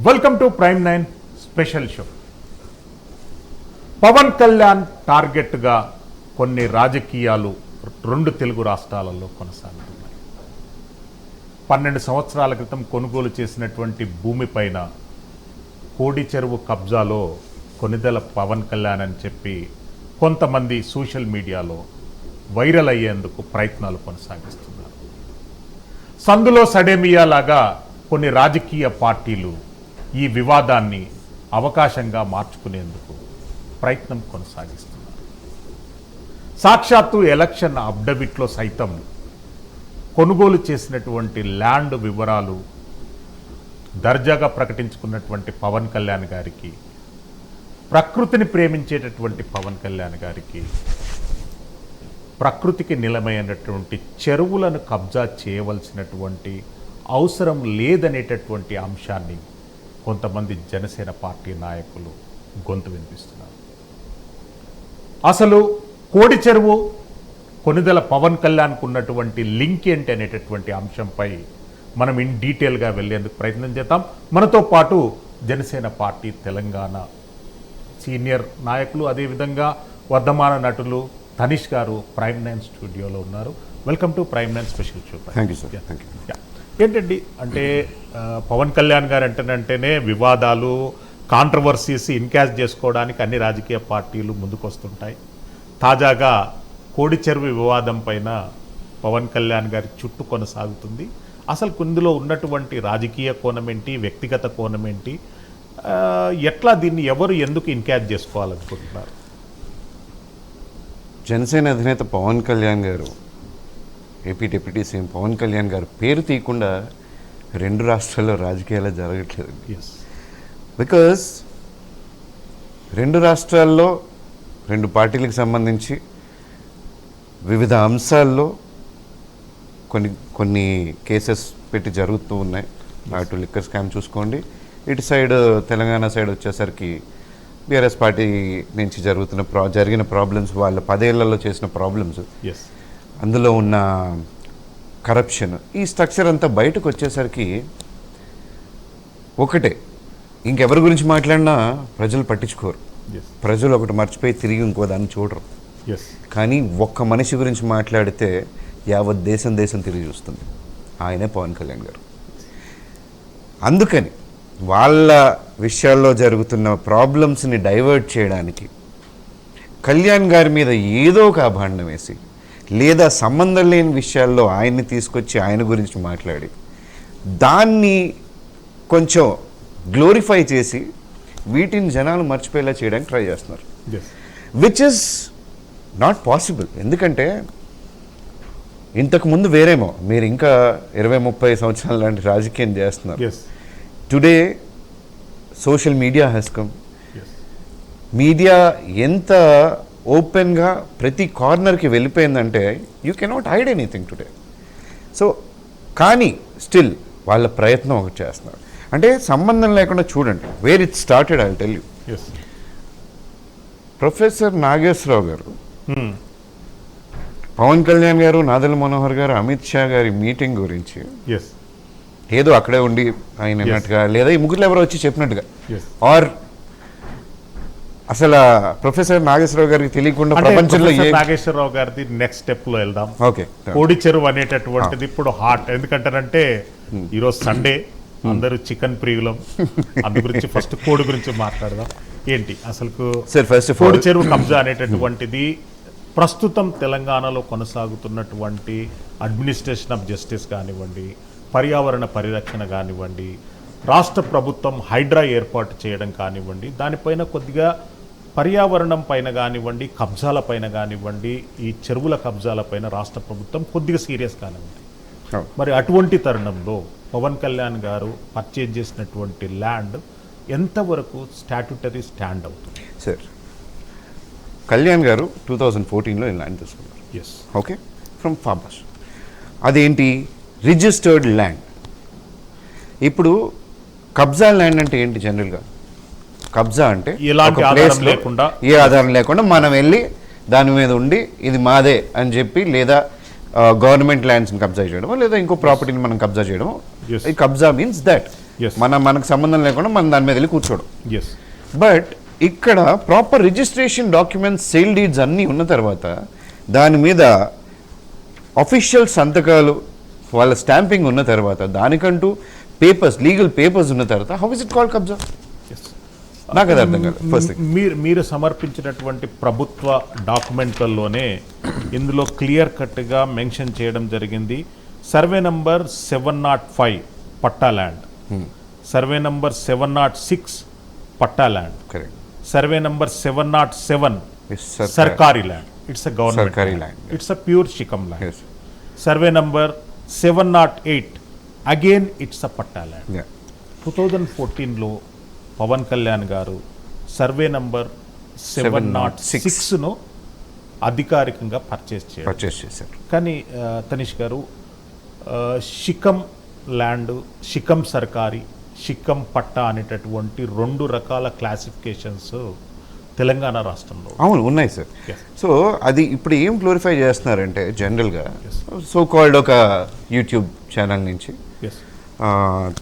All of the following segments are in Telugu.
Welcome to prime 9 special show. Pawan Kalyan టార్గెట్గా కొన్ని రాజకీయాలు రెండు తెలుగు రాష్ట్రాలలో కొనసాగుతున్నాయి. 12 సంవత్సరాల క్రితం కొనుగోలు చేసినటువంటి భూమిపైన కోడి చెరువు కబ్జాలో కొనిదెల పవన్ కళ్యాణ్ అని చెప్పి కొంతమంది సోషల్ మీడియాలో వైరల్ అయ్యేందుకు ప్రయత్నాలు కొనసాగిస్తున్నారు. సందులో సడేమియా లాగా కొన్ని రాజకీయ పార్టీలు ఈ వివాదాన్ని అవకాశంగా మార్చుకునేందుకు ప్రయత్నం కొనసాగిస్తున్నారు. సాక్షాత్తు ఎలక్షన్ అఫిడవిట్లో సైతం కొనుగోలు చేసినటువంటి ల్యాండ్ వివరాలు దర్జాగా ప్రకటించుకున్నటువంటి పవన్ కళ్యాణ్ గారికి, ప్రకృతిని ప్రేమించేటటువంటి పవన్ కళ్యాణ్ గారికి ప్రకృతికి నిలమైనటువంటి చెరువులను కబ్జా చేయవలసినటువంటి అవసరం లేదనేటటువంటి అంశాన్ని కొంతమంది జనసేన పార్టీ నాయకులు గొంతు వినిపిస్తున్నారు. అసలు కోడి చెరువు కొనిదెల పవన్ కళ్యాణ్కు ఉన్నటువంటి లింక్ ఏంటి అనేటటువంటి అంశంపై మనం ఇన్ డీటెయిల్గా వెళ్ళేందుకు ప్రయత్నం చేద్దాం. మనతో పాటు జనసేన పార్టీ తెలంగాణ సీనియర్ నాయకులు, అదేవిధంగా వర్ధమాన నటులు తనీష్ గారు ప్రైమ్ 9 స్టూడియోలో ఉన్నారు. Welcome to prime 9 special show. Thank you sir. Thank you. ఏంటండి అంటే పవన్ కళ్యాణ్ గారు అంటేనే వివాదాలు, కాంట్రవర్సీస్ ఇన్కాష్ చేసుకోవడానికి అన్ని రాజకీయ పార్టీలు ముందుకు వస్తుంటాయి. తాజాగా కోడి చెరువు వివాదం పైన పవన్ కళ్యాణ్ గారి చుట్టూ కొనసాగుతుంది. అసలు ఇందులో ఉన్నటువంటి రాజకీయ కోణం ఏంటి, వ్యక్తిగత కోణం ఏంటి, ఎట్లా దీన్ని ఎవరు ఎందుకు ఇన్కాష్ చేసుకోవాలనుకుంటున్నారు? జనసేన అధినేత Pawan Kalyan garu, AP deputy CM Pawan Kalyan garu పేరు తీయకుండా రెండు రాష్ట్రాల్లో రాజకీయాలు జరగట్లేదు. బికాస్ రెండు రాష్ట్రాల్లో రెండు పార్టీలకు సంబంధించి వివిధ అంశాల్లో కొన్ని కేసెస్ పెట్టి జరుగుతూ ఉన్నాయి. అటు లిక్కర్ స్కామ్ చూసుకోండి, ఇటు సైడ్ తెలంగాణ సైడ్ వచ్చేసరికి బీఆర్ఎస్ పార్టీ నుంచి జరిగిన ప్రాబ్లమ్స్, వాళ్ళ 10 ఏళ్లలో చేసిన ప్రాబ్లమ్స్, అందులో ఉన్న కరప్షన్, ఈ స్ట్రక్చర్ అంతా బయటకు వచ్చేసరికి ఒకటే, ఇంకెవరి గురించి మాట్లాడినా ప్రజలు పట్టించుకోరు. ప్రజలు ఒకటి మర్చిపోయి తిరిగి ఇంకో దాన్ని చూడరు. కానీ ఒక్క మనిషి గురించి మాట్లాడితే యావత్ దేశం తిరిగి చూస్తుంది. ఆయనే పవన్ కళ్యాణ్ గారు. అందుకని వాళ్ళ విషయాల్లో జరుగుతున్న ప్రాబ్లమ్స్ని డైవర్ట్ చేయడానికి కళ్యాణ్ గారి మీద ఏదో ఒక అభాండం వేసి, లేదా సంబంధం లేని విషయాల్లో ఆయన్ని తీసుకొచ్చి ఆయన గురించి మాట్లాడి దాన్ని కొంచెం గ్లోరిఫై చేసి వీటిని జనాలు మర్చిపోయేలా చేయడానికి ట్రై చేస్తున్నారు. Which is not possible. ఎందుకంటే ఇంతకుముందు వేరేమో, మీరు ఇంకా 20-30 సంవత్సరాల లాంటి రాజకీయం చేస్తున్నారు. Today social media has come. Media ఎంత ఓపెన్గా ప్రతి కార్నర్కి వెళ్ళిపోయిందంటే you cannot hide anything today. So కానీ స్టిల్ వాళ్ళ ప్రయత్నం ఒకటి చేస్తున్నారు. అంటే సంబంధం లేకుండా చూడండి, where it started. I will tell you. Professor Nageswara Rao garu, Pawan Kalyan గారు, నాదెళ్ల మనోహర్ గారు, అమిత్ షా గారి మీటింగ్ గురించి ఏదో అక్కడే ఉండి ఆయన అన్నట్టుగా, లేదా ఈ ముగ్గురు ఎవరో వచ్చి చెప్పినట్టుగా, ఆర్ అసలు ప్రొఫెసర్ నాగేశ్వరరావు గారికి తెలియకుండా ప్రపంచంలో నాగేశ్వరరావు గారిది నెక్స్ట్ స్టెప్ లో వెళ్దాం. ఓకే, కోడి చెరువు అనేటటువంటిది ఇప్పుడు హాట్. ఎందుకంటారంటే ఈరోజు సండే, అందరూ చికెన్ ప్రియులం. అందు గురించి ఫస్ట్ కోడి గురించి మాట్లాడదాం. ఏంటి అసలు కోడి చెరువు కబ్జా అనేటటువంటిది ప్రస్తుతం తెలంగాణలో కొనసాగుతున్నటువంటి అడ్మినిస్ట్రేషన్ ఆఫ్ జస్టిస్ కానివ్వండి, పర్యావరణ పరిరక్షణ కానివ్వండి, రాష్ట్ర ప్రభుత్వం హైడ్రా ఏర్పాటు చేయడం కానివ్వండి, దానిపైన కొద్దిగా పర్యావరణం పైన కానివ్వండి, కబ్జాల పైన కానివ్వండి, ఈ చెరువుల కబ్జాల పైన రాష్ట్ర ప్రభుత్వం కొద్దిగా సీరియస్ కానివ్వండి. మరి అటువంటి తరుణంలో పవన్ కళ్యాణ్ గారు పర్చేజ్ చేసినటువంటి ల్యాండ్ ఎంతవరకు స్టాట్యూటరీ స్టాండ్ అవుతుంది? సార్, కళ్యాణ్ గారు 2014లో ఈ ల్యాండ్ తీసుకున్నారు. Okay, from farmers. అదేంటి? Registered land. ఇప్పుడు కబ్జా ల్యాండ్ అంటే ఏంటి? జనరల్గా కబ్జా అంటే ఏ ఆధారం లేకుండా మనం వెళ్ళి దాని మీద ఉండి ఇది మాదే అని చెప్పి, లేదా గవర్నమెంట్ ల్యాండ్స్ని కబ్జా చేయడమో, లేదా ఇంకో ప్రాపర్టీని మనం కబ్జా చేయడమో. కబ్జా మీన్స్ దట్ Yes. మనకు సంబంధం లేకుండా మనం దాని మీద వెళ్ళి కూర్చోవడం. ఎస్ బట్ ఇక్కడ proper registration documents, sale deeds అన్నీ ఉన్న తర్వాత దాని మీద అఫీషియల్ సంతకాలు, వాళ్ళ స్టాంపింగ్ ఉన్న తర్వాత, దానికంటూ పేపర్స్, లీగల్ పేపర్స్ ఉన్న తర్వాత, హౌ ఇస్ ఇట్ కాల్డ్ కబ్జా? నాకు అది అర్థం కాదు. ఫస్ట్ మీరు సమర్పించినటువంటి ప్రభుత్వ డాక్యుమెంట్లలోనే ఇందులో క్లియర్ కట్గా మెన్షన్ చేయడం జరిగింది. సర్వే నంబర్ 705 పట్టా ల్యాండ్, సర్వే నంబర్ 706 పట్టా ల్యాండ్, కరెక్ట్. సర్వే నంబర్ 707 సర్కారీ land, it's a government sarkari land, it's a pure shikham land. Survey number 708 again it's a patta land. 2014లో పవన్ కళ్యాణ్ గారు సర్వే నంబర్ 706ను అధికారికంగా పర్చేస్ చేశారు. కానీ తనీష్ గారు, శిఖం ల్యాండ్, శిఖం సర్కారీ, శిఖం పట్టా అనేటటువంటి 2 రకాల క్లాసిఫికేషన్స్ తెలంగాణ రాష్ట్రంలో అవును ఉన్నాయి సార్. Yes. సో అది ఇప్పుడు ఏం గ్లోరిఫై చేస్తున్నారంటే జనరల్గా సో కాల్డ్ ఒక యూట్యూబ్ ఛానల్ నుంచి ఎస్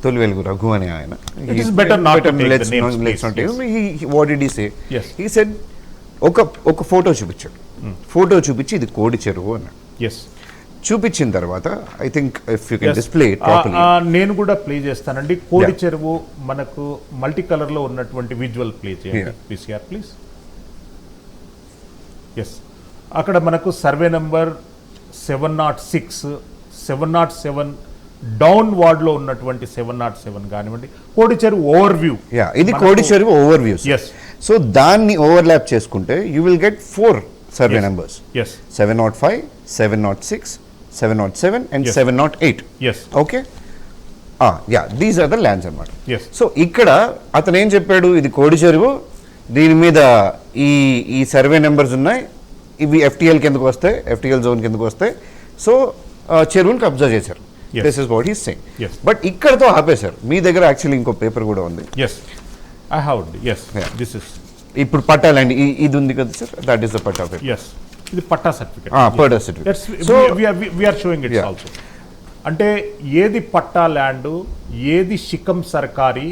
తొలి వెలుగు రఘు అనే ఆయన, It is better not to take the names, please. What did he say? Yes. He said ఒక ఫోటో చూపించాడు. ఫోటో చూపించి ఇది కోడి చెరువు అన్నాడు. ఎస్ చూపించిన తర్వాత I think if you can display it properly. నేను కూడా ప్లే చేస్తానండి. కోడి చెరువు మనకు మల్టీ కలర్ లో ఉన్నటువంటి విజువల్ ప్లే చేయండి పీసీఆర్ ప్లీజ్. ఎస్, అక్కడ మనకు సర్వే నంబర్ 706, 707 డౌన్ వార్డ్ లో ఉన్నటువంటి 707 కానివ్వండి, కోడి చెరువు ఓవర్ వ్యూ. ఇది Kodi Cheruvu over view. Yes. So దాన్ని ఓవర్లాప్ చేసుకుంటే you will get 4 survey numbers. Yes 705, 706, 707 and 708. Yes okay, these are the lands అన్నమాట. ఎస్ సో ఇక్కడ అతను ఏం చెప్పాడు, ఇది కోడి చెరువు, దీని మీద ఈ సర్వే నెంబర్స్ ఉన్నాయి, ఇవి ఎఫ్టీఎల్ కిందకు వస్తాయి, ఎఫ్టీఎల్ జోన్ కిందకు వస్తాయి. సో చెరువుని కబ్జా చేశారు. Yes. This is what he's saying. Yes. But ఇక్కడతో ఆపేశారు. మీ దగ్గర యాక్చువల్లీ ఇంకో పేపర్ కూడా ఉంది. Yes I have yes Yeah. This is ఇప్పుడు పట్టా ల్యాండ్ ఇది ఉంది కదా sir, that is the patta paper. Yes ఇది పట్టా సర్టిఫికేట్. పట్టా certificate. So we're showing it's Yeah. Also. అంటే ఏది పట్టా ల్యాండ్, ఏది శిఖం సర్కారీ,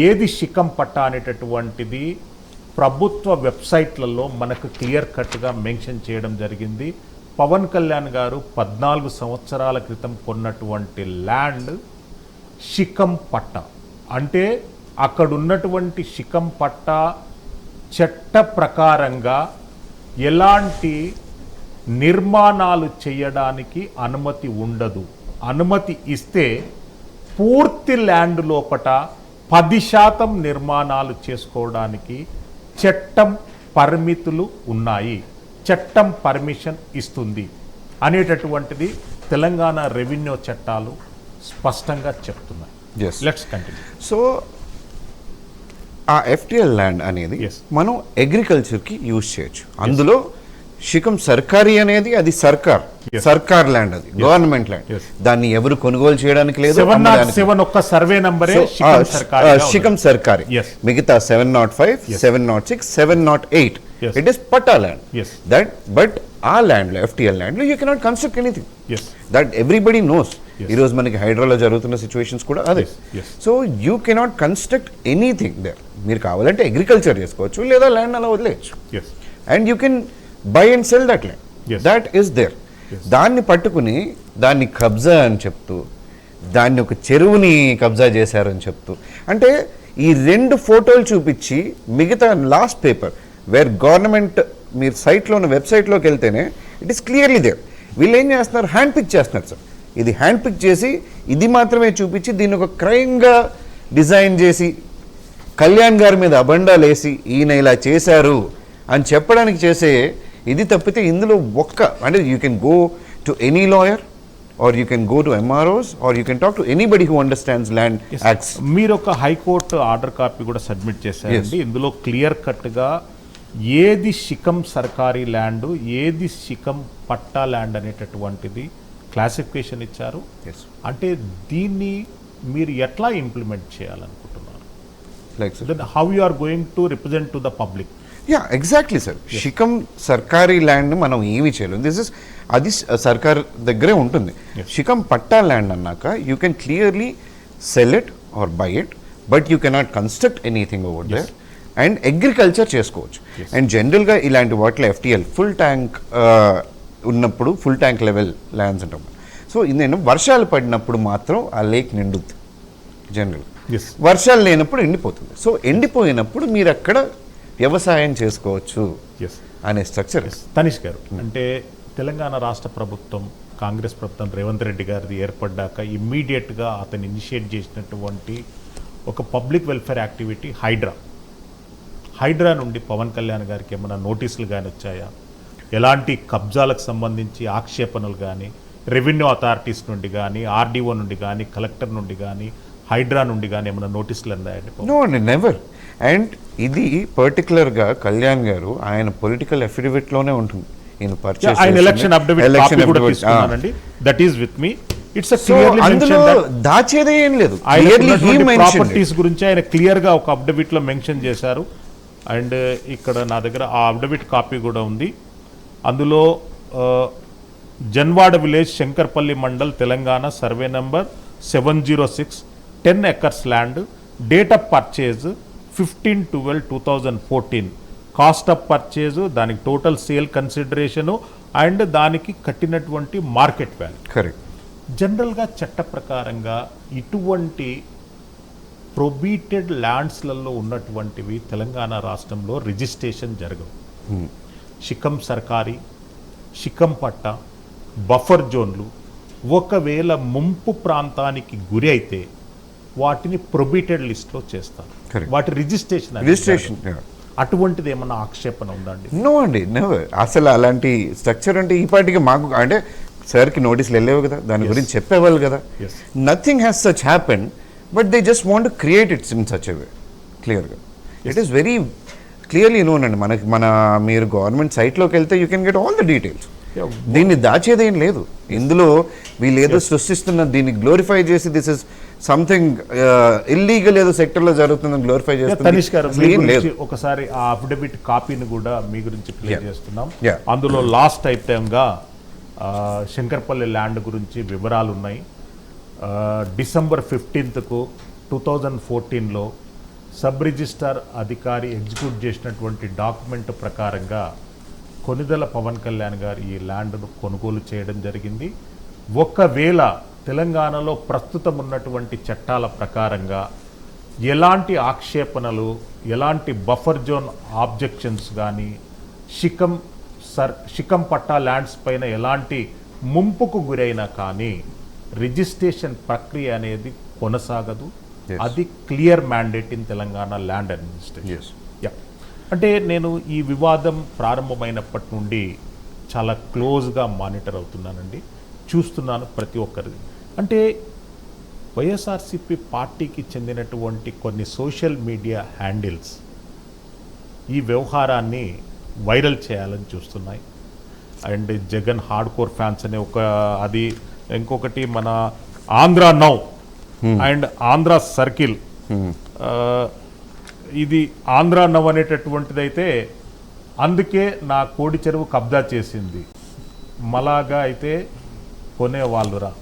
ఏది శిఖం పట్టా అనేటటువంటిది ప్రభుత్వ వెబ్సైట్లలో మనకు క్లియర్ కట్గా మెన్షన్ చేయడం జరిగింది. పవన్ కళ్యాణ్ గారు 14 సంవత్సరాల క్రితం కొన్నటువంటి ల్యాండ్ శిఖం పట్టా. అంటే అక్కడ ఉన్నటువంటి శిఖం పట్టా చట్ట ప్రకారంగా ఎలాంటి నిర్మాణాలు చేయడానికి అనుమతి ఉండదు. అనుమతి ఇస్తే పూర్తి ల్యాండ్ లోపట 10% నిర్మాణాలు చేసుకోవడానికి చట్టం పరిమితులు ఉన్నాయి, చట్టం పర్మిషన్ ఇస్తుంది అనేటటువంటిది తెలంగాణ రెవెన్యూ చట్టాలు స్పష్టంగా చెప్తున్నాయి. Yes. Let's continue. సో ఆ ఎఫ్టిఎల్ ల్యాండ్ అనేది Yes. మనం అగ్రికల్చర్కి యూజ్ చేయొచ్చు. అందులో శిఖం సర్కారీ అనేది అది Yes. సర్కార్ ల్యాండ్, అది గవర్నమెంట్ ల్యాండ్. Yes. దాన్ని ఎవరు కొనుగోలు చేయడానికి లేదు. 707 ఒక్క సర్వే నంబరే శిఖం సర్కారీ. శిఖం సర్కారీ. Yes. మిగతా 705, 706, 708 Yes. It is patta land. Yes. But ఆ ల్యాండ్ లో, ఎఫ్టిఎల్ ల్యాండ్ లో you cannot construct anything. Yes. That everybody knows. Yes. ఈరోజు మనకి హైడ్రాలో జరుగుతున్న సిచ్యువేషన్స్ కూడా అదే. Yes. Yes. So you cannot construct anything there. మీరు కావాలంటే అగ్రికల్చర్ చేసుకోవచ్చు, లేదా ల్యాండ్ అలా వదిలేయచ్చు. Yes. And you can buy and sell that land. Yes. That is there. Yes. దాన్ని పట్టుకుని దాన్ని కబ్జా అని చెప్తూ, దాన్ని ఒక చెరువుని కబ్జా చేశారని చెప్తూ, అంటే ఈ 2 ఫోటోలు చూపించి మిగతా లాస్ట్ పేపర్ వేర్ గవర్నమెంట్, మీరు సైట్లోని వెబ్సైట్లోకి వెళ్తేనే ఇట్ ఈస్ క్లియర్లీ దేర్. వీళ్ళు ఏం చేస్తున్నారు, హ్యాండ్ పిక్ చేస్తున్నారు సార్. ఇది హ్యాండ్ పిక్ చేసి ఇది మాత్రమే చూపించి దీన్ని ఒక క్రైమ్గా డిజైన్ చేసి కళ్యాణ్ గారి మీద అబండాలు వేసి ఈయన ఇలా చేశారు అని చెప్పడానికి చేసే ఇది తప్పితే ఇందులో అంటే you can go to any lawyer, or you can go to MROs, or you can talk to anybody who understands land acts. మీరు ఒక హైకోర్టు ఆర్డర్ కాపీ కూడా సబ్మిట్ చేశారండి. ఇందులో క్లియర్ కట్గా ఏది శిఖం సర్కారీ ల్యాండ్, ఏది శిఖం పట్టా ల్యాండ్ అనేటటువంటిది క్లాసిఫికేషన్ ఇచ్చారు. అంటే దీన్ని మీరు ఎట్లా ఇంప్లిమెంట్ చేయాలనుకుంటున్నారు? Then how you are going to represent to the public? Yeah, exactly sir. శిఖం సర్కారీ ల్యాండ్ మనం ఏమి చేయలేము. దిస్ ఇస్ అది సర్కార్ దగ్గరే ఉంటుంది. శిఖం పట్టా ల్యాండ్ అన్నాక you can clearly sell it or buy it, but you cannot construct anything over there. And agriculture చేసుకోవచ్చు. అండ్ జనరల్గా ఇలాంటి వాటిలో FTL ఫుల్ ట్యాంక్ ఉన్నప్పుడు ఫుల్ ట్యాంక్ లెవెల్ ల్యాండ్స్ ఉంటాం. సో నేను వర్షాలు పడినప్పుడు మాత్రం ఆ లేక్ నిండుద్ది జనరల్. వర్షాలు లేనప్పుడు ఎండిపోతుంది. సో ఎండిపోయినప్పుడు మీరు అక్కడ వ్యవసాయం చేసుకోవచ్చు అనే స్ట్రక్చర్. తనీష్ గారు, అంటే తెలంగాణ రాష్ట్ర ప్రభుత్వం, కాంగ్రెస్ ప్రభుత్వం రేవంత్ రెడ్డి గారిది ఏర్పడ్డాక ఇమ్మీడియట్గా అతను ఇనిషియేట్ చేసినటువంటి ఒక పబ్లిక్ వెల్ఫేర్ యాక్టివిటీ హైడ్రా నుండి పవన్ కళ్యాణ్ గారికి ఏమైనా నోటీసులు కానీ వచ్చాయా? ఎలాంటి కబ్జాలకు సంబంధించి ఆక్షేపణలు కానీ రెవెన్యూ అథారిటీస్ నుండి కానీ, RDO నుండి కానీ, కలెక్టర్ నుండి కానీ, హైడ్రా నుండి కానీ ఏమైనా నోటీసులు అందాయండి? నో అండి, నెవర్. అండ్ ఇది పర్టికులర్గా కళ్యాణ్ గారు ఆయన పొలిటికల్ అఫిడవిట్లోనే ఉంటుంది. ఆయన ఎలక్షన్ అఫిడవిట్ కూడా తీసుకున్నానండి. That is with me. It's అందులో దాచేదే ఏం లేదు. ప్రాపర్టీస్ గురించి ఆయన క్లియర్ గా ఒక అఫిడవిట్ లో మెన్షన్ చేశారు. అండ్ ఇక్కడ నా దగ్గర ఆ అఫిడవిట్ కాపీ కూడా ఉంది. అందులో Janwada village, Shankarpally mandal, Telangana, survey number 706, 10 acres land, date of purchase 15/12/2014, cost of purchase, దానికి టోటల్ సేల్ కన్సిడరేషను అండ్ దానికి కట్టినటువంటి మార్కెట్ వాల్యూ. కరెక్ట్. జనరల్గా చట్ట ప్రకారంగా ఇటువంటి ప్రొబీటెడ్ ల్యాండ్స్లలో ఉన్నటువంటివి తెలంగాణ రాష్ట్రంలో రిజిస్ట్రేషన్ జరగవు. శిఖం సర్కారీ, శిఖం పట్ట, బఫర్ జోన్లు ఒకవేళ ముంపు ప్రాంతానికి గురి అయితే వాటిని ప్రొబీటెడ్ లిస్ట్లో చేస్తారు. వాటి రిజిస్ట్రేషన్ అటువంటిది ఏమన్నా ఆక్షేపణ ఉందండి? నో అండి, నెవర్. అసలు అలాంటి స్ట్రక్చర్ అంటే ఈ పార్టీకి మాకు అంటే సార్కి నోటీసులు వెళ్ళేవి కదా, దాని గురించి చెప్పేవాళ్ళు కదా. Nothing has such happen, but they just want to create it's in such a way. క్లియర్గా it is very clearly known అండి. మీరు గవర్నమెంట్ సైట్లోకి వెళ్తే you can get all the details. దీన్ని దాచేదేం లేదు. ఇందులో వీళ్ళు ఏదో సృష్టిస్తున్న దీన్ని గ్లోరిఫై చేసి దిస్ ఇస్ సంథింగ్ ఇల్లీగల్ ఏదో సెక్టర్లో జరుగుతుందని గ్లోరిఫై చేస్తున్నారు. ఒకసారి ఆ అఫిడవిట్ కాపీని కూడా మీ గురించి ప్లే చేస్తున్నాం. అందులో లాస్ట్ ఐటెంగా శంకర్పల్లి ల్యాండ్ గురించి వివరాలు ఉన్నాయి. December 15th, 2014లో సబ్ రిజిస్ట్రార్ అధికారి ఎగ్జిక్యూట్ చేసినటువంటి డాక్యుమెంట్ ప్రకారంగా కొనిదెల పవన్ కళ్యాణ్ గారు ఈ ల్యాండ్ను కొనుగోలు చేయడం జరిగింది. ఒకవేళ తెలంగాణలో ప్రస్తుతం ఉన్నటువంటి చట్టాల ప్రకారంగా ఎలాంటి ఆక్షేపణలు, ఎలాంటి బఫర్ జోన్ ఆబ్జెక్షన్స్ కానీ, శిఖం పట్టా ల్యాండ్స్ పైన ఎలాంటి ముంపుకు గురైనా కానీ రిజిస్ట్రేషన్ ప్రక్రియ అనేది కొనసాగదు. అది clear mandate in Telangana land administration. అంటే నేను ఈ వివాదం ప్రారంభమైనప్పటి నుండి చాలా క్లోజ్గా మానిటర్ అవుతున్నానండి, చూస్తున్నాను ప్రతి ఒక్కరిది. అంటే వైఎస్ఆర్సీపీ పార్టీకి చెందినటువంటి కొన్ని సోషల్ మీడియా హ్యాండిల్స్ ఈ వ్యవహారాన్ని వైరల్ చేయాలని చూస్తున్నాయి. And Jagan hard core fans అనే అది, ఇంకొకటి మన Andhra now and Andhra circle, ఇది ఆంధ్ర నవ్ అనేటటువంటిది అయితే అందుకే నా కోడి చెరువు కబ్జా చేసింది, మలాగా అయితే కొనేవాళ్ళురా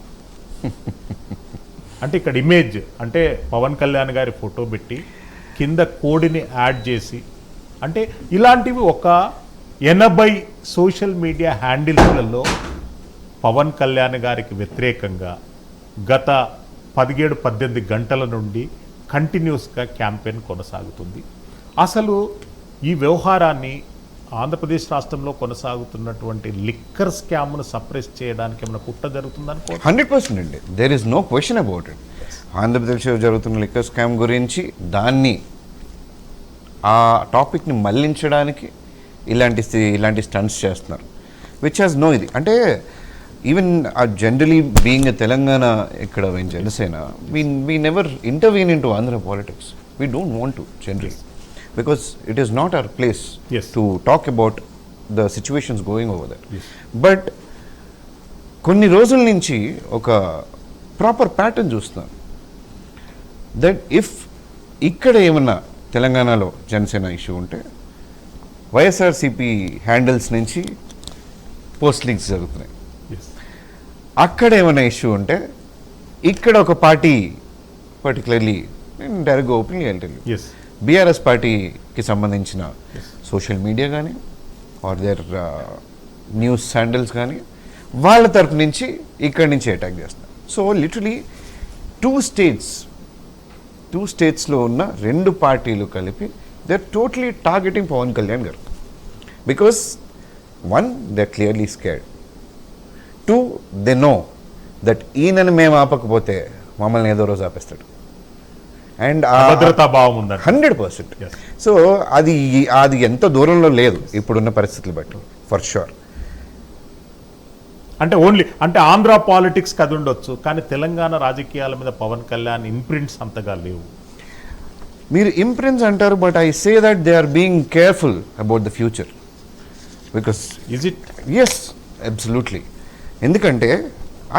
అంటే ఇక్కడ ఇమేజ్ అంటే పవన్ కళ్యాణ్ గారి ఫోటో పెట్టి కింద కోడిని యాడ్ చేసి, అంటే ఇలాంటివి ఒక 80 సోషల్ మీడియా హ్యాండిల్స్లలో పవన్ కళ్యాణ్ గారికి వ్యతిరేకంగా గత 17-18 గంటల నుండి కంటిన్యూస్గా క్యాంపెయిన్ కొనసాగుతుంది. అసలు ఈ వ్యవహారాన్ని ఆంధ్రప్రదేశ్ రాష్ట్రంలో కొనసాగుతున్నటువంటి లిక్కర్ స్కామ్ను సప్రెస్ చేయడానికి ఏమైనా కుట్ర జరుగుతుందనుకో? 100% అండి, there is no question about it. ఆంధ్రప్రదేశ్లో జరుగుతున్న లిక్కర్ స్కామ్ గురించి దాన్ని ఆ టాపిక్ని మళ్లించడానికి ఇలాంటి స్టంట్స్ చేస్తున్నారు, విచ్ హ్యాస్ నో ఇది. అంటే ఈవెన్ జనరలీ బీయింగ్ తెలంగాణ ఇక్కడ Janasena, we never intervene in to Andhra politics. We don't want to generally, because it is not our place to talk about the situations going over there. But కొన్ని రోజుల నుంచి ఒక ప్రాపర్ ప్యాటర్న్ చూస్తున్నాను, దట్ ఇఫ్ ఇక్కడ ఏమన్నా తెలంగాణలో జనసేన ఇష్యూ ఉంటే వైఎస్ఆర్సీపీ హ్యాండిల్స్ నుంచి పోస్టింగ్స్ జరుగుతున్నాయి. అక్కడ ఏమైనా ఇష్యూ ఉంటే ఇక్కడ ఒక పార్టీ పర్టికులర్లీ నేను డైరెక్ట్గా ఓపెన్లీ వెళ్తాను. ఎస్ బీఆర్ఎస్ పార్టీకి సంబంధించిన సోషల్ మీడియా కానీ ఆర్ దేర్ న్యూస్ శాండల్స్ కానీ వాళ్ళ తరపు నుంచి ఇక్కడి నుంచి అటాక్ చేస్తున్నారు. సో లిటరలీ టూ స్టేట్స్లో ఉన్న రెండు పార్టీలు కలిపి they are totally targeting Pawan Kalyan garu. Because one, they are clearly scared. Two, they know that ఈయనని మేము ఆపకపోతే మమ్మల్ని ఏదో రోజు ఆపేస్తాడు. అండ్ భద్రతా భావం ఉందండి 100%. సో అది ఎంత దూరంలో లేదు ఇప్పుడున్న పరిస్థితులు బట్టి, ఫర్ షూర్. అంటే ఓన్లీ అంటే ఆంధ్ర పాలిటిక్స్ కది ఉండొచ్చు, కానీ తెలంగాణ రాజకీయాల మీద పవన్ కళ్యాణ్ ఇంప్రింట్స్ అంతగా లేవు. మీరు ఇంప్రింట్స్ అంటారు, but I say that they are being careful about the future. Because is it? Yes, absolutely. ఎందుకంటే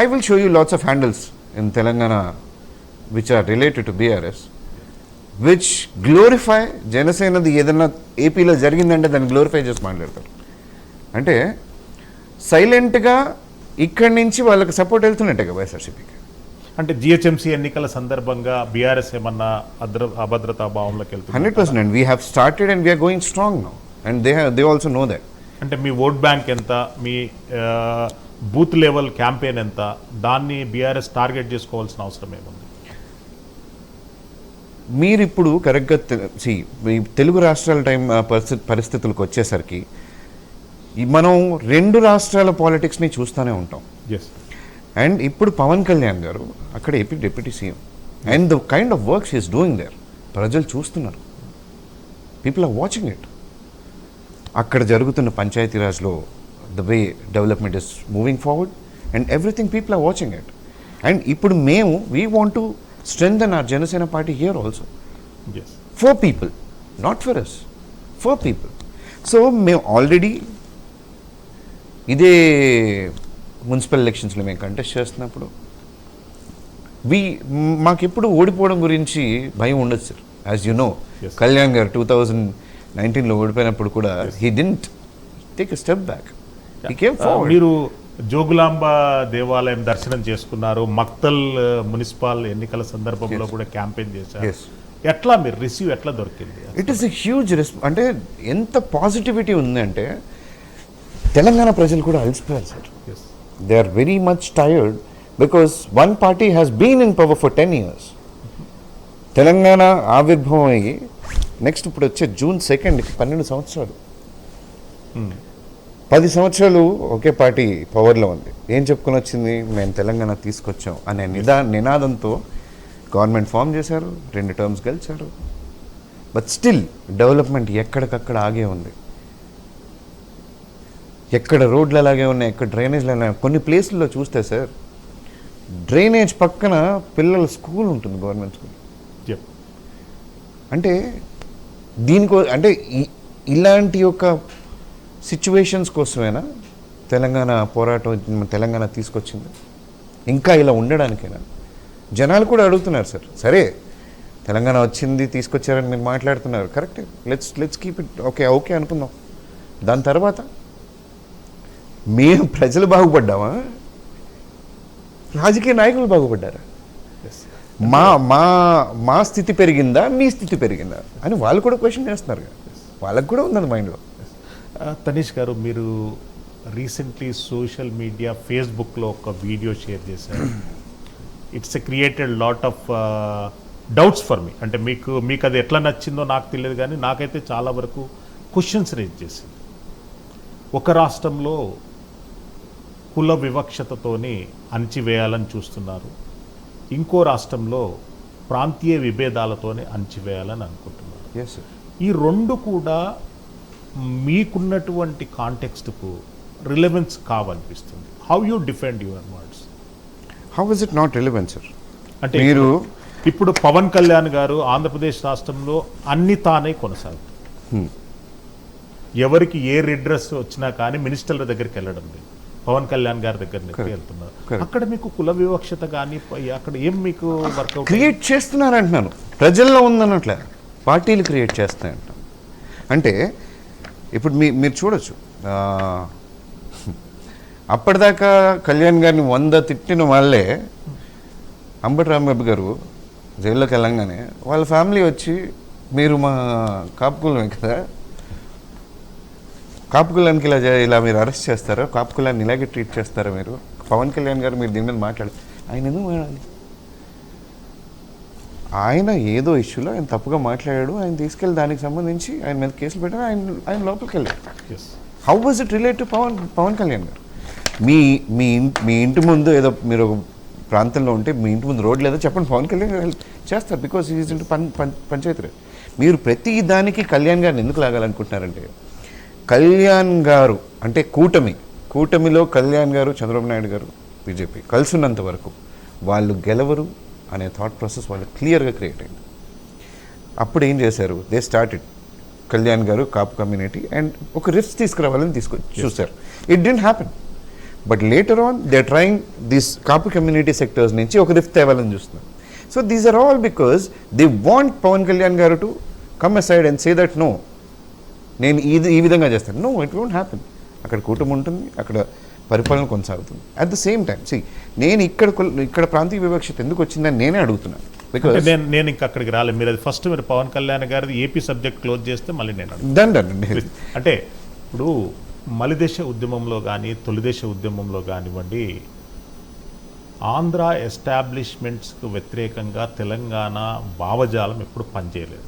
I will show you lots of handles in Telangana which are related to BRS, which glorify జనసేనది ఏదైనా ఏపీలో జరిగిందంటే దాన్ని గ్లోరిఫై చేసి మాట్లాడతారు. అంటే సైలెంట్గా ఇక్కడి నుంచి వాళ్ళకి సపోర్ట్ వెళ్తున్నట్టే కదా వైఎస్ఆర్సీపీకి. అంటే జిహెచ్ఎంసీ ఎన్నికల సందర్భంగా బీఆర్ఎస్ ఏమన్నా అభద్రతా భావంలోకి వెళ్తుంది? 100%. And we have started and we are going strong now. And they also know that. అంటే మీ ఓట్ బ్యాంక్ ఎంత, మీ బూత్ లెవెల్ క్యాంపెయిన్ ఎంత, దాన్ని బీఆర్ఎస్ టార్గెట్ చేసుకోవాల్సిన అవసరం ఏముంది? మీరు ఇప్పుడు కరెక్ట్గా తెలుగు రాష్ట్రాల పరిస్థితులకు వచ్చేసరికి మనం రెండు రాష్ట్రాల పాలిటిక్స్ని చూస్తూనే ఉంటాం. అండ్ ఇప్పుడు పవన్ కళ్యాణ్ గారు అక్కడ AP deputy CM. And the kind of works is doing there ప్రజలు చూస్తున్నారు. People are watching it. అక్కడ జరుగుతున్న పంచాయతీరాజ్లో the way development is moving forward and everything, people are watching it. And ఇప్పుడు మేము we want to strengthen our Janasena party here also. Yes. For people, not for us. For people. So, మేము ఆల్రెడీ ఇదే మున్సిపల్ ఎలక్షన్స్లో మేము కంటెస్ట్ చేస్తున్నప్పుడు మాకెప్పుడు ఓడిపోవడం గురించి భయం ఉండదు sir. As you know, Kalyan గారు 2019లో ఓడిపోయినప్పుడు కూడా he didn't take a step back. He came forward. మీరు జోగులాంబ దేవాలయం దర్శనం చేసుకున్నారు, మక్తల్ మున్సిపల్ ఎన్నికల సందర్భంలో కూడా క్యాంపెయిన్ చేశారు. ఎట్లా మీరు రిసీవ్ ఎట్లా దొరికింది? ఇట్ ఈస్ ఎ హ్యూజ్ అంటే ఎంత పాజిటివిటీ ఉందంటే తెలంగాణ ప్రజలు కూడా అలసిపోయారు sir. They are very much tired because one party has been in power for 10 years. Telangana ఆవిర్భావం అయ్యి నెక్స్ట్ ఇప్పుడు వచ్చే June 2కి 12 సంవత్సరాలు. 10 సంవత్సరాలు ఒకే పార్టీ పవర్లో ఉంది. ఏం చెప్పుకొని వచ్చింది? మేము తెలంగాణ తీసుకొచ్చాం అనే నినాదంతో గవర్నమెంట్ ఫామ్ చేశారు, 2 టర్మ్స్ గెలిచారు. బట్ స్టిల్ డెవలప్మెంట్ ఎక్కడికక్కడ ఆగే ఉంది. ఎక్కడ రోడ్లు అలాగే ఉన్నాయి, ఎక్కడ డ్రైనేజ్లు అలాగే. కొన్ని ప్లేసుల్లో చూస్తే సార్ డ్రైనేజ్ పక్కన పిల్లల స్కూల్ ఉంటుంది, గవర్నమెంట్ స్కూల్. అంటే అంటే ఇలాంటి ఒక సిచ్యువేషన్స్ కోసమేనా తెలంగాణ పోరాటం, తెలంగాణ తీసుకొచ్చింది? ఇంకా ఇలా ఉండడానికైనా? జనాలు కూడా అడుగుతున్నారు సార్. సరే తెలంగాణ వచ్చింది, తీసుకొచ్చారని మీరు మాట్లాడుతున్నారు, కరెక్టే. లెట్స్ కీప్ ఇట్ ఓకే అనుకుందాం. దాని తర్వాత మేము ప్రజలు బాగుపడ్డామా, రాజకీయ నాయకులు బాగుపడ్డారా? మా స్థితి పెరిగిందా, మీ స్థితి పెరిగిందా అని వాళ్ళు కూడా క్వశ్చన్ చేస్తున్నారు. వాళ్ళకు కూడా ఉన్నది మైండ్లో. తనీష్ గారు, మీరు రీసెంట్లీ సోషల్ మీడియా ఫేస్బుక్లో ఒక వీడియో షేర్ చేశారు. It's created lot of doubts for me. అంటే మీకు అది ఎట్లా నచ్చిందో నాకు తెలియదు, కానీ నాకైతే చాలా వరకు క్వశ్చన్స్ రేజ్ చేసింది. ఒక రాష్ట్రంలో కుల వివక్షతతోని అణచివేయాలని చూస్తున్నారు, ఇంకో రాష్ట్రంలో ప్రాంతీయ విభేదాలతోనే అణచివేయాలని అనుకుంటున్నారు. ఈ రెండు కూడా మీకున్నటువంటి కాంటెక్స్ట్కు రిలవెన్స్ కావనిపిస్తుంది. How you defend your words? How is it not relevance sir? అంటే మీరు ఇప్పుడు పవన్ కళ్యాణ్ గారు ఆంధ్రప్రదేశ్ రాష్ట్రంలో అన్ని తానే కొనసాగుతారు. ఎవరికి ఏ రెడ్రెస్ వచ్చినా కానీ మినిస్టర్ల దగ్గరికి వెళ్ళడం లేదు, పవన్ కళ్యాణ్ గారి దగ్గర వెళ్తున్నారు. అక్కడ మీకు కుల వివక్షత కానీ అక్కడ ఏం మీకు వర్కౌట్ క్రియేట్ చేస్తున్నారు అంటున్నాను. ప్రజల్లో ఉందన్నట్లే పార్టీలు క్రియేట్ చేస్తాయంట. అంటే ఇప్పుడు మీరు చూడొచ్చు, అప్పటిదాకా కళ్యాణ్ గారిని 100 తిట్టిన వాళ్ళే అంబటి రాంబాబు గారు జైల్లోకి వెళ్ళంగానే వాళ్ళ ఫ్యామిలీ వచ్చి మీరు మా కాపుకులమే కదా, కాపుకులానికి ఇలా మీరు అరెస్ట్ చేస్తారా, కాపుకులాన్ని ఇలాగే ట్రీట్ చేస్తారా మీరు, పవన్ కళ్యాణ్ గారు మీరు దీని మీద మాట్లాడు, ఆయన ఎందుకు మాట్లాడాలి? ఆయన ఏదో ఇష్యూలో ఆయన తప్పుగా మాట్లాడాడు, ఆయన తీసుకెళ్ళి దానికి సంబంధించి ఆయన మీద కేసులు పెట్టారు, ఆయన లోపలికి వెళ్ళాడు. How was it relate to Pawan Kalyan గారు? మీ ఇంటి ముందు ఏదో మీరు ఒక ప్రాంతంలో ఉంటే మీ ఇంటి ముందు రోడ్లు ఏదో చెప్పండి, పవన్ కళ్యాణ్ గారు చేస్తారు, బికాస్ ఈజ్ ఇంటూ పంచాయతీ. మీరు ప్రతి దానికి కళ్యాణ్ గారిని ఎందుకు లాగాలనుకుంటున్నారంటే, కళ్యాణ్ గారు అంటే కూటమిలో కళ్యాణ్ గారు, చంద్రబాబు నాయుడు గారు, బీజేపీ కలిసి ఉన్నంత వరకు వాళ్ళు గెలవరు అనే థాట్ ప్రాసెస్ వాళ్ళు క్లియర్గా క్రియేట్ అయింది. అప్పుడు ఏం చేశారు, they started Kalyan garu Kapu community and ఒక రిఫ్ట్స్ తీసుకురావాలని చూశారు. It didn't happen. But later on they trying this Kapu community sectors నుంచి ఒక రిఫ్ట్ తేవాలని చూస్తున్నారు. So these are all because they want Pawan Kalyan garu to come aside and say that no, నేను ఈ విధంగా చేస్తాను. No, it won't happen. అక్కడ కూటమి ఉంటుంది, అక్కడ పరిపాలన కొనసాగుతుంది. అట్ ద సేమ్ టైం నేను ఇక్కడ ప్రాంతీయ వివక్షత ఎందుకు వచ్చిందని నేనే అడుగుతున్నాను. బికాస్ నేను ఇంకా అక్కడికి రాలేదు. మీరు అది ఫస్ట్ మీరు పవన్ కళ్యాణ్ గారిది ఏపీ సబ్జెక్ట్ క్లోజ్ చేస్తే మళ్ళీ నేను అంటే ఇప్పుడు మలిదేశ ఉద్యమంలో కానీ తొలిదేశ ఉద్యమంలో కానివ్వండి, ఆంధ్ర ఎస్టాబ్లిష్మెంట్స్కు వ్యతిరేకంగా తెలంగాణ భావజాలం ఎప్పుడు పనిచేయలేదు.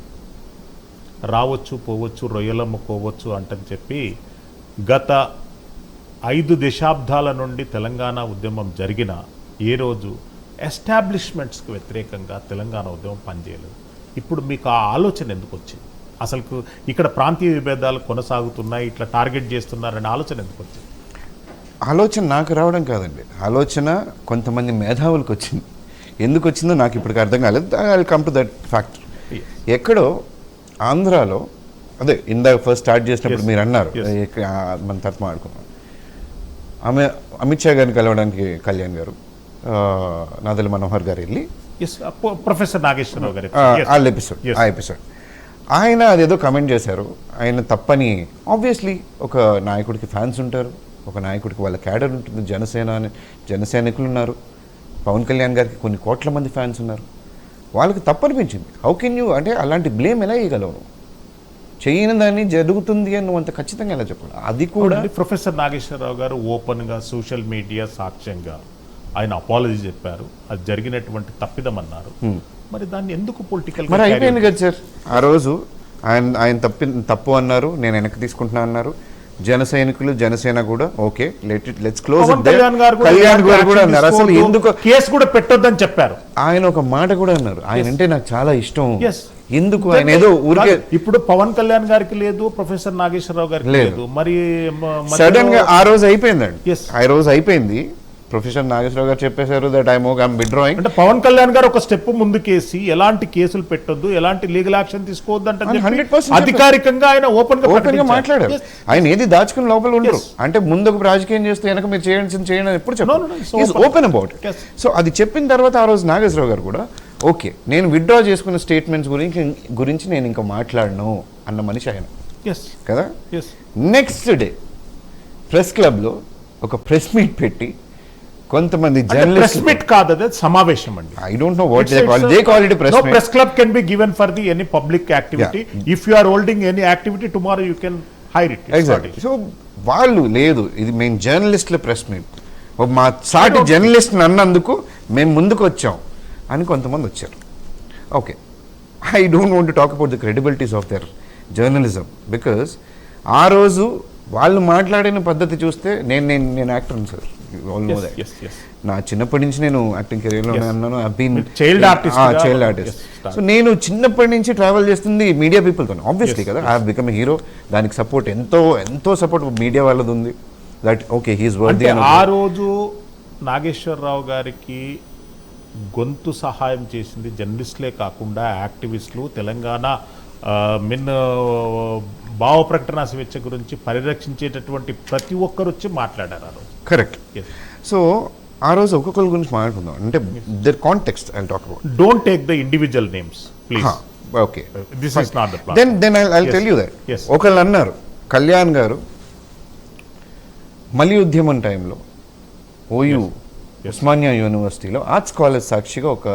రావచ్చు పోవచ్చు, రొయ్యలమ్మ పోవచ్చు అంటని చెప్పి గత 5 దశాబ్దాల నుండి తెలంగాణ ఉద్యమం జరిగిన ఏ రోజు ఎస్టాబ్లిష్మెంట్స్కి వ్యతిరేకంగా తెలంగాణ ఉద్యమం పనిచేయలేదు. ఇప్పుడు మీకు ఆ ఆలోచన ఎందుకు వచ్చింది? అసలు ఇక్కడ ప్రాంతీయ విభేదాలు కొనసాగుతున్నాయి, ఇట్లా టార్గెట్ చేస్తున్నారనే ఆలోచన ఎందుకు వచ్చింది? ఆలోచన నాకు రావడం కాదండి, ఆలోచన కొంతమంది మేధావులకు వచ్చింది. ఎందుకు వచ్చిందో నాకు ఇప్పటికి అర్థం కాలేదు. I will come to that factor. ఎక్కడో ఆంధ్రాలో అదే ఇందాక ఫస్ట్ స్టార్ట్ చేసినప్పుడు మీరు అన్నారు, మన తత్వం ఆడుకున్నాం, ఆమె అమిత్ షా గారిని కలవడానికి కళ్యాణ్ గారు, నాదెళ్ల మనోహర్ గారు వెళ్ళి ప్రొఫెసర్ నాగేశ్వరరావు గారు ఆ ఎపిసోడ్ ఆయన అదేదో కమెంట్ చేశారు. ఆయన తప్పని, ఆబ్వియస్లీ ఒక నాయకుడికి ఫ్యాన్స్ ఉంటారు, ఒక నాయకుడికి వాళ్ళ క్యాడర్ ఉంటుంది, జనసైనికులు ఉన్నారు, పవన్ కళ్యాణ్ గారికి కొన్ని కోట్ల మంది ఫ్యాన్స్ ఉన్నారు, వాళ్ళకి తప్పనిపించింది. హౌ కెన్ యూ అంటే అలాంటి బ్లేమ్ ఎలా ఇవ్వగలవు? చేయని దాన్ని జరుగుతుంది అని నువ్వు అంత ఖచ్చితంగా ఎలా చెప్పాలి? అది కూడా ప్రొఫెసర్ నాగేశ్వరరావు గారు ఓపెన్గా సోషల్ మీడియా సాక్ష్యంగా ఆయన అపాలజీ చెప్పారు, అది జరిగినటువంటి తప్పిదం అన్నారు. మరి దాన్ని ఎందుకు పొలిటికల్ మరి అయిపోయింది కదా సార్. ఆ రోజు ఆయన తప్పు అన్నారు, నేను వెనక్కి తీసుకుంటున్నా అన్నారు. జనసేన కూడా ఓకే, లెట్స్ క్లోజ్. కళ్యాణ్ గారు కూడా అన్నారు అసలు ఎందుకు కేసు కూడా పెట్టొద్దని చెప్పారు. ఆయన ఒక మాట కూడా అన్నారు, ఆయన అంటే నాకు చాలా ఇష్టం, ఎందుకు ఆయన ఏదో ఊరికే. ఇప్పుడు పవన్ కళ్యాణ్ గారికి లేదు, ప్రొఫెసర్ నాగేశ్వరరావు గారికి లేదు, మరి సడన్ గా ఆ రోజు అయిపోయిందండి. ఆ రోజు అయిపోయింది. ప్రొఫెసర్ నాగేశ్వరరావు గారు చెప్పేశారు దట్ ఐఎమ్ విత్డ్రాయింగ్. అంటే పవన్ కళ్యాణ్ గారు ఒక స్టెప్ ముందుకేసి ఎలాంటి కేసులు పెట్టొద్దు, ఎలాంటి లీగల్ యాక్షన్ తీసుకోవద్దు అంటే 100% అధికారికంగా ఆయన ఓపెన్ గా మాట్లాడారు. ఆయన ఏది దాచుకుని లోపల ఉండరు. అంటే ముందుకు రాజకీయం చేస్తే వెనక మీరు చేయండి ఎప్పుడు చెప్పారు, ఓపెన్ అబౌట్. సో అది చెప్పిన తర్వాత ఆ రోజు నాగేశ్వరరావు గారు కూడా ఓకే, నేను విత్డ్రా చేసుకున్న స్టేట్మెంట్స్ గురించి నేను ఇంకా మాట్లాడను అన్న మనిషి ఆయన కదా. నెక్స్ట్ డే ప్రెస్ క్లబ్లో ఒక ప్రెస్ మీట్ పెట్టి కొంతమంది జర్నలిస్ట్ మీట్ కాదు, అదే సమావేశం అండి. I don't know what they call it. No press club can be given for the any public activity. If you are holding any activity tomorrow you can hire it. Exactly. So వాళ్ళు లేదు, ఇది మేము జర్నలిస్టుల ప్రెస్ మీట్, మా సాటి జర్నలిస్ట్ అన్నందుకు మేము ముందుకు వచ్చాం అని కొంతమంది వచ్చారు. Okay, I don't want to talk about the credibilities of their journalism, because ఆ రోజు వాళ్ళు మాట్లాడిన పద్ధతి చూస్తే నేను యాక్టర్ సార్, నా చిన్నప్పటి నుంచి నేను యాక్టింగ్ కెరీర్లోనే అన్నాను, చైల్డ్ ఆర్టిస్ట్. సో నేను చిన్నప్పటి నుంచి ట్రావెల్ చేస్తుంది మీడియా పీపుల్తో ఆబ్వియస్లీ కదా. I have become a hero. దానికి సపోర్ట్ ఎంతో సపోర్ట్ మీడియా వాళ్ళది ఉంది. That okay, he's worthy. ఆ రోజు నాగేశ్వరరావు గారికి గొంతు సహాయం చేసింది జర్నలిస్టులే కాకుండా యాక్టివిస్టులు, తెలంగాణ భావ ప్రకటన స్వేచ్ఛ గురించి పరిరక్షించేటటువంటి ప్రతి ఒక్కరు వచ్చి మాట్లాడారు ఆ రోజు. కరెక్ట్. సో ఆ రోజు ఒక్కొక్కరి గురించి మాట్లాడుకుందాం. అంటే the context I talk about. Don't take the individual names please. Okay, this is not the plan. Then I tell you that. ఒకళ్ళు అన్నారు, కళ్యాణ్ గారు మలి ఉద్యమం టైంలో ఉస్మానియా యూనివర్సిటీలో ఆర్ట్స్ కాలేజ్ సాక్షిగా ఒక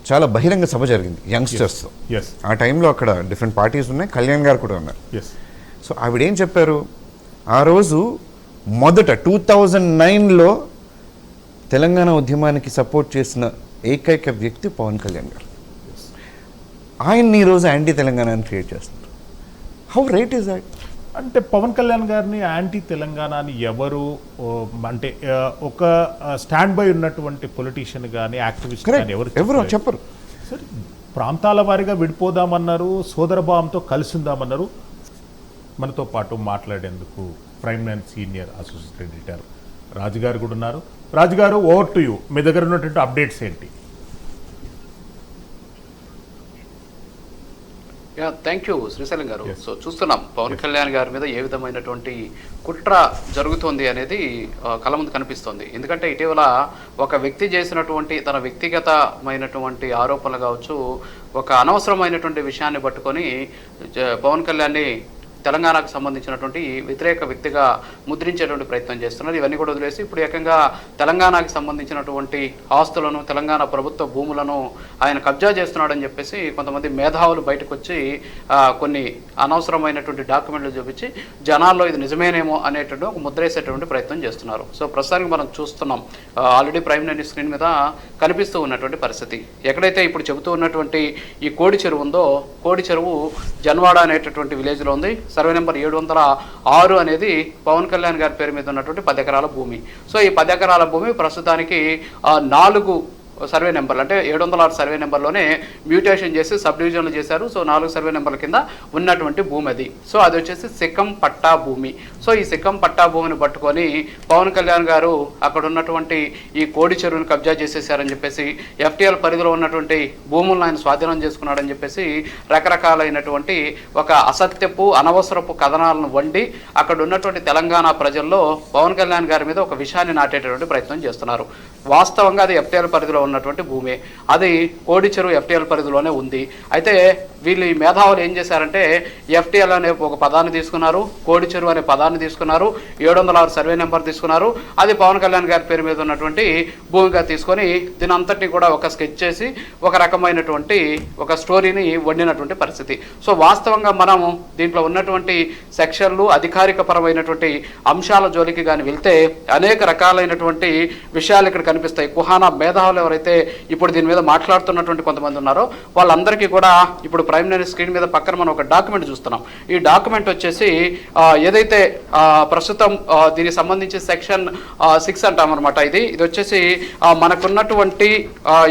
చాలా బహిరంగ సభ జరిగింది యంగ్స్టర్స్. ఎస్ ఆ టైంలో అక్కడ డిఫరెంట్ పార్టీస్ ఉన్నాయి, కళ్యాణ్ గారు కూడా ఉన్నారు. ఎస్ సో ఆవిడేం చెప్పారు, ఆ రోజు మొదట 2009లో తెలంగాణ ఉద్యమానికి సపోర్ట్ చేసిన ఏకైక వ్యక్తి పవన్ కళ్యాణ్ గారు. ఆయన్ని ఈరోజు యాంటీ తెలంగాణని క్రియేట్ చేస్తున్నారు. How right is that? అంటే పవన్ కళ్యాణ్ గారిని యాంటీ తెలంగాణ అని ఎవరు అంటే ఒక స్టాండ్ బై ఉన్నటువంటి పొలిటీషియన్ కానీ యాక్టివిస్ట్ కానీ ఎవరు చెప్పరు. సరే, ప్రాంతాల వారీగా విడిపోదామన్నారు, సోదరభావంతో కలిసి ఉందామన్నారు. మనతో పాటు మాట్లాడేందుకు prime nine senior associate editor రాజుగారు కూడా ఉన్నారు. రాజుగారు, ఓవర్ టు యూ. మీ దగ్గర ఉన్నటువంటి అప్డేట్స్ ఏంటి? థ్యాంక్ యూ శ్రీశైలం గారు. సో చూస్తున్నాం పవన్ కళ్యాణ్ గారి మీద ఏ విధమైనటువంటి కుట్ర జరుగుతుంది అనేది కళ్ళ ముందు కనిపిస్తుంది. ఎందుకంటే ఇటీవల ఒక వ్యక్తి చేసినటువంటి తన వ్యక్తిగతమైనటువంటి ఆరోపణలు కావచ్చు, ఒక అనవసరమైనటువంటి విషయాన్ని పట్టుకొని పవన్ కళ్యాణ్ని తెలంగాణకు సంబంధించినటువంటి వ్యతిరేక వ్యక్తిగా ముద్రించేటువంటి ప్రయత్నం చేస్తున్నారు. ఇవన్నీ కూడా వదిలేసి ఇప్పుడు ఏకంగా తెలంగాణకు సంబంధించినటువంటి ఆస్తులను, తెలంగాణ ప్రభుత్వ భూములను ఆయన కబ్జా చేస్తున్నాడని చెప్పేసి కొంతమంది మేధావులు బయటకు వచ్చి కొన్ని అనవసరమైనటువంటి డాక్యుమెంట్లు చూపించి జనాల్లో ఇది నిజమేనేమో అనేటువంటి ఒక ముద్రేసేటువంటి ప్రయత్నం చేస్తున్నారు. సో ప్రస్తుతానికి మనం చూస్తున్నాం, ఆల్రెడీ ప్రైమ్ నైన్ స్క్రీన్ మీద కనిపిస్తూ ఉన్నటువంటి పరిస్థితి. ఎక్కడైతే ఇప్పుడు చెబుతూ ఉన్నటువంటి ఈ కోడి చెరువు ఉందో, కోడి చెరువు జన్వాడ అనేటటువంటి విలేజ్లో ఉంది. సర్వే నెంబర్ 706 అనేది పవన్ కళ్యాణ్ గారి పేరు మీద ఉన్నటువంటి 10 ఎకరాల భూమి. సో ఈ 10 ఎకరాల భూమి ప్రస్తుతానికి 4 సర్వే నెంబర్లు, అంటే 706 సర్వే నెంబర్లోనే మ్యూటేషన్ చేసి సబ్ డివిజన్లు చేశారు. సో 4 సర్వే నెంబర్ల కింద ఉన్నటువంటి భూమి అది. సో అది వచ్చేసి సిక్కం పట్టా భూమి. సో ఈ సిక్కం పట్టా భూమిని పట్టుకొని పవన్ కళ్యాణ్ గారు అక్కడ ఉన్నటువంటి ఈ కోడి చెరువుని కబ్జా చేసేసారని చెప్పేసి, ఎఫ్టీఎల్ పరిధిలో ఉన్నటువంటి భూములను ఆయన స్వాధీనం చేసుకున్నాడని చెప్పేసి రకరకాలైనటువంటి ఒక అసత్యపు అనవసరపు కథనాలను వండి అక్కడ ఉన్నటువంటి తెలంగాణ ప్రజల్లో పవన్ కళ్యాణ్ గారి మీద ఒక విషయాన్ని నాటేటటువంటి ప్రయత్నం చేస్తున్నారు. వాస్తవంగా అది ఎఫ్టీఎల్ పరిధిలో ఉన్నటువంటి భూమి, అది కోడి చెరువు ఎఫ్టీఎల్ పరిధిలోనే ఉంది. అయితే వీళ్ళు ఈ మేధావులు ఏం చేశారంటే ఎఫ్టీఎల్ అనే ఒక పదాన్ని తీసుకున్నారు, కోడి చెరువు అనే పదాన్ని తీసుకున్నారు, 706 సర్వే నెంబర్ తీసుకున్నారు, అది పవన్ కళ్యాణ్ గారి పేరు మీద ఉన్నటువంటి భూమిగా తీసుకొని దీని అంతటినీ కూడా ఒక స్కెచ్ చేసి ఒక రకమైనటువంటి ఒక స్టోరీని వండినటువంటి పరిస్థితి. సో వాస్తవంగా మనం దీంట్లో ఉన్నటువంటి సెక్షన్లు, అధికారిక పరమైనటువంటి అంశాల జోలికి కానీ వెళ్తే అనేక రకాలైనటువంటి విషయాలు ఇక్కడ కనిపిస్తాయి. కుహానా మేధావులు ఎవరైతే ఇప్పుడు దీని మీద మాట్లాడుతున్నటువంటి కొంతమంది ఉన్నారో వాళ్ళందరికీ కూడా ఇప్పుడు ప్రైమ్ నైన్ స్క్రీన్ మీద పక్కన మనం ఒక డాక్యుమెంట్ చూస్తున్నాం. ఈ డాక్యుమెంట్ వచ్చేసి ఏదైతే ప్రస్తుతం దీనికి సంబంధించి సెక్షన్ 6 అంటాం అనమాట. ఇది వచ్చేసి మనకున్నటువంటి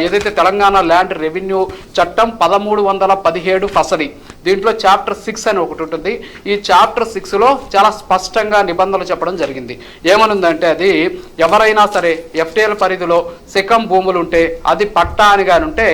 ఏదైతే తెలంగాణ ల్యాండ్ రెవెన్యూ చట్టం 1317 ఫసలి, దీంట్లో చాప్టర్ 6 అని ఒకటి ఉంటుంది. ఈ చాప్టర్ 6లో చాలా స్పష్టంగా నిబంధనలు చెప్పడం జరిగింది. ఏమనుందంటే అది ఎవరైనా సరే ఎఫ్టీఎల్ పరిధిలో సిక్కం భూములు ఉంటే అది పట్టా అని కానీ ఉంటే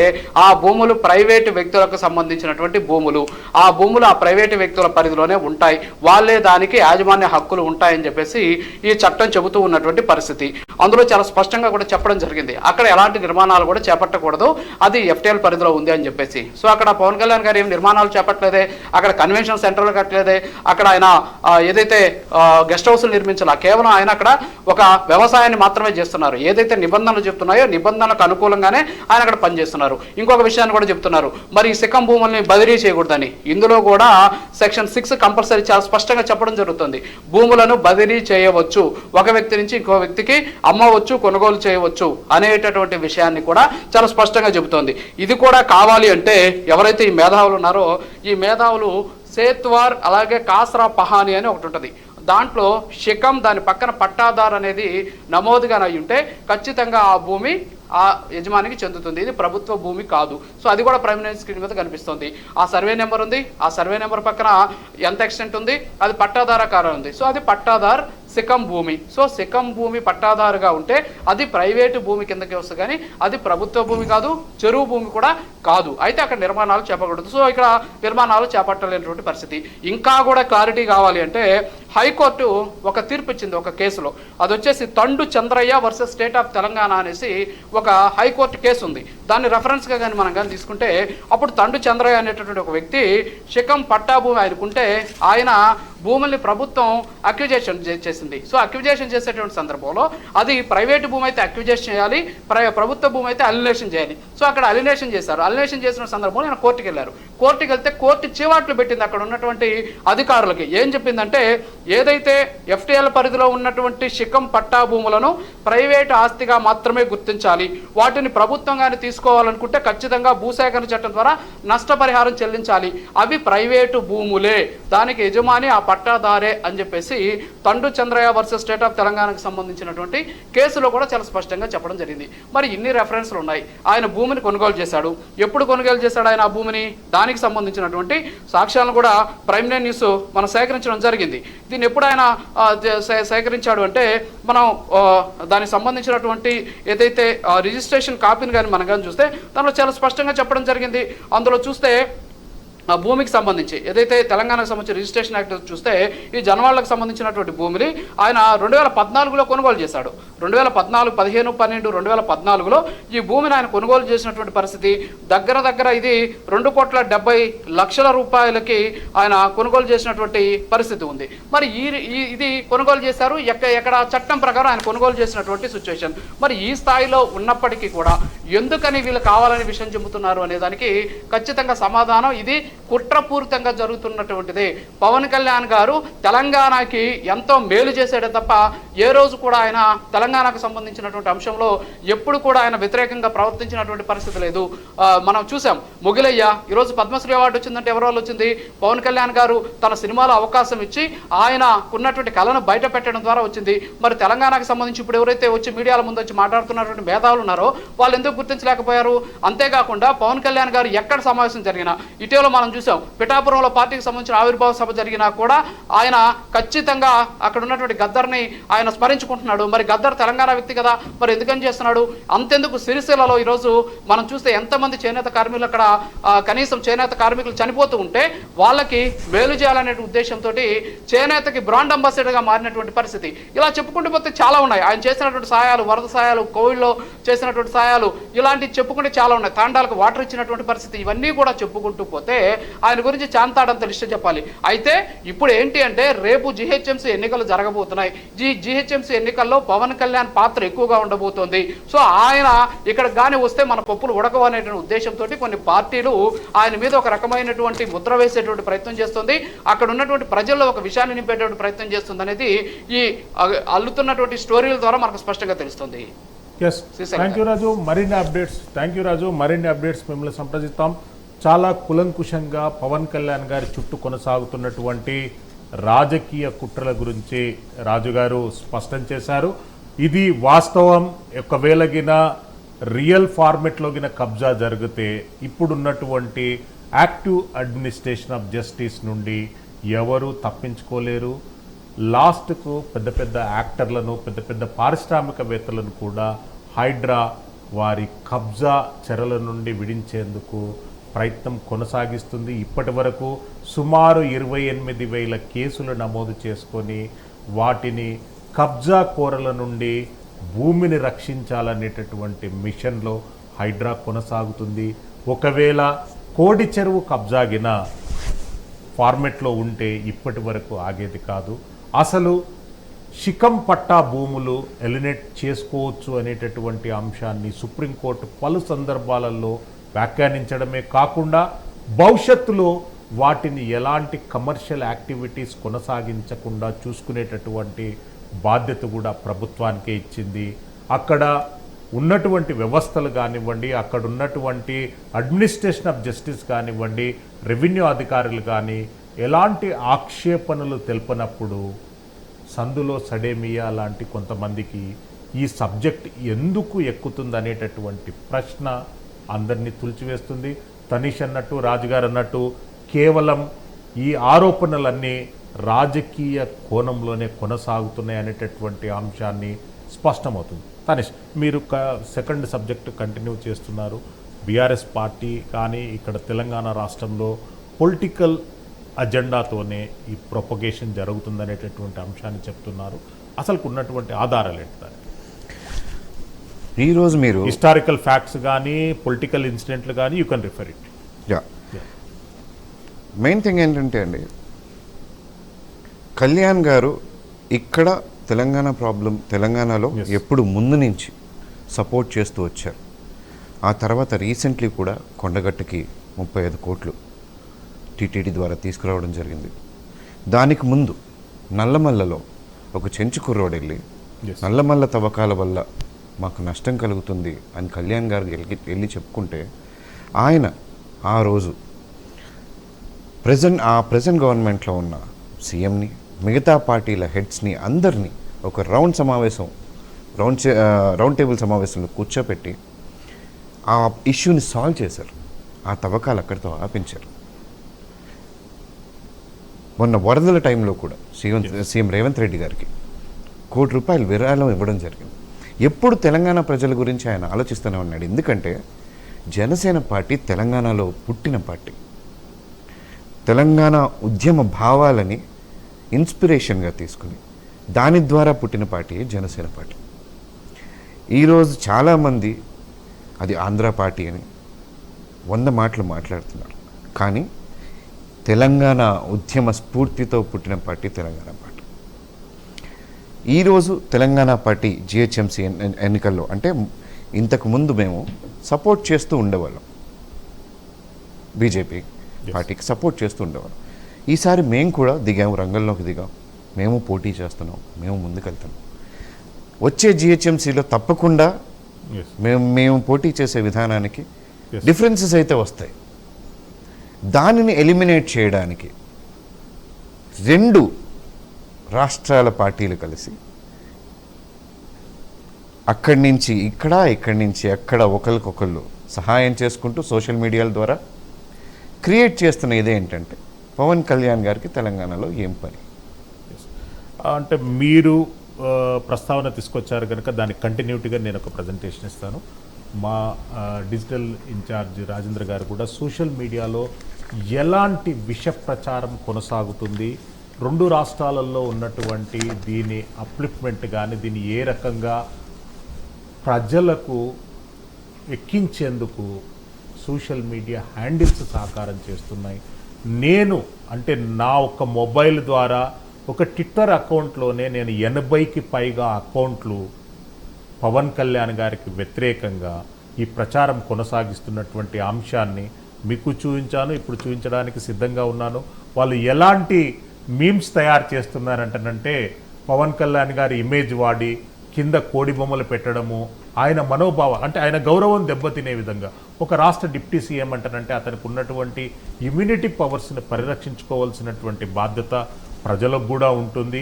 ఆ భూములు ప్రైవేటు వ్యక్తులకు సంబంధించినటువంటి భూములు, ఆ భూములు ఆ ప్రైవేటు వ్యక్తుల పరిధిలోనే ఉంటాయి, వాళ్ళే దానికి యాజమాన్య హక్కులు ఉంటాయని చెప్పేసి ఈ చట్టం చెబుతూ ఉన్నటువంటి పరిస్థితి. అందులో చాలా స్పష్టంగా కూడా చెప్పడం జరిగింది అక్కడ ఎలాంటి నిర్మాణాలు కూడా చేపట్టకూడదు, అది ఎఫ్టీఎల్ పరిధిలో ఉంది అని చెప్పేసి. సో అక్కడ పవన్ కళ్యాణ్ గారు ఏం నిర్మాణాలు చేపట్టలేదే, అక్కడ కన్వెన్షన్ సెంటర్లు కట్టలేదే, అక్కడ ఆయన ఏదైతే గెస్ట్ హౌస్లు నిర్మించాలా, కేవలం ఆయన అక్కడ ఒక వ్యవసాయాన్ని మాత్రమే చేస్తున్నారు. ఏదైతే నిబంధనలు చెప్తున్నాయో నిబంధనలకు అనుకూలంగానే ఆయన అక్కడ పనిచేస్తున్నారు. ఇంకొక విషయాన్ని కూడా చెప్తున్నారు, మరి సిక్కం భూముల్ని బదిలీ చేయకూడదని. ఇందులో కూడా సెక్షన్ 6 కంపల్సరీ చాలా స్పష్టంగా చెప్పడం జరుగుతుంది. భూములను బదిలీ చేయవచ్చు, ఒక వ్యక్తి నుంచి ఇంకో వ్యక్తికి అమ్మవచ్చు, కొనుగోలు చేయవచ్చు అనేటటువంటి విషయాన్ని కూడా చాలా స్పష్టంగా చెబుతోంది. ఇది కూడా కావాలి అంటే ఎవరైతే ఈ మేధావులు ఉన్నారో ఈ మేధావులు సేత్వార్ అలాగే కాస్రా పహాని అని ఒకటి ఉంటుంది. దాంట్లో శిఖం దాని పక్కన పట్టాదార్ అనేది నమోదుగా అయి ఉంటే ఖచ్చితంగా ఆ భూమి ఆ యజమానికి చెందుతుంది, ఇది ప్రభుత్వ భూమి కాదు. సో అది కూడా ప్రైమ్ నైన్ స్క్రీన్ మీద కనిపిస్తుంది. ఆ సర్వే నెంబర్ ఉంది, ఆ సర్వే నెంబర్ పక్కన ఎంత ఎక్స్టెంట్ ఉంది, అది పట్టాదారకారం ఉంది. సో అది పట్టాదార్ సిక్కం భూమి. సో సిక్కం భూమి పట్టాదారుగా ఉంటే అది ప్రైవేటు భూమి కిందకి వస్తుంది, కానీ అది ప్రభుత్వ భూమి కాదు, చెరువు భూమి కూడా కాదు. అయితే అక్కడ నిర్మాణాలు చేపకూడదు. సో ఇక్కడ నిర్మాణాలు చేపట్టలేనటువంటి పరిస్థితి. ఇంకా కూడా క్లారిటీ కావాలి అంటే హైకోర్టు ఒక తీర్పు ఇచ్చింది ఒక కేసులో, అది వచ్చేసి Thandu Chandraiah versus state of Telangana అనేసి ఒక హైకోర్టు కేసు ఉంది. దాన్ని రెఫరెన్స్గా కానీ మనం కానీ తీసుకుంటే అప్పుడు తండు చంద్రయ్య అనేటటువంటి ఒక వ్యక్తి శిఖం పట్టా భూమి ఆయనకుంటే ఆయన భూముల్ని ప్రభుత్వం అక్విజేషన్ చేసింది. సో అక్విజేషన్ చేసేటువంటి సందర్భంలో అది ప్రైవేటు భూమి అయితే అక్విజేషన్ చేయాలి, ప్రభుత్వ భూమి అయితే అలినేషన్ చేయాలి. సో అక్కడ అలినేషన్ చేశారు. అలినేషన్ చేసిన సందర్భంలో ఆయన కోర్టుకి వెళ్ళారు. కోర్టుకి వెళ్తే కోర్టు చివాట్లు పెట్టింది అక్కడ ఉన్నటువంటి అధికారులకి. ఏం చెప్పిందంటే, ఏదైతే ఎఫ్టీఎల్ పరిధిలో ఉన్నటువంటి శిఖం పట్టా భూములను ప్రైవేట్ ఆస్తిగా మాత్రమే గుర్తించాలి, వాటిని ప్రభుత్వం కానీ తీసుకోవాలనుకుంటే ఖచ్చితంగా భూసేకరణ చట్టం ద్వారా నష్టపరిహారం చెల్లించాలి, అవి ప్రైవేటు భూములే, దానికి యజమాని ఆ పట్టాదారే అని చెప్పేసి తండు చంద్రయ్య వర్సెస్ స్టేట్ ఆఫ్ తెలంగాణకు సంబంధించినటువంటి కేసులో కూడా చాలా స్పష్టంగా చెప్పడం జరిగింది. మరి ఇన్ని రెఫరెన్స్లు ఉన్నాయి. ఆయన భూమిని కొనుగోలు చేశాడు. ఎప్పుడు కొనుగోలు చేశాడు ఆయన ఆ భూమిని? దానికి సంబంధించినటువంటి సాక్ష్యాలను కూడా ప్రైమ్ లైన్ న్యూస్ మనం సేకరించడం జరిగింది. దీన్ని ఎప్పుడు ఆయన సేకరించాడు అంటే, మనం దానికి సంబంధించినటువంటి ఏదైతే రిజిస్ట్రేషన్ కాపీని కానీ మనం కానీ చూస్తే దానిలో చాలా స్పష్టంగా చెప్పడం జరిగింది. అందులో చూస్తే భూమికి సంబంధించి ఏదైతే తెలంగాణకు సంబంధించి రిజిస్ట్రేషన్ యాక్ట్ చూస్తే ఈ జనవాళ్ళకు సంబంధించినటువంటి భూమిని ఆయన 2014లో కొనుగోలు చేశాడు. 2014, 15, 12, 2014లో ఈ భూమిని ఆయన కొనుగోలు చేసినటువంటి పరిస్థితి. దగ్గర ఇది 2,70,00,000 రూపాయలకి ఆయన కొనుగోలు చేసినటువంటి పరిస్థితి ఉంది. మరి ఇది కొనుగోలు చేశారు ఎక్కడ చట్టం ప్రకారం ఆయన కొనుగోలు చేసినటువంటి సిచ్యువేషన్. మరి ఈ స్థాయిలో ఉన్నప్పటికీ కూడా ఎందుకని వీళ్ళు కావాలని విషయం చెబుతున్నారు అనే దానికి ఖచ్చితంగా సమాధానం ఇది కుట్రపూరితంగా జరుగుతున్నటువంటిదే. పవన్ కళ్యాణ్ గారు తెలంగాణకి ఎంతో మేలు చేశాడే తప్ప ఏ రోజు కూడా ఆయన తెలంగాణకు సంబంధించినటువంటి అంశంలో ఎప్పుడు కూడా ఆయన వ్యతిరేకంగా ప్రవర్తించినటువంటి పరిస్థితి లేదు. మనం చూసాం మొగిలయ్య ఈరోజు పద్మశ్రీ అవార్డు వచ్చిందంటే ఎవరి వల్ల వచ్చింది? పవన్ కళ్యాణ్ గారు తన సినిమాలో అవకాశం ఇచ్చి ఆయన ఉన్నటువంటి కళను బయట పెట్టడం ద్వారా వచ్చింది. మరి తెలంగాణకు సంబంధించి ఇప్పుడు ఎవరైతే వచ్చి మీడియాల ముందు వచ్చి మాట్లాడుతున్నటువంటి మేధావులు ఉన్నారో వాళ్ళు ఎందుకు గుర్తించలేకపోయారు? అంతేకాకుండా పవన్ కళ్యాణ్ గారు ఎక్కడ సమావేశం జరిగినా, ఇటీవల మనం చూసాం పిఠాపురంలో పార్టీకి సంబంధించిన ఆవిర్భావ సభ జరిగినా కూడా ఆయన ఖచ్చితంగా అక్కడ ఉన్నటువంటి గద్దర్ని ఆయన స్మరించుకుంటున్నాడు. మరి గద్దర్ తెలంగాణ వ్యక్తి కదా, మరి ఎందుకని చేస్తున్నాడు? అంతెందుకు సిరిసిల్లలో ఈరోజు మనం చూస్తే ఎంతమంది చేనేత కార్మికులు అక్కడ కనీసం చేనేత కార్మికులు చనిపోతూ ఉంటే వాళ్ళకి మేలు చేయాలనే ఉద్దేశంతో చేనేతకి బ్రాండ్ అంబాసిడర్గా మారినటువంటి పరిస్థితి. ఇలా చెప్పుకుంటూ పోతే చాలా ఉన్నాయి. ఆయన చేసినటువంటి సాయాలు, వరద సాయాలు, కోవిడ్లో చేసినటువంటి సాయాలు, ఇలాంటివి చెప్పుకుంటే చాలా ఉన్నాయి. తాండాలకు వాటర్ ఇచ్చినటువంటి పరిస్థితి, ఇవన్నీ కూడా చెప్పుకుంటూ పోతే ఆయన గురించి చాంతాడంత లిస్ట్ చెప్పాలి. అయితే ఇప్పుడు ఏంటి అంటే, రేపు జిహెచ్ఎంసీ ఎన్నికలు జరగబోతున్నాయి. జిహెచ్ఎంసీ ఎన్నికల్లో పవన్ కళ్యాణ్ పాత్ర ఎక్కువగా ఉండబోతోంది. సో ఆయన ఇక్కడ కానీ వస్తే మన పప్పులు ఉడకవు అనేటువంటి ఉద్దేశంతో కొన్ని పార్టీలు ఆయన మీద ఒక రకమైనటువంటి ముద్ర వేసేటువంటి ప్రయత్నం చేస్తుంది. అక్కడ ఉన్నటువంటి ప్రజల్లో ఒక విషయాన్ని నింపేటువంటి ప్రయత్నం చేస్తుంది అనేది ఈ అల్లుతున్నటువంటి స్టోరీల ద్వారా మనకు స్పష్టంగా తెలుస్తుంది. థ్యాంక్ యూ రాజు, మరిన్ని అప్డేట్స్ మిమ్మల్ని సంప్రదిస్తాం. చాలా కులంకుశంగా పవన్ కళ్యాణ్ గారి చుట్టూ కొనసాగుతున్నటువంటి రాజకీయ కుట్రల గురించి రాజుగారు స్పష్టం చేశారు. ఇది వాస్తవం. ఒకవేళ రియల్ ఫార్మెట్లో కబ్జా జరిగితే ఇప్పుడున్నటువంటి యాక్టివ్ అడ్మినిస్ట్రేషన్ ఆఫ్ జస్టిస్ నుండి ఎవరు తప్పించుకోలేరు. లాస్ట్కు పెద్ద యాక్టర్లను, పెద్ద పారిశ్రామికవేత్తలను కూడా హైడ్రా వారి కబ్జా చెరల నుండి విడించేందుకు ప్రయత్నం కొనసాగిస్తుంది. ఇప్పటి వరకు సుమారు 28,000 కేసులు నమోదు చేసుకొని వాటిని కబ్జా కోరల నుండి భూమిని రక్షించాలనేటటువంటి మిషన్లో హైడ్రా కొనసాగుతుంది. ఒకవేళ కోడి చెరువు కబ్జాగిన ఫార్మెట్లో ఉంటే ఇప్పటి వరకు ఆగేది కాదు. అసలు శిఖం పట్టా భూములు ఎలినేట్ చేసుకోవచ్చు అనేటటువంటి అంశాన్ని సుప్రీంకోర్టు పలు సందర్భాలలో వ్యాఖ్యానించడమే కాకుండా భవిష్యత్తులో వాటిని ఎలాంటి కమర్షియల్ యాక్టివిటీస్ కొనసాగించకుండా చూసుకునేటటువంటి బాధ్యత కూడా ప్రభుత్వానికే ఇచ్చింది. అక్కడ ఉన్నటువంటి వ్యవస్థలు కానివ్వండి, అక్కడ ఉన్నటువంటి అడ్మినిస్ట్రేషన్ ఆఫ్ జస్టిస్ కానివ్వండి, రెవెన్యూ అధికారులు కానీ ఎలాంటి ఆక్షేపణలు తెలిపినప్పుడు సందులో సడేమియా లాంటి కొంతమందికి ఈ సబ్జెక్ట్ ఎందుకు ఎక్కుతుంది అనేటటువంటి ప్రశ్న అందరినీ తుల్చివేస్తుంది. తనీష్ అన్నట్టు, రాజుగారు అన్నట్టు కేవలం ఈ ఆరోపణలన్నీ రాజకీయ కోణంలోనే కొనసాగుతున్నాయి అనేటటువంటి అంశాన్ని స్పష్టమవుతుంది. తనీష్, మీరు సెకండ్ సబ్జెక్టు కంటిన్యూ చేస్తున్నారు. బీఆర్ఎస్ పార్టీ కానీ ఇక్కడ తెలంగాణ రాష్ట్రంలో పొలిటికల్ అజెండాతోనే ఈ ప్రొపగేషన్ జరుగుతుందనేటటువంటి అంశాన్ని చెప్తున్నారు. అసలు ఉన్నటువంటి ఆధారాలు ఏంటి? ఈరోజు మీరు హిస్టారికల్ ఫ్యాక్ట్స్ కానీ పొలిటికల్ ఇన్సిడెంట్లు కానీ you can refer it. Main thing ఏంటంటే అండి, కళ్యాణ్ గారు ఇక్కడ తెలంగాణలో ఎప్పుడు ముందు నుంచి సపోర్ట్ చేస్తూ వచ్చారు. ఆ తర్వాత రీసెంట్లీ కూడా కొండగట్టుకి 35 కోట్లు టీటీడీ ద్వారా తీసుకురావడం జరిగింది. దానికి ముందు నల్లమల్లలో ఒక చెంచు కుర్రోడు వెళ్ళి నల్లమల్ల తవ్వకాల వల్ల మాకు నష్టం కలుగుతుంది అని కళ్యాణ్ గారు వెళ్ళి చెప్పుకుంటే ఆయన ఆ రోజు ప్రజెంట్ గవర్నమెంట్లో ఉన్న సీఎంని, మిగతా పార్టీల హెడ్స్ని అందరినీ ఒక రౌండ్ టేబుల్ సమావేశంలో కూర్చోపెట్టి ఆ ఇష్యూని సాల్వ్ చేశారు. ఆ తవ్వకాలు అక్కడితో ఆపించారు. మొన్న వరదల టైంలో కూడా సీఎం రేవంత్ రెడ్డి గారికి ₹1 కోటి విరాళం ఇవ్వడం జరిగింది. ఎప్పుడు తెలంగాణ ప్రజల గురించి ఆయన ఆలోచిస్తూనే ఉన్నాడు. ఎందుకంటే జనసేన పార్టీ తెలంగాణలో పుట్టిన పార్టీ. తెలంగాణ ఉద్యమ భావాలని ఇన్స్పిరేషన్గా తీసుకుని దాని ద్వారా పుట్టిన పార్టీ జనసేన పార్టీ. ఈరోజు చాలామంది అది ఆంధ్ర పార్టీ అని 100 మాటలు మాట్లాడుతున్నారు. కానీ తెలంగాణ ఉద్యమ స్ఫూర్తితో పుట్టిన పార్టీ తెలంగాణ పార్టీ. ఈరోజు తెలంగాణ పార్టీ జిహెచ్ఎంసీ ఎన్నికల్లో అంటే ఇంతకు ముందు మేము సపోర్ట్ చేస్తూ ఉండేవాళ్ళం, బీజేపీ పార్టీకి సపోర్ట్ చేస్తూ ఉండేవాళ్ళం. ఈసారి మేము కూడా రంగంలోకి దిగాం. మేము పోటీ చేస్తున్నాం, మేము ముందుకెళ్తున్నాం. వచ్చే జిహెచ్ఎంసీలో తప్పకుండా మేము పోటీ చేసే విధానానికి డిఫరెన్సెస్ అయితే వస్తాయి. దానిని ఎలిమినేట్ చేయడానికి 2 రాష్ట్రాల పార్టీలు కలిసి అక్కడి నుంచి ఇక్కడి నుంచి అక్కడ ఒకరికొకళ్ళు సహాయం చేసుకుంటూ సోషల్ మీడియాల ద్వారా క్రియేట్ చేస్తున్న ఇదేంటంటే పవన్ కళ్యాణ్ గారికి తెలంగాణలో ఏం పని. అంటే మీరు ప్రస్తావన తీసుకొచ్చారు కనుక దానికి కంటిన్యూటీగా నేను ఒక ప్రజెంటేషన్ ఇస్తాను. మా డిజిటల్ ఇన్ఛార్జ్ రాజేంద్ర గారు కూడా సోషల్ మీడియాలో ఎలాంటి విష ప్రచారం కొనసాగుతుంది, 2 రాష్ట్రాలలో ఉన్నటువంటి దీని అప్లిఫ్ట్మెంట్ కానీ దీన్ని ఏ రకంగా ప్రజలకు ఎక్కించేందుకు సోషల్ మీడియా హ్యాండిల్స్ సహకారం చేస్తున్నాయి. నేను అంటే నా ఒక మొబైల్ ద్వారా ఒక ట్విట్టర్ అకౌంట్లోనే నేను 80కి పైగా అకౌంట్లు పవన్ కళ్యాణ్ గారికి వ్యతిరేకంగా ఈ ప్రచారం కొనసాగిస్తున్నటువంటి అంశాన్ని మీకు చూపించాను, ఇప్పుడు చూపించడానికి సిద్ధంగా ఉన్నాను. వాళ్ళు ఎలాంటి మీమ్స్ తయారు చేస్తున్నారంటేనంటే పవన్ కళ్యాణ్ గారి ఇమేజ్ వాడి కింద కోడి బొమ్మలు పెట్టడము, ఆయన మనోభావం అంటే ఆయన గౌరవం దెబ్బతినే విధంగా. ఒక రాష్ట్ర డిప్యూటీ సీఎం అంటారంటే అతనికి ఉన్నటువంటి ఇమ్యూనిటీ పవర్స్ని పరిరక్షించుకోవాల్సినటువంటి బాధ్యత ప్రజలకు కూడా ఉంటుంది.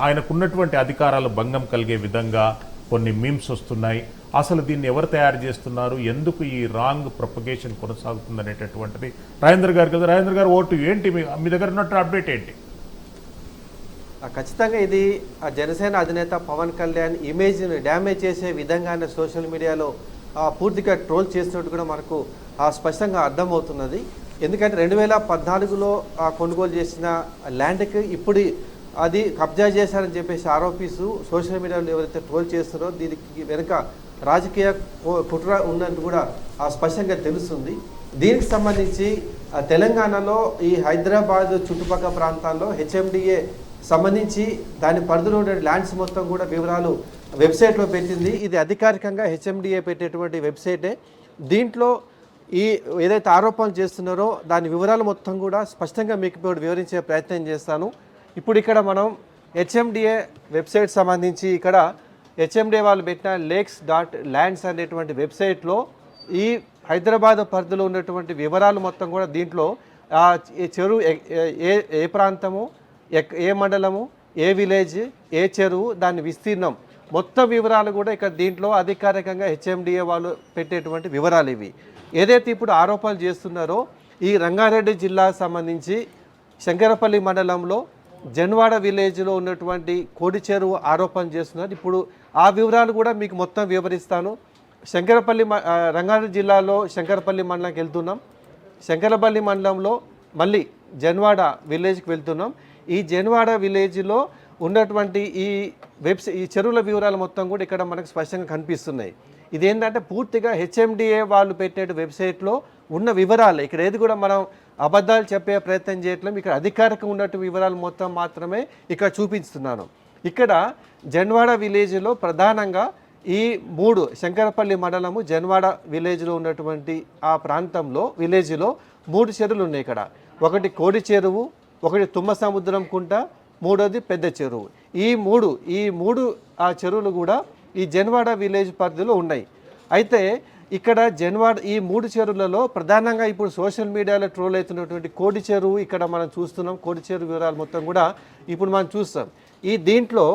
ఆయనకున్నటువంటి అధికారాలు భంగం కలిగే విధంగా కొన్ని మీమ్స్ వస్తున్నాయి. అసలు దీన్ని ఎవరు తయారు చేస్తున్నారు, ఎందుకు ఈ రాంగ్ ప్రొపగేషన్ కొనసాగుతుంది అనేటటువంటిది రాజేంద్ర గారు కదా. రాజేంద్ర గారు ఓటు ఏంటి, మీ దగ్గర ఉన్నట్టు అప్డేట్ ఏంటి? ఖచ్చితంగా ఇది ఆ జనసేన అధినేత పవన్ కళ్యాణ్ ఇమేజ్ని డ్యామేజ్ చేసే విధంగానే సోషల్ మీడియాలో పూర్తిగా ట్రోల్ చేసినట్టు కూడా మనకు స్పష్టంగా అర్థమవుతున్నది. ఎందుకంటే 2014లో కొనుగోలు చేసిన ల్యాండ్కి ఇప్పుడు అది కబ్జా చేశారని చెప్పేసి ఆరోపిస్తూ సోషల్ మీడియాలో ఎవరైతే ట్రోల్ చేస్తారో దీనికి వెనుక రాజకీయ కుట్ర ఉన్నట్టు కూడా స్పష్టంగా తెలుస్తుంది. దీనికి సంబంధించి తెలంగాణలో ఈ హైదరాబాద్ చుట్టుపక్కల ప్రాంతాల్లో హెచ్ఎండిఏ సంబంధించి దాని పరిధిలో ఉండే ల్యాండ్స్ మొత్తం కూడా వివరాలు వెబ్సైట్లో పెట్టింది. ఇది అధికారికంగా హెచ్ఎండిఏ పెట్టేటువంటి వెబ్సైటే. దీంట్లో ఈ ఏదైతే ఆరోపణలు చేస్తున్నారో దాని వివరాలు మొత్తం కూడా స్పష్టంగా మీకు ఇప్పుడు వివరించే ప్రయత్నం చేస్తాను. ఇప్పుడు ఇక్కడ మనం హెచ్ఎండిఏ వెబ్సైట్ సంబంధించి ఇక్కడ హెచ్ఎండిఏ వాళ్ళు పెట్టిన lakes.lands అనేటువంటి వెబ్సైట్లో ఈ హైదరాబాద్ పరిధిలో ఉన్నటువంటి వివరాలు మొత్తం కూడా దీంట్లో ఈ చెరువు ఏ ప్రాంతము, ఏ మండలము, ఏ విలేజ్, ఏ చెరువు, దాని విస్తీర్ణం మొత్తం వివరాలు కూడా ఇక్కడ దీంట్లో అధికారికంగా హెచ్ఎండిఏ వాళ్ళు పెట్టేటువంటి వివరాలు ఇవి. ఏదైతే ఇప్పుడు ఆరోపణలు చేస్తున్నారో ఈ రంగారెడ్డి జిల్లాకు సంబంధించి శంకరపల్లి మండలంలో జన్వాడ విలేజ్లో ఉన్నటువంటి కోడి చెరువు ఆరోపణలు చేస్తున్నారు. ఇప్పుడు ఆ వివరాలు కూడా మీకు మొత్తం వివరిస్తాను. రంగారెడ్డి జిల్లాలో శంకరపల్లి మండలంకి వెళ్తున్నాం. శంకరపల్లి మండలంలో మళ్ళీ జన్వాడ విలేజ్కి వెళ్తున్నాం. ఈ జన్వాడ విలేజ్లో ఉన్నటువంటి ఈ చెరువుల వివరాలు మొత్తం కూడా ఇక్కడ మనకు స్పష్టంగా కనిపిస్తున్నాయి. ఇదేంటంటే పూర్తిగా హెచ్ఎండిఏ వాళ్ళు పెట్టే వెబ్సైట్లో ఉన్న వివరాలు. ఇక్కడ ఏది కూడా మనం అబద్ధాలు చెప్పే ప్రయత్నం చేయట్లేదు. ఇక్కడ అధికారికంగా ఉన్నట్టు వివరాలు మొత్తం మాత్రమే ఇక్కడ చూపిస్తున్నాను. ఇక్కడ జన్వాడ విలేజ్లో ప్రధానంగా ఈ 3 శంకరపల్లి మండలము జన్వాడ విలేజ్లో ఉన్నటువంటి ఆ ప్రాంతంలో విలేజ్లో 3 చెరువులు ఉన్నాయి. ఇక్కడ ఒకటి కోడి చెరువు, ఒకటి తుమ్మ సముద్రం కుంట, మూడోది పెద్ద చెరువు. ఈ మూడు ఆ చెరువులు కూడా ఈ జన్వాడ విలేజ్ పరిధిలో ఉన్నాయి. అయితే ఇక్కడ జన్వాడ ఈ 3 చెరువులలో ప్రధానంగా ఇప్పుడు సోషల్ మీడియాలో ట్రోల్ అవుతున్నటువంటి కోడి చెరువు ఇక్కడ మనం చూస్తున్నాం. కోడి చెరువు వివరాలు మొత్తం కూడా ఇప్పుడు మనం చూస్తాం. ఈ దీంట్లో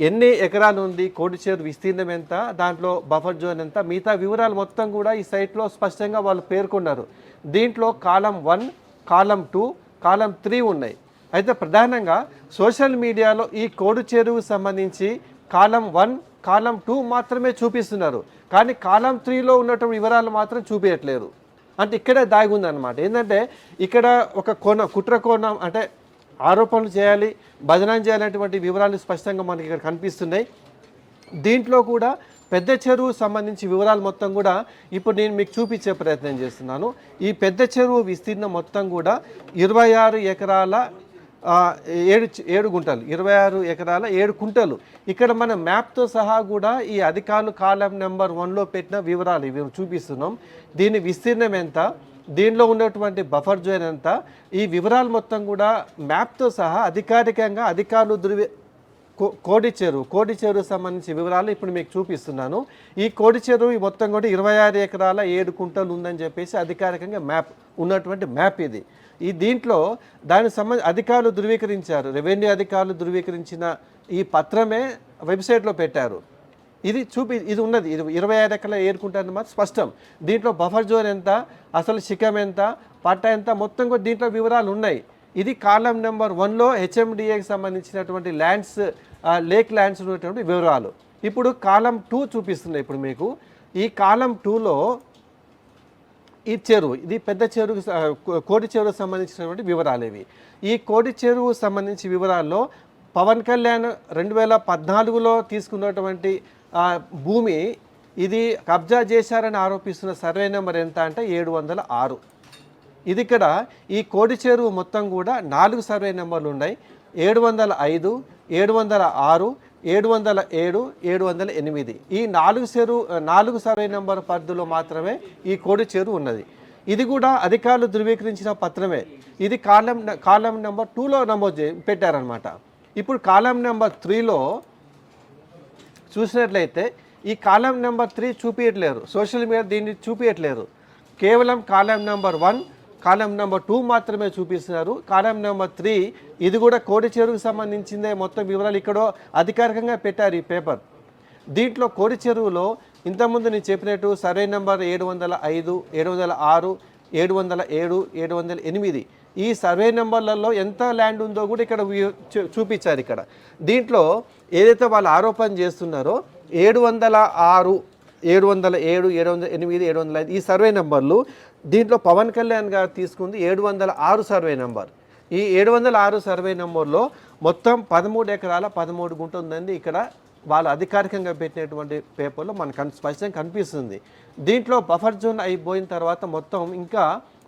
ఎన్ని ఎకరాలు ఉంది, కోడి చెరువు విస్తీర్ణం ఎంత, దాంట్లో బఫర్ జోన్ ఎంత, మిగతా వివరాలు మొత్తం కూడా ఈ సైట్లో స్పష్టంగా వాళ్ళు పేర్కొన్నారు. దీంట్లో కాలం 1, కాలం 2, కాలం 3 ఉన్నాయి. అయితే ప్రధానంగా సోషల్ మీడియాలో ఈ కోడి చెరువు సంబంధించి కాలం 1, కాలం 2 మాత్రమే చూపిస్తున్నారు. కానీ కాలం 3లో ఉన్నటువంటి వివరాలు మాత్రం చూపించట్లేరు. అంటే ఇక్కడే దాగి ఉందన్నమాట. ఏంటంటే ఇక్కడ ఒక కుట్ర కోణం, అంటే ఆరోపణలు చేయాలి, బదనాం చేయాలనేటువంటి వివరాలు స్పష్టంగా మనకి ఇక్కడ కనిపిస్తున్నాయి. దీంట్లో కూడా పెద్ద చెరువు సంబంధించి వివరాలు మొత్తం కూడా ఇప్పుడు నేను మీకు చూపించే ప్రయత్నం చేస్తున్నాను. ఈ పెద్ద చెరువు విస్తీర్ణం మొత్తం కూడా 26 ఎకరాల 7 గుంటలు, 26 ఎకరాల 7 కుంటలు. ఇక్కడ మన మ్యాప్తో సహా కూడా ఈ అధికారులు కాలం నెంబర్ 1లో పెట్టిన వివరాలు ఇవి చూపిస్తున్నాం. దీని విస్తీర్ణం ఎంత, దీనిలో ఉన్నటువంటి బఫర్ జోన్ ఎంత, ఈ వివరాలు మొత్తం కూడా మ్యాప్తో సహా అధికారికంగా అధికారులు కోడి చెరువు సంబంధించి వివరాలు ఇప్పుడు మీకు చూపిస్తున్నాను. ఈ కోడి చెరువు మొత్తం కూడా 26 ఎకరాల 7 కుంటలు ఉందని చెప్పేసి అధికారికంగా మ్యాప్ ఉన్నటువంటి మ్యాప్ ఇది. ఈ దీంట్లో దానికి సంబంధించి అధికారులు ధృవీకరించారు, రెవెన్యూ అధికారులు ధృవీకరించిన ఈ పత్రమే వెబ్సైట్లో పెట్టారు. ఇది ఉన్నది, ఇది 25 ఎకరాల 7 కుంటలు మాత్రం స్పష్టం. దీంట్లో బఫర్ జోన్ ఎంత, అసలు శిఖం ఎంత, పట్టా ఎంత, మొత్తం కూడా దీంట్లో వివరాలు ఉన్నాయి. ఇది కాలం నెంబర్ 1లో హెచ్ఎండిఏకి సంబంధించినటువంటి ల్యాండ్స్, లేక్ ల్యాండ్స్ ఉన్నటువంటి వివరాలు. ఇప్పుడు కాలం 2 చూపిస్తున్నాయి. ఇప్పుడు మీకు ఈ కాలం 2లో ఈ చెరువు, ఇది పెద్ద చెరువు, కోడి చెరువుకు సంబంధించినటువంటి వివరాలు ఇవి. ఈ కోడి చెరువు సంబంధించి వివరాల్లో పవన్ కళ్యాణ్ 2014లో తీసుకున్నటువంటి భూమి, ఇది కబ్జా చేశారని ఆరోపిస్తున్న సర్వే నెంబర్ ఎంత అంటే 706. ఇది ఇక్కడ ఈ కోడి చెరువు మొత్తం కూడా 4 సర్వే నెంబర్లు ఉన్నాయి. 705, 706, 707, 708. ఈ 4 సర్వే నెంబర్ పరిధిలో మాత్రమే ఈ కోడి చెరువు ఉన్నది. ఇది కూడా అధికారులు ధృవీకరించిన పత్రమే. ఇది కాలం నెంబర్ 2లో నమోదు పెట్టారనమాట. ఇప్పుడు కాలం నెంబర్ 3లో చూసినట్లయితే ఈ కాలం నెంబర్ 3 చూపించట్లేరు, సోషల్ మీడియా దీన్ని చూపించట్లేరు. కేవలం కాలం నెంబర్ 1, కాలం నెంబర్ 2 మాత్రమే చూపిస్తున్నారు. కాలం నెంబర్ 3 ఇది కూడా కోడి చెరువుకు సంబంధించిందే మొత్తం వివరాలు ఇక్కడ అధికారికంగా పెట్టారు ఈ పేపర్. దీంట్లో కోడి చెరువులో ఇంతకుముందు నేను చెప్పినట్టు సర్వే నెంబర్ 705, 706, 707, 708 ఈ సర్వే నెంబర్లలో ఎంత ల్యాండ్ ఉందో కూడా ఇక్కడ చూపించారు. ఇక్కడ దీంట్లో ఏదైతే వాళ్ళు ఆరోపణ చేస్తున్నారో 706, 707, 708, 705 ఈ సర్వే నెంబర్లు, దీంట్లో పవన్ కళ్యాణ్ గారు తీసుకుంది 706 సర్వే నెంబర్. ఈ 706 సర్వే నెంబర్లో మొత్తం 13 ఎకరాల 13 గుంట ఉందండి. ఇక్కడ వాళ్ళు అధికారికంగా పెట్టినటువంటి పేపర్లో మనకు స్పష్టంగా కనిపిస్తుంది. దీంట్లో బఫర్ జోన్ అయిపోయిన తర్వాత మొత్తం ఇంకా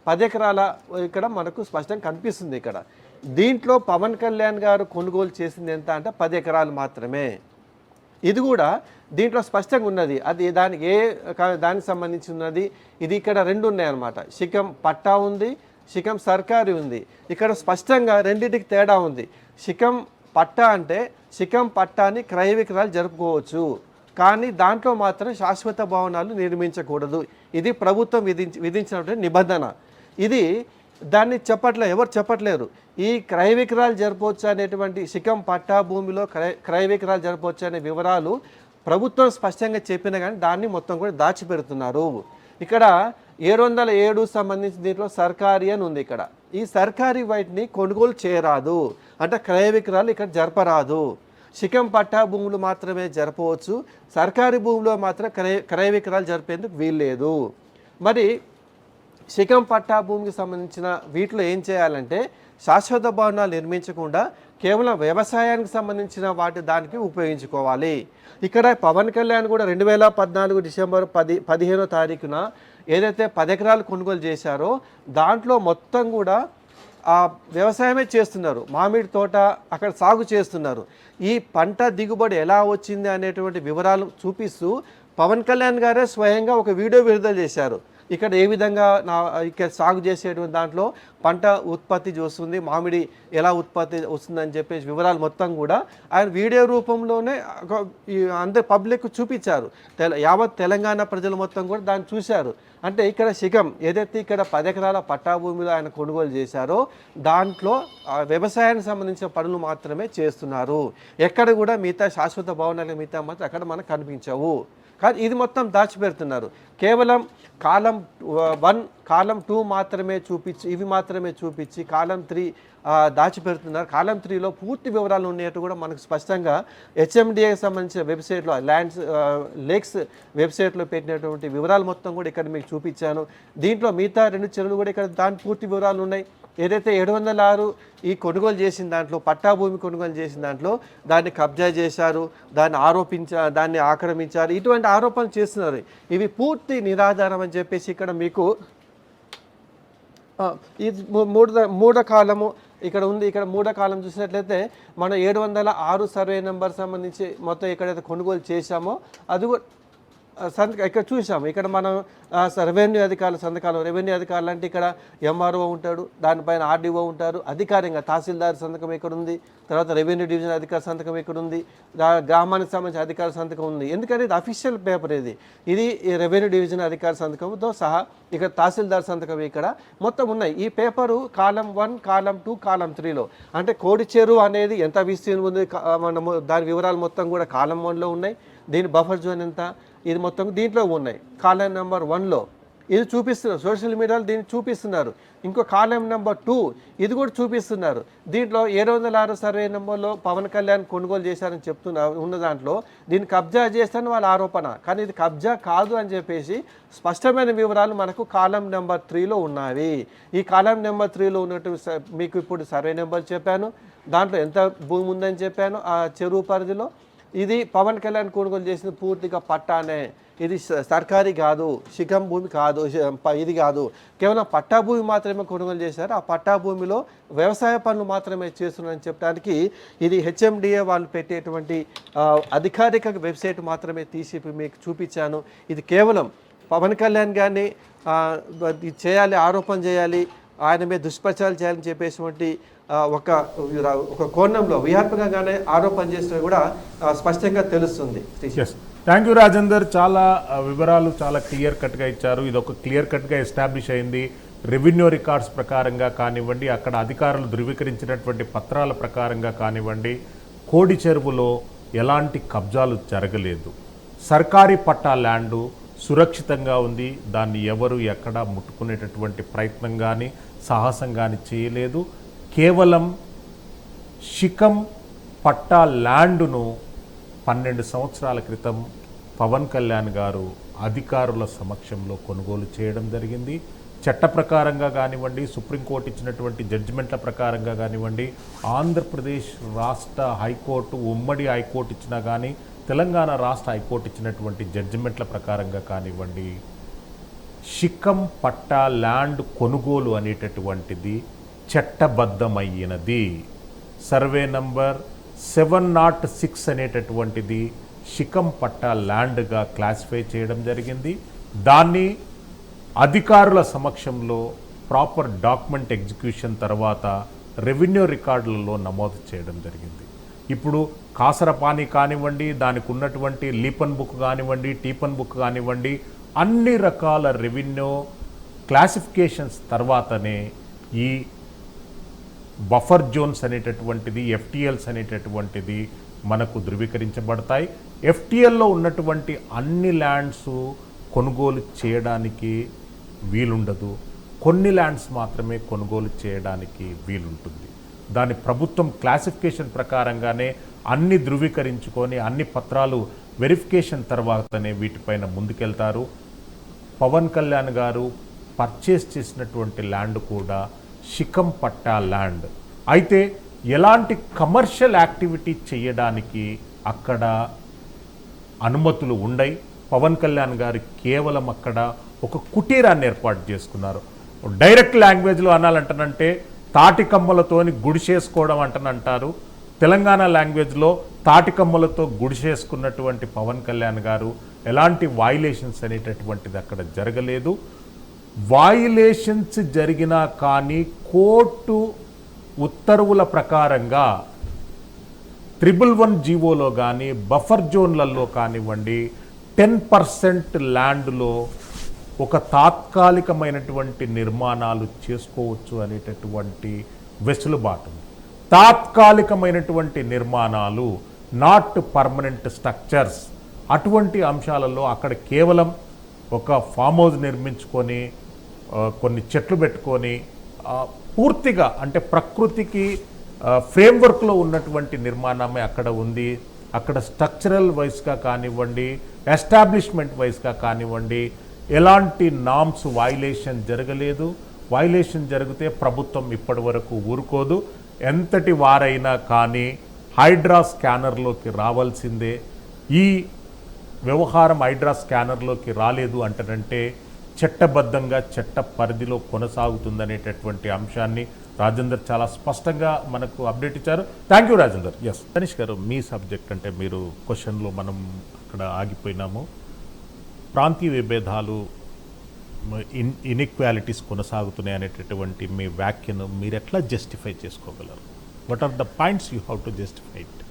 10 ఎకరాల ఇక్కడ మనకు స్పష్టంగా కనిపిస్తుంది. ఇక్కడ దీంట్లో పవన్ కళ్యాణ్ గారు కొనుగోలు చేసింది ఎంత అంటే 10 ఎకరాలు మాత్రమే. ఇది కూడా దీంట్లో స్పష్టంగా ఉన్నది. అది దానికి సంబంధించి ఉన్నది. ఇది ఇక్కడ 2 ఉన్నాయన్నమాట. శిఖం పట్టా ఉంది, శిఖం సర్కారీ ఉంది. ఇక్కడ స్పష్టంగా రెండింటికి తేడా ఉంది. శిఖం పట్టా అంటే శిఖం పట్టాని క్రయ విక్రయాలు జరుపుకోవచ్చు, కానీ దాంట్లో మాత్రం శాశ్వత భవనాలు నిర్మించకూడదు. ఇది ప్రభుత్వం విధించినటువంటి నిబంధన. ఇది దాన్ని ఎవరు చెప్పట్లేరు. ఈ క్రయ విక్రయాలు జరపవచ్చు అనేటువంటి శిఖం పట్టా భూమిలో క్రయ విక్రయాలు జరపవచ్చు అనే వివరాలు ప్రభుత్వం స్పష్టంగా చెప్పినా కానీ దాన్ని మొత్తం కూడా దాచిపెడుతున్నారు. ఇక్కడ 707 సంబంధించి దీంట్లో సర్కారీ అని ఉంది. ఇక్కడ ఈ సర్కారీ వాటిని కొనుగోలు చేయరాదు, అంటే క్రయ విక్రయాలు ఇక్కడ జరపరాదు. శిఖం పట్టా భూములు మాత్రమే జరపవచ్చు, సర్కారీ భూమిలో మాత్రం క్రయ విక్రయాలు జరిపేందుకు వీల్లేదు. మరి శిఖం పట్టా భూమికి సంబంధించిన వీటిలో ఏం చేయాలంటే శాశ్వత భవనాలు నిర్మించకుండా కేవలం వ్యవసాయానికి సంబంధించిన దానికి ఉపయోగించుకోవాలి. ఇక్కడ పవన్ కళ్యాణ్ కూడా 2014 డిసెంబర్ 15వ తారీఖున ఏదైతే 10 ఎకరాలు కొనుగోలు చేశారో దాంట్లో మొత్తం కూడా వ్యవసాయమే చేస్తున్నారు. మామిడి తోట అక్కడ సాగు చేస్తున్నారు. ఈ పంట దిగుబడి ఎలా వచ్చింది అనేటువంటి వివరాలు చూపిస్తూ పవన్ కళ్యాణ్ గారే స్వయంగా ఒక వీడియో విడుదల చేశారు. ఇక్కడ ఏ విధంగా ఇక్కడ సాగు చేసేటువంటి దాంట్లో పంట ఉత్పత్తి చూస్తుంది, మామిడి ఎలా ఉత్పత్తి వస్తుందని చెప్పేసి వివరాలు మొత్తం కూడా ఆయన వీడియో రూపంలోనే అందరు పబ్లిక్ చూపించారు. యావత్ తెలంగాణ ప్రజలు మొత్తం కూడా దాన్ని చూశారు. అంటే ఇక్కడ శిఖం ఏదైతే ఇక్కడ 10 ఎకరాల పట్టా భూమిలో ఆయన కొనుగోలు చేశారో దాంట్లో వ్యవసాయానికి సంబంధించిన పనులు మాత్రమే చేస్తున్నారు. ఎక్కడ కూడా మిగతా శాశ్వత భవనాలు మిగతా మాత్రం అక్కడ మనకు కనిపించవు. కానీ ఇది మొత్తం దాచిపెడుతున్నారు. కేవలం కాలం 1 కాలం 2 మాత్రమే చూపించి ఇవి మాత్రమే చూపించి కాలం 3 దాచిపెడుతున్నారు. కాలం 3లో పూర్తి వివరాలు ఉన్నట్టు కూడా మనకు స్పష్టంగా హెచ్ఎండిఏకి సంబంధించిన వెబ్సైట్లో లేక్స్ వెబ్సైట్లో పెట్టినటువంటి వివరాలు మొత్తం కూడా ఇక్కడ మీకు చూపించాను. దీంట్లో మిగతా 2 చెరువులు కూడా ఇక్కడ దాని పూర్తి వివరాలు ఉన్నాయి. ఏదైతే 706 ఈ కొనుగోలు చేసిన దాంట్లో పట్టా భూమి కొనుగోలు చేసిన దాంట్లో దాన్ని కబ్జా చేశారు, దాన్ని ఆక్రమించారు, ఇటువంటి ఆరోపణలు చేస్తున్నారు. ఇవి పూర్తి నిరాధారం అని చెప్పేసి ఇక్కడ మీకు ఇది మూడో కాలము ఇక్కడ ఉంది. ఇక్కడ మూడో కాలం చూసినట్లయితే మనం 706 సర్వే నెంబర్ సంబంధించి మొత్తం ఎక్కడైతే కొనుగోలు చేశామో అది కూడా ఇక్కడ చూసాము. ఇక్కడ మనం రెవెన్యూ అధికారుల సంతకాలు, రెవెన్యూ అధికారులు అంటే ఇక్కడ ఎంఆర్ఓ ఉంటాడు, దానిపైన ఆర్డీఓ ఉంటారు, అధికారికంగా తహసీల్దార్ సంతకం ఇక్కడ ఉంది, తర్వాత రెవెన్యూ డివిజన్ అధికారి సంతకం ఇక్కడ ఉంది, గ్రామానికి సంబంధించిన అధికారి సంతకం ఉంది. ఎందుకంటే ఇది అఫీషియల్ పేపర్, ఇది రెవెన్యూ డివిజన్ అధికారి సంతకంతో సహా ఇక్కడ తహసీల్దార్ సంతకం ఇక్కడ మొత్తం ఉన్నాయి. ఈ పేపరు కాలం 1, కాలం 2, కాలం 3లో అంటే కోడి చెరువు అనేది ఎంత విస్తీర్ణం ఉంది మనము దాని వివరాలు మొత్తం కూడా కాలం 1లో ఉన్నాయి. దీని బఫర్ జోన్ ఎంత ఇది మొత్తం దీంట్లో ఉన్నాయి. కాలం నెంబర్ 1లో ఇది చూపిస్తున్నారు, సోషల్ మీడియాలో దీన్ని చూపిస్తున్నారు. ఇంకో కాలం నెంబర్ 2 ఇది కూడా చూపిస్తున్నారు. దీంట్లో 706 సర్వే నెంబర్లో పవన్ కళ్యాణ్ కొనుగోలు చేశారని ఉన్న దాంట్లో దీన్ని కబ్జా చేస్తారని వాళ్ళ ఆరోపణ. కానీ ఇది కబ్జా కాదు అని చెప్పేసి స్పష్టమైన వివరాలు మనకు కాలం నెంబర్ 3లో ఉన్నాయి. ఈ కాలం నెంబర్ 3లో ఉన్నట్టు మీకు ఇప్పుడు సర్వే నెంబర్ చెప్పాను, దాంట్లో ఎంత భూమి ఉందని చెప్పాను ఆ చెరువు పరిధిలో. ఇది పవన్ కళ్యాణ్ కొనుగోలు చేసిన పూర్తిగా పట్టానే, ఇది సర్కారీ కాదు, శిఖం భూమి కాదు, ఇది కాదు, కేవలం పట్టా భూమి మాత్రమే కొనుగోలు చేశారు. ఆ పట్టా భూమిలో వ్యవసాయ పనులు మాత్రమే చేస్తున్నారని చెప్పడానికి ఇది హెచ్ఎండిఏ వాళ్ళు పెట్టేటువంటి అధికారిక వెబ్సైట్ మాత్రమే తీసి మీకు చూపించాను. ఇది కేవలం పవన్ కళ్యాణ్ గారిని చేయాలి, ఆరోపణ చేయాలి, ఆయన మీద దుష్ప్రచారాలు చేయాలని చెప్పేటువంటి ఒక కోణంలో వ్యూహాత్మకంగానే ఆరోపణ చేసినా కూడా స్పష్టంగా తెలుస్తుంది. Thank you Rajender. చాలా వివరాలు చాలా క్లియర్ కట్గా ఇచ్చారు. ఇది ఒక క్లియర్ కట్గా ఎస్టాబ్లిష్ అయింది. రెవెన్యూ రికార్డ్స్ ప్రకారంగా కానివ్వండి, అక్కడ అధికారులు ధృవీకరించినటువంటి పత్రాల ప్రకారంగా కానివ్వండి, కోడి చెరువులో ఎలాంటి కబ్జాలు జరగలేదు. సర్కారీ పట్టా ల్యాండు సురక్షితంగా ఉంది. దాన్ని ఎవరు ఎక్కడా ముట్టుకునేటటువంటి ప్రయత్నం కానీ సాహసం కానీ చేయలేదు. కేవలం శిఖం పట్టా ల్యాండును 12 సంవత్సరాల క్రితం పవన్ కళ్యాణ్ గారు అధికారుల సమక్షంలో కొనుగోలు చేయడం జరిగింది. చట్ట ప్రకారంగా కానివ్వండి, సుప్రీంకోర్టు ఇచ్చినటువంటి జడ్జిమెంట్ల ప్రకారంగా కానివ్వండి, ఆంధ్రప్రదేశ్ రాష్ట్ర హైకోర్టు ఉమ్మడి హైకోర్టు ఇచ్చినా కానీ, తెలంగాణ రాష్ట్ర హైకోర్టు ఇచ్చినటువంటి జడ్జిమెంట్ల ప్రకారంగా కానివ్వండి, శిఖం పట్టా ల్యాండ్ కొనుగోలు అనేటటువంటిది చట్టబద్ధమైనది. సర్వే నంబర్ 706 అనేటటువంటిది శిఖం పట్టా ల్యాండ్గా క్లాసిఫై చేయడం జరిగింది. దాన్ని అధికారుల సమక్షంలో ప్రాపర్ డాక్యుమెంట్ ఎగ్జిక్యూషన్ తర్వాత రెవెన్యూ రికార్డులలో నమోదు చేయడం జరిగింది. ఇప్పుడు కాసరపాని కానివ్వండి, దానికి ఉన్నటువంటి లీపన్ బుక్ కానివ్వండి, టీపన్ బుక్ కానివ్వండి, అన్ని రకాల రెవెన్యూ క్లాసిఫికేషన్స్ తర్వాతనే ఈ బఫర్ జోన్స్ అనేటటువంటిది, ఎఫ్టీఎల్స్ అనేటటువంటిది మనకు ధృవీకరించబడతాయి. ఎఫ్టీఎల్లో ఉన్నటువంటి అన్ని ల్యాండ్స్ కొనుగోలు చేయడానికి వీలుండదు. కొన్ని ల్యాండ్స్ మాత్రమే కొనుగోలు చేయడానికి వీలుంటుంది. దాని ప్రభుత్వం క్లాసిఫికేషన్ ప్రకారంగానే అన్ని ధృవీకరించుకొని అన్ని పత్రాలు వెరిఫికేషన్ తర్వాతనే వీటిపైన ముందుకెళ్తారు. పవన్ కళ్యాణ్ గారు పర్చేస్ చేసినటువంటి ల్యాండ్ కూడా శిఖం పట్టా ల్యాండ్. అయితే ఎలాంటి కమర్షియల్ యాక్టివిటీ చేయడానికి అక్కడ అనుమతులు ఉండయి. పవన్ కళ్యాణ్ గారు కేవలం అక్కడ ఒక కుటీరాన్ని ఏర్పాటు చేసుకున్నారు. డైరెక్ట్ లాంగ్వేజ్లో అనాలంటనంటే తాటి కమ్మలతోని గుడిసేసుకోవడం అంటారు. తెలంగాణ లాంగ్వేజ్లో తాటి కమ్మలతో గుడిసేసుకున్నటువంటి పవన్ కళ్యాణ్ గారు ఎలాంటి వయలేషన్స్ అనేటటువంటిది అక్కడ జరగలేదు. వయలేషన్స్ జరిగినా కానీ కోర్టు ఉత్తర్వుల ప్రకారంగా 111 జీవోలో కానీ బఫర్ జోన్లలో కానివ్వండి 10% ల్యాండ్లో ఒక తాత్కాలికమైనటువంటి నిర్మాణాలు చేసుకోవచ్చు అనేటటువంటి వెసులుబాటు. తాత్కాలికమైనటువంటి నిర్మాణాలు, నాట్ పర్మనెంట్ స్ట్రక్చర్స్. అటువంటి అంశాలలో అక్కడ కేవలం ఒక ఫామ్ హౌస్ నిర్మించుకొని కొన్ని చెట్లు పెట్టుకొని పూర్తిగా అంటే ప్రకృతికి ఫ్రేమ్వర్క్లో ఉన్నటువంటి నిర్మాణమే అక్కడ ఉంది. అక్కడ స్ట్రక్చరల్ వైస్గా కానివ్వండి, ఎస్టాబ్లిష్మెంట్ వైస్గా కానివ్వండి ఎలాంటి నామ్స్ వయలేషన్ జరగలేదు. వయలేషన్ జరిగితే ప్రభుత్వం ఇప్పటి వరకు ఊరుకోదు. ఎంతటి వారైనా కానీ హైడ్రా స్కానర్లోకి రావాల్సిందే. ఈ వ్యవహారం హైడ్రా స్కానర్లోకి రాలేదు అంటనంటే చట్టబద్ధంగా చట్ట పరిధిలో కొనసాగుతుందనేటటువంటి అంశాన్ని రాజేందర్ చాలా స్పష్టంగా మనకు అప్డేట్ ఇచ్చారు. Thank you Rajender. Yes Tanish గారు, మీ సబ్జెక్ట్ అంటే మీరు క్వశ్చన్లో మనం అక్కడ ఆగిపోయినాము. ప్రాంతీయ విభేదాలు, ఇన్ఈక్వాలిటీస్ కొనసాగుతున్నాయి అనేటటువంటి మీ వ్యాఖ్యను మీరు ఎట్లా జస్టిఫై చేసుకోగలరు? What are the points you have to justify it?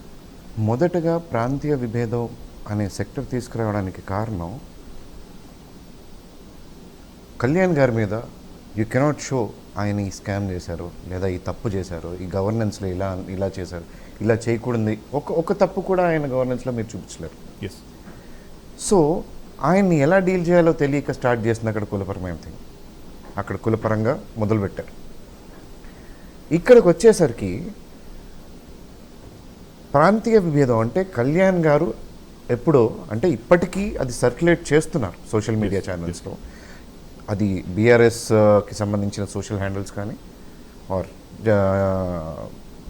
మొదటగా ప్రాంతీయ విభేదం అనే సెక్టర్ తీసుకురావడానికి కారణం కళ్యాణ్ గారి మీద యూ కెనాట్ షో ఆయన ఈ స్కామ్ చేశారు, లేదా ఈ తప్పు చేశారు, ఈ గవర్నెన్స్లో ఇలా చేశారు, ఇలా చేయకూడదు ఒక తప్పు కూడా ఆయన గవర్నెన్స్లో మీరు చూపించలేరు. ఎస్. సో ఆయన్ని ఎలా డీల్ చేయాలో తెలియక స్టార్ట్ చేసింది అక్కడ కులపరమైన థింగ్. అక్కడ కులపరంగా మొదలుపెట్టారు. ఇక్కడికి వచ్చేసరికి ప్రాంతీయ విభేదం అంటే కళ్యాణ్ గారు ఎప్పుడో అంటే ఇప్పటికీ అది సర్క్యులేట్ చేస్తున్నారు సోషల్ మీడియా ఛానల్స్లో. అది బీఆర్ఎస్కి సంబంధించిన సోషల్ హ్యాండిల్స్ కానీ ఆర్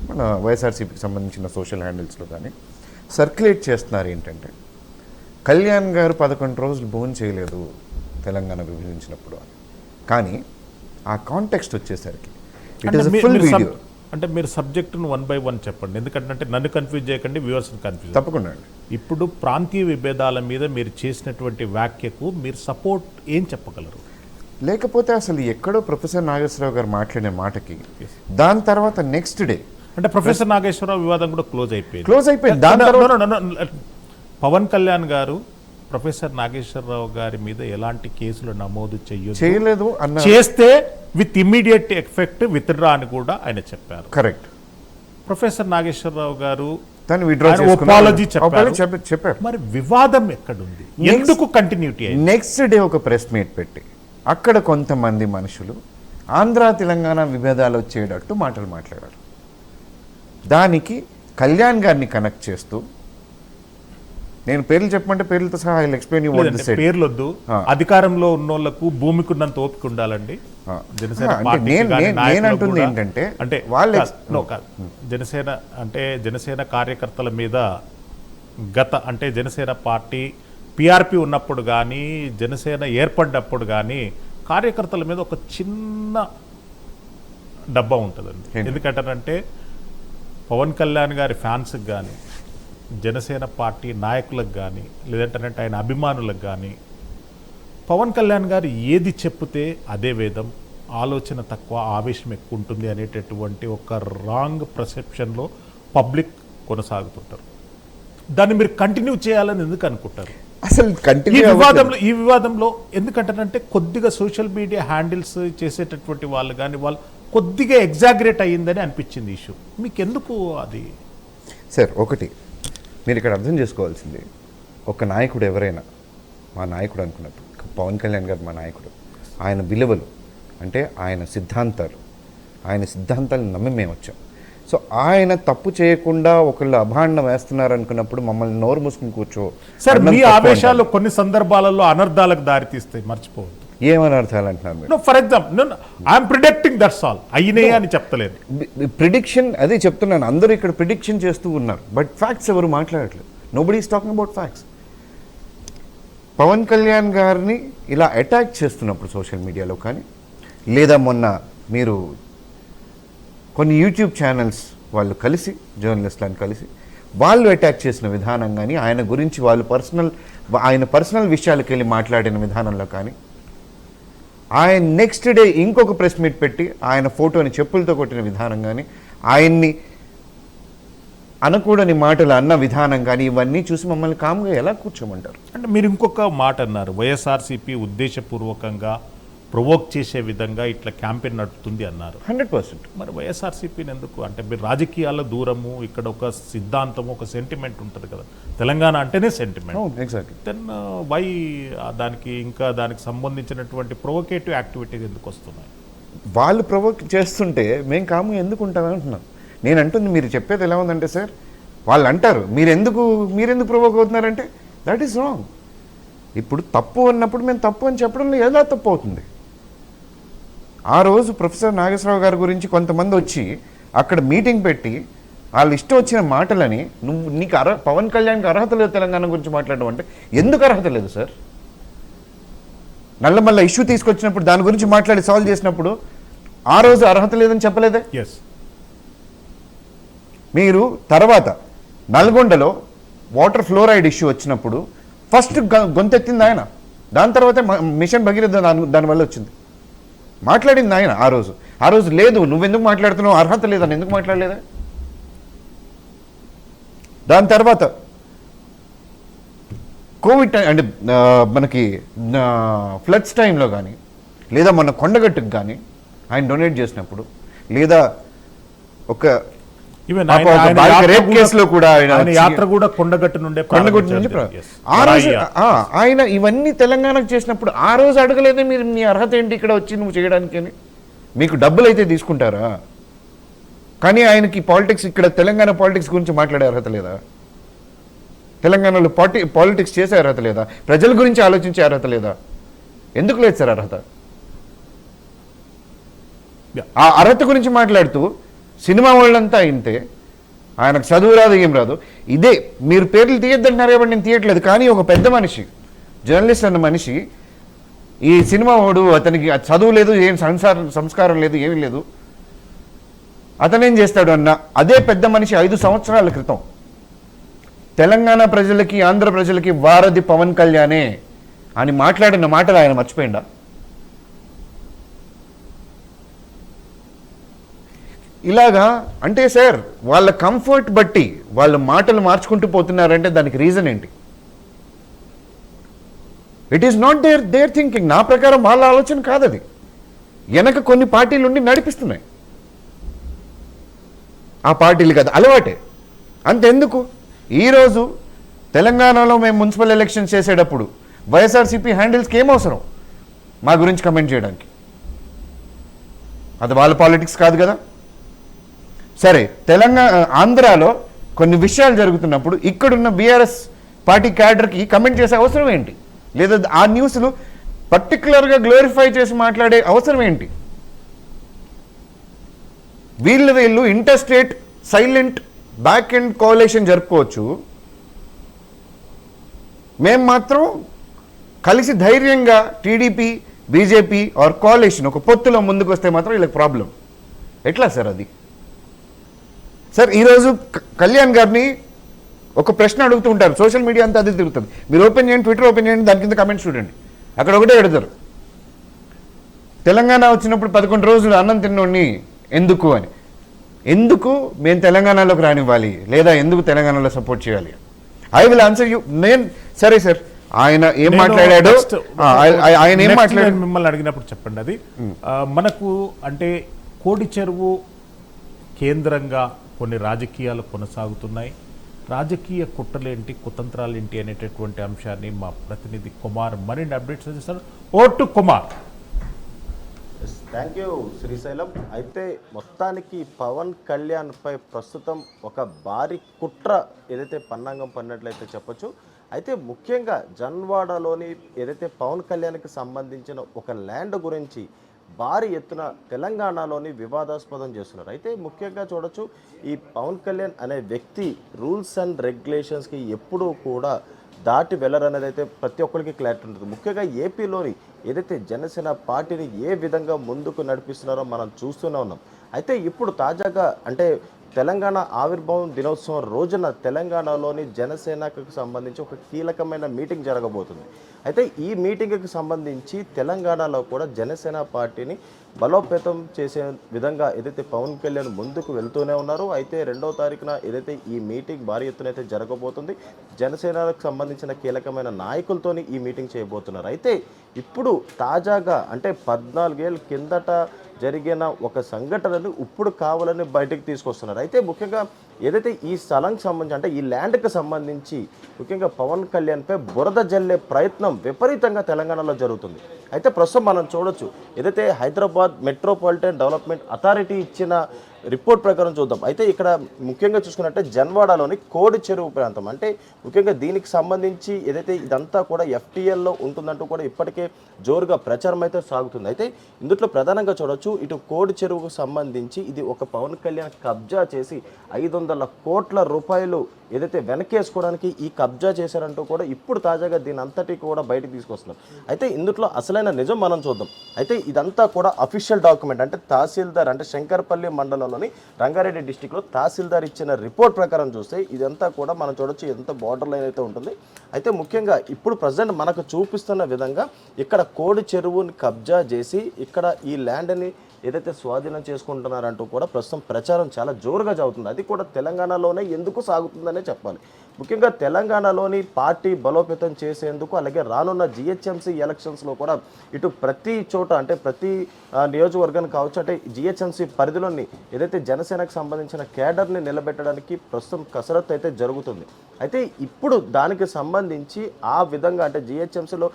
మన వైఎస్ఆర్సీపీకి సంబంధించిన సోషల్ హ్యాండిల్స్లో కానీ సర్క్యులేట్ చేస్తున్నారు ఏంటంటే కళ్యాణ్ గారు 11 రోజులు భోజనం చేయలేదు తెలంగాణ విభజించినప్పుడు అని. కానీ ఆ కాంటెక్స్ట్ వచ్చేసరికి ఇట్ ఈస్ ఫుల్ వీడియో. అంటే మీరు సబ్జెక్టును 1 by 1 చెప్పండి, ఎందుకంటే నన్ను కన్ఫ్యూజ్ చేయకండి, వ్యూవర్స్ని కన్ఫ్యూజ్. తప్పకుండా అండి. ఇప్పుడు ప్రాంతీయ విభేదాల మీద మీరు చేసినటువంటి వ్యాఖ్యకు మీరు సపోర్ట్ ఏం చెప్పగలరు? లేకపోతే అసలు ఎక్కడో ప్రొఫెసర్ నాగేశ్వరరావు గారు మాట్లాడిన మాటకి దాని తర్వాత నెక్స్ట్ డే అంటే ప్రొఫెసర్ నాగేశ్వరరావు వివాదం కూడా క్లోజ్ అయిపోయింది. దాని తర్వాత పవన్ కళ్యాణ్ గారు ప్రొఫెసర్ నాగేశ్వరరావు గారి మీద ఎలాంటి కేసులు నమోదు చేయలేదు అన్న, చేస్తే విత్ ఇమ్మీడియట్ ఎఫెక్ట్ విత్డ్రా అని కూడా ఆయన చెప్పారు. కరెక్ట్. ప్రొఫెసర్ నాగేశ్వరరావు గారు దాన్ని విత్డ్రా అపాలజీ చెప్పారు. మరి వివాదం ఎక్కడుంది? ఎందుకు కంటిన్యూటీ అయింది? నెక్స్ట్ డే ఒక ప్రెస్ మీట్ పెట్టి అక్కడ కొంతమంది మనుషులు ఆంధ్ర తెలంగాణ విభేదాలు వచ్చేటట్టు మాటలు మాట్లాడారు. దానికి కళ్యాణ్ గారిని కనెక్ట్ చేస్తూ, నేను పేర్లు చెప్పమంటే పేర్లతో సహా I explain you what the said. పేర్లొద్దు, అధికారంలో ఉన్నోళ్ళకు భూమికున్నంత ఓపిక ఉండాలండి. నేనంటుంది ఏంటంటే అంటే జనసేన కార్యకర్తల మీద అంటే జనసేన పార్టీ పిఆర్పి ఉన్నప్పుడు కానీ జనసేన ఏర్పడినప్పుడు కానీ కార్యకర్తల మీద ఒక చిన్న డబ్బా ఉంటుందండి. ఎందుకంటారంటే పవన్ కళ్యాణ్ గారి ఫ్యాన్స్కి కానీ జనసేన పార్టీ నాయకులకు కానీ లేదంటే ఆయన అభిమానులకు కానీ పవన్ కళ్యాణ్ గారు ఏది చెప్తే అదే వేదం, ఆలోచన తక్కువ ఆవేశం ఎక్కువ ఉంటుంది అనేటటువంటి ఒక రాంగ్ పర్సెప్షన్లో పబ్లిక్ కొనసాగుతుంటారు. దాన్ని మీరు కంటిన్యూ చేయాలని ఎందుకు అనుకుంటారు? అసలు ఈ వివాదంలో ఎందుకంటారంటే కొద్దిగా సోషల్ మీడియా హ్యాండిల్స్ చేసేటటువంటి వాళ్ళు కానీ వాళ్ళు కొద్దిగా ఎగ్జాగరేట్ అయ్యిందని అనిపించింది ఇష్యూ. మీకు ఎందుకు అది? సార్ ఒకటి మీరు ఇక్కడ అర్థం చేసుకోవాల్సింది, ఒక నాయకుడు ఎవరైనా మా నాయకుడు అనుకున్నప్పుడు పవన్ కళ్యాణ్ గారు మా నాయకుడు, ఆయన విలువలు అంటే ఆయన సిద్ధాంతాలను నమ్మి మేము వచ్చాం. సో ఆయన తప్పు చేయకుండా ఒకళ్ళు అభాండం వేస్తున్నారు అనుకున్నప్పుడు మమ్మల్ని నోరు మూసుకుని కూర్చో. సార్ మీ ఆవేశాలు కొన్ని సందర్భాలలో అనర్థాలకు దారితీస్తాయి, మర్చిపోవద్దు. ఏమని అర్థాలు అంటున్నారు మీరు? For example I'm predicting that's all, అయినాయి అని చెప్తలేదు. ప్రిడిక్షన్ అదే చెప్తున్నాను, అందరూ ఇక్కడ ప్రిడిక్షన్ చేస్తూ ఉన్నారు, బట్ ఫ్యాక్ట్స్ ఎవరు మాట్లాడట్లేదు. Nobody is talking about facts. Pawan Kalyan గారిని ఇలా అటాక్ చేస్తున్నప్పుడు సోషల్ మీడియాలో కానీ, లేదా మొన్న మీరు కొన్ని యూట్యూబ్ ఛానల్స్ వాళ్ళు కలిసి, జర్నలిస్టులను కలిసి వాళ్ళు అటాక్ చేసిన విధానం కానీ, ఆయన గురించి వాళ్ళు ఆయన పర్సనల్ విషయాలకు వెళ్ళి మాట్లాడిన విధానంలో కానీ, ఆయన నెక్స్ట్ డే ఇంకొక ప్రెస్ మీట్ పెట్టి ఆయన ఫోటోని చెప్పులతో కొట్టిన విధానం కానీ, ఆయన్ని అనకూడని మాటలు అన్న విధానం కానీ, ఇవన్నీ చూసి మమ్మల్ని కామ్గా ఎలా కూర్చోమంటారు? అంటే మీరు ఇంకొక మాట అన్నారు, వైఎస్ఆర్సీపీ ఉద్దేశపూర్వకంగా ప్రొవోక్ చేసే విధంగా ఇట్లా క్యాంపెయిన్ నడుపుతుంది అన్నారు. 100%. మరి వైఎస్ఆర్సీపీని ఎందుకు, అంటే మీరు రాజకీయాల దూరము, ఇక్కడ ఒక సిద్ధాంతము, ఒక సెంటిమెంట్ ఉంటుంది కదా, తెలంగాణ అంటేనే సెంటిమెంట్. ఎగ్జాక్ట్లీ. దెన్ వై దానికి ఇంకా దానికి సంబంధించినటువంటి ప్రొవోకేటివ్ యాక్టివిటీస్ ఎందుకు వస్తున్నాయి? వాళ్ళు ప్రొవోక్ చేస్తుంటే మేము కామ్గా ఎందుకు ఉంటామని అంటున్నాం. నేను అంటుంది, మీరు చెప్పేది ఎలా ఉందంటే సార్, వాళ్ళు అంటారు మీరెందుకు ప్రొవోక్ అవుతున్నారంటే దట్ ఈస్ రాంగ్. ఇప్పుడు తప్పు అన్నప్పుడు మేము తప్పు అని చెప్పడంలో ఎలా తప్పు అవుతుంది? ఆ రోజు ప్రొఫెసర్ నాగేశ్వరరావు గారి గురించి కొంతమంది వచ్చి అక్కడ మీటింగ్ పెట్టి వాళ్ళు ఇష్టం వచ్చిన మాటలని, నీకు పవన్ కళ్యాణ్కి అర్హత లేదు తెలంగాణ గురించి మాట్లాడడం అంటే ఎందుకు అర్హత లేదు సార్? నల్లమల్ల ఇష్యూ తీసుకొచ్చినప్పుడు దాని గురించి మాట్లాడి సాల్వ్ చేసినప్పుడు ఆ రోజు అర్హత లేదని చెప్పలేదే. ఎస్. మీరు తర్వాత నల్గొండలో వాటర్ ఫ్లోరైడ్ ఇష్యూ వచ్చినప్పుడు ఫస్ట్ గొంతెత్తింది ఆయన, దాని తర్వాతే మిషన్ భగీరథ దానివల్ల వచ్చింది. మాట్లాడింది ఆయన ఆ రోజు లేదు, నువ్వెందుకు మాట్లాడుతున్నావు, అర్హత లేదని ఎందుకు మాట్లాడలేదా? దాని తర్వాత కోవిడ్ టైం అంటే మనకి ఫ్లడ్స్ టైంలో కానీ, లేదా మన కొండగట్టుకు కానీ ఆయన డొనేట్ చేసినప్పుడు, లేదా ఒక ఈవెన్ రేప్ కేసులో కూడా ఆయన యాత్ర కూడా కొండగట్టు నుండి ఆ రోజు ఆయన ఇవన్నీ తెలంగాణకు చేసినప్పుడు ఆ రోజు అడగలేదే మీరు నీ అర్హత ఏంటి ఇక్కడ వచ్చి నువ్వు చేయడానికి అని? మీకు డబ్బులు అయితే తీసుకుంటారా? కానీ ఆయనకి పాలిటిక్స్, ఇక్కడ తెలంగాణ పాలిటిక్స్ గురించి మాట్లాడే అర్హత లేదా? తెలంగాణలో పాలిటిక్స్ చేసే అర్హత లేదా? ప్రజల గురించి ఆలోచించే అర్హత లేదా? ఎందుకు లేదు సార్ అర్హత? ఆ అర్హత గురించి మాట్లాడుతూ సినిమా వాళ్ళంతా ఇంతే, ఆయనకు చదువు రాదు, ఏం రాదు. ఇదే మీరు పేర్లు తీయొద్దంటున్నారు కాబట్టి నేను తీయట్లేదు. కానీ ఒక పెద్ద మనిషి, జర్నలిస్ట్ అన్న మనిషి, ఈ సినిమా వాడు, అతనికి చదువు లేదు, ఏం సంస్కారం లేదు, ఏమీ లేదు, అతనేం చేస్తాడు అన్న అదే పెద్ద మనిషి 5 సంవత్సరాల క్రితం తెలంగాణ ప్రజలకి, ఆంధ్ర ప్రజలకి వారధి పవన్ కళ్యాణే అని మాట్లాడిన మాటలు ఆయన మర్చిపోయిందా? ఇలాగా అంటే సార్, వాళ్ళ కంఫర్ట్ బట్టి వాళ్ళ మాటలు మార్చుకుంటూ పోతున్నారంటే దానికి రీజన్ ఏంటి? It is not there thinking. నా ప్రకారం వాళ్ళ ఆలోచన కాదది. వెనక కొన్ని పార్టీలు ఉండి నడిపిస్తున్నాయి. ఆ పార్టీలు కదా అలవాటే. అంతెందుకు, ఈరోజు తెలంగాణలో మేము మున్సిపల్ ఎలక్షన్స్ చేసేటప్పుడు వైఎస్ఆర్సీపీ హ్యాండిల్స్కి ఏం అవసరం మా గురించి కమెంట్ చేయడానికి? అది వాళ్ళ పాలిటిక్స్ కాదు కదా. సరే, ఆంధ్రాలో కొన్ని విషయాలు జరుగుతున్నప్పుడు ఇక్కడున్న బీఆర్ఎస్ పార్టీ క్యాడర్కి కమెంట్ చేసే అవసరం ఏంటి? లేదా ఆ న్యూస్లు పర్టికులర్గా గ్లోరిఫై చేసి మాట్లాడే అవసరం ఏంటి? వీళ్ళు ఇంటర్స్టేట్ సైలెంట్ బ్యాక్ ఎండ్ కోalition జరుపుకోవచ్చు, మేము మాత్రం కలిసి ధైర్యంగా టీడీపీ, బీజేపీ ఆర్ కోalition ఒక పొత్తులో ముందుకు వస్తే మాత్రం వీళ్ళకి ప్రాబ్లం. ఎట్లా సార్ అది? సార్, ఈరోజు కళ్యాణ్ గారిని ఒక ప్రశ్న అడుగుతూ ఉంటారు, సోషల్ మీడియా అంతా అది తిరుగుతుంది. మీరు ఓపెన్ చేయండి, ట్విట్టర్ ఓపెన్ చేయండి, దాని కింద కమెంట్స్ చూడండి, అక్కడ ఒకటే అడుగుతారు, తెలంగాణ వచ్చినప్పుడు 11 రోజులు అన్నం తిన్నోడిని ఎందుకు అని. ఎందుకు మేము తెలంగాణలోకి రానివ్వాలి, లేదా ఎందుకు తెలంగాణలో సపోర్ట్ చేయాలి? I will answer you. సరే సార్, ఆయన ఏం మాట్లాడాడు, ఆయన ఏం మాట్లాడాడు మిమ్మల్ని అడిగినప్పుడు చెప్పండి. అది మనకు అంటే కోడి చెరువు కేంద్రంగా కొన్ని రాజకీయాలు కొనసాగుతున్నాయి. రాజకీయ కుట్రలేంటి, కుతంత్రాలేంటి అనేటటువంటి అంశాన్ని మా ప్రతినిధి కుమార్ మరిన్ని అప్డేట్స్ చేస్తారు. Vote Kumar. Thank you Srisailam. అయితే మొత్తానికి పవన్ కళ్యాణ్ పై ప్రస్తుతం ఒక భారీ కుట్ర ఏదైతే పన్నాగం పన్నట్లయితే చెప్పొచ్చు. అయితే ముఖ్యంగా జన్వాడలోని ఏదైతే పవన్ కళ్యాణ్కి సంబంధించిన ఒక ల్యాండ్ గురించి భారీ ఎత్తున తెలంగాణలోని వివాదాస్పదం చేస్తున్నారు. అయితే ముఖ్యంగా చూడొచ్చు, ఈ పవన్ కళ్యాణ్ అనే వ్యక్తి రూల్స్ అండ్ రెగ్యులేషన్స్కి ఎప్పుడూ కూడా దాటి వెళ్ళరనేది అయితే ప్రతి ఒక్కరికి క్లారిటీ ఉంటుంది. ముఖ్యంగా ఏపీలోని ఏదైతే జనసేన పార్టీని ఏ విధంగా ముందుకు నడిపిస్తున్నారో మనం చూస్తూనే ఉన్నాం. అయితే ఇప్పుడు తాజాగా అంటే తెలంగాణ ఆవిర్భావం దినోత్సవం రోజున తెలంగాణలోని జనసేనకు సంబంధించి ఒక కీలకమైన మీటింగ్ జరగబోతుంది. అయితే ఈ మీటింగ్కి సంబంధించి తెలంగాణలో కూడా జనసేన పార్టీని బలోపేతం చేసే విధంగా ఏదైతే పవన్ కళ్యాణ్ ముందుకు వెళ్తూనే ఉన్నారు. అయితే 2వ తారీఖున ఏదైతే ఈ మీటింగ్ భారీ ఎత్తున అయితే జరగబోతుంది, జనసేనకు సంబంధించిన కీలకమైన నాయకులతోని ఈ మీటింగ్ చేయబోతున్నారు. అయితే ఇప్పుడు తాజాగా అంటే 14 ఏళ్ళ కిందట జరిగిన ఒక సంఘటనను ఇప్పుడు కావాలని బయటకు తీసుకొస్తున్నారు. అయితే ముఖ్యంగా ఏదైతే ఈ స్థలంకి సంబంధించి అంటే ఈ ల్యాండ్కి సంబంధించి ముఖ్యంగా పవన్ కళ్యాణ్పై బురద జల్లే ప్రయత్నం విపరీతంగా తెలంగాణలో జరుగుతుంది. అయితే ప్రస్తుతం మనం చూడొచ్చు, ఏదైతే హైదరాబాద్ మెట్రోపాలిటన్ డెవలప్మెంట్ అథారిటీ ఇచ్చిన రిపోర్ట్ ప్రకారం చూద్దాం. అయితే ఇక్కడ ముఖ్యంగా చూసుకున్నట్టే జన్వాడలోని కోడి చెరువు ప్రాంతం, అంటే ముఖ్యంగా దీనికి సంబంధించి ఏదైతే ఇదంతా కూడా FTLలో ఉంటుందంటూ కూడా ఇప్పటికే జోరుగా ప్రచారం అయితే సాగుతుంది. అయితే ఇందులో ప్రధానంగా చూడొచ్చు, ఇటు కోడి చెరువుకు సంబంధించి ఇది ఒక పవన్ కళ్యాణ్ కబ్జా చేసి 500 కోట్ల రూపాయలు ఏదైతే వెనకేసుకోవడానికి ఈ కబ్జా చేశారంటూ కూడా ఇప్పుడు తాజాగా దీని అంతటి కూడా బయటకు తీసుకొస్తున్నారు. అయితే ఇందులో అసలైన నిజం మనం చూద్దాం. అయితే ఇదంతా కూడా అఫీషియల్ డాక్యుమెంట్, అంటే తహసీల్దార్ అంటే శంకర్పల్లి మండలంలోని రంగారెడ్డి డిస్టిక్లో తహసీల్దార్ ఇచ్చిన రిపోర్ట్ ప్రకారం చూస్తే ఇదంతా కూడా మనం చూడొచ్చు ఎంత బార్డర్ లైన్ అయితే ఉంటుంది. అయితే ముఖ్యంగా ఇప్పుడు ప్రజెంట్ మనకు చూపిస్తున్న విధంగా ఇక్కడ కోడి చెరువుని కబ్జా చేసి ఇక్కడ ఈ ల్యాండ్ని ఏదైతే స్వాధీనం చేసుకుంటున్నారంటూ కూడా ప్రస్తుతం ప్రచారం చాలా జోరుగా జరుగుతుంది. అది కూడా తెలంగాణలోనే ఎందుకు సాగుతుందనే చెప్పాలి. ముఖ్యంగా తెలంగాణలోని పార్టీ బలోపేతం చేసేందుకు, అలాగే రానున్న GHMC ఎలక్షన్స్లో కూడా ఇటు ప్రతి చోట అంటే ప్రతి నియోజకవర్గానికి కావచ్చు, అంటే GHMC పరిధిలోని ఏదైతే జనసేనకు సంబంధించిన కేడర్ని నిలబెట్టడానికి ప్రస్తుతం కసరత్తు అయితే జరుగుతుంది. అయితే ఇప్పుడు దానికి సంబంధించి ఆ విధంగా అంటే GHMCలో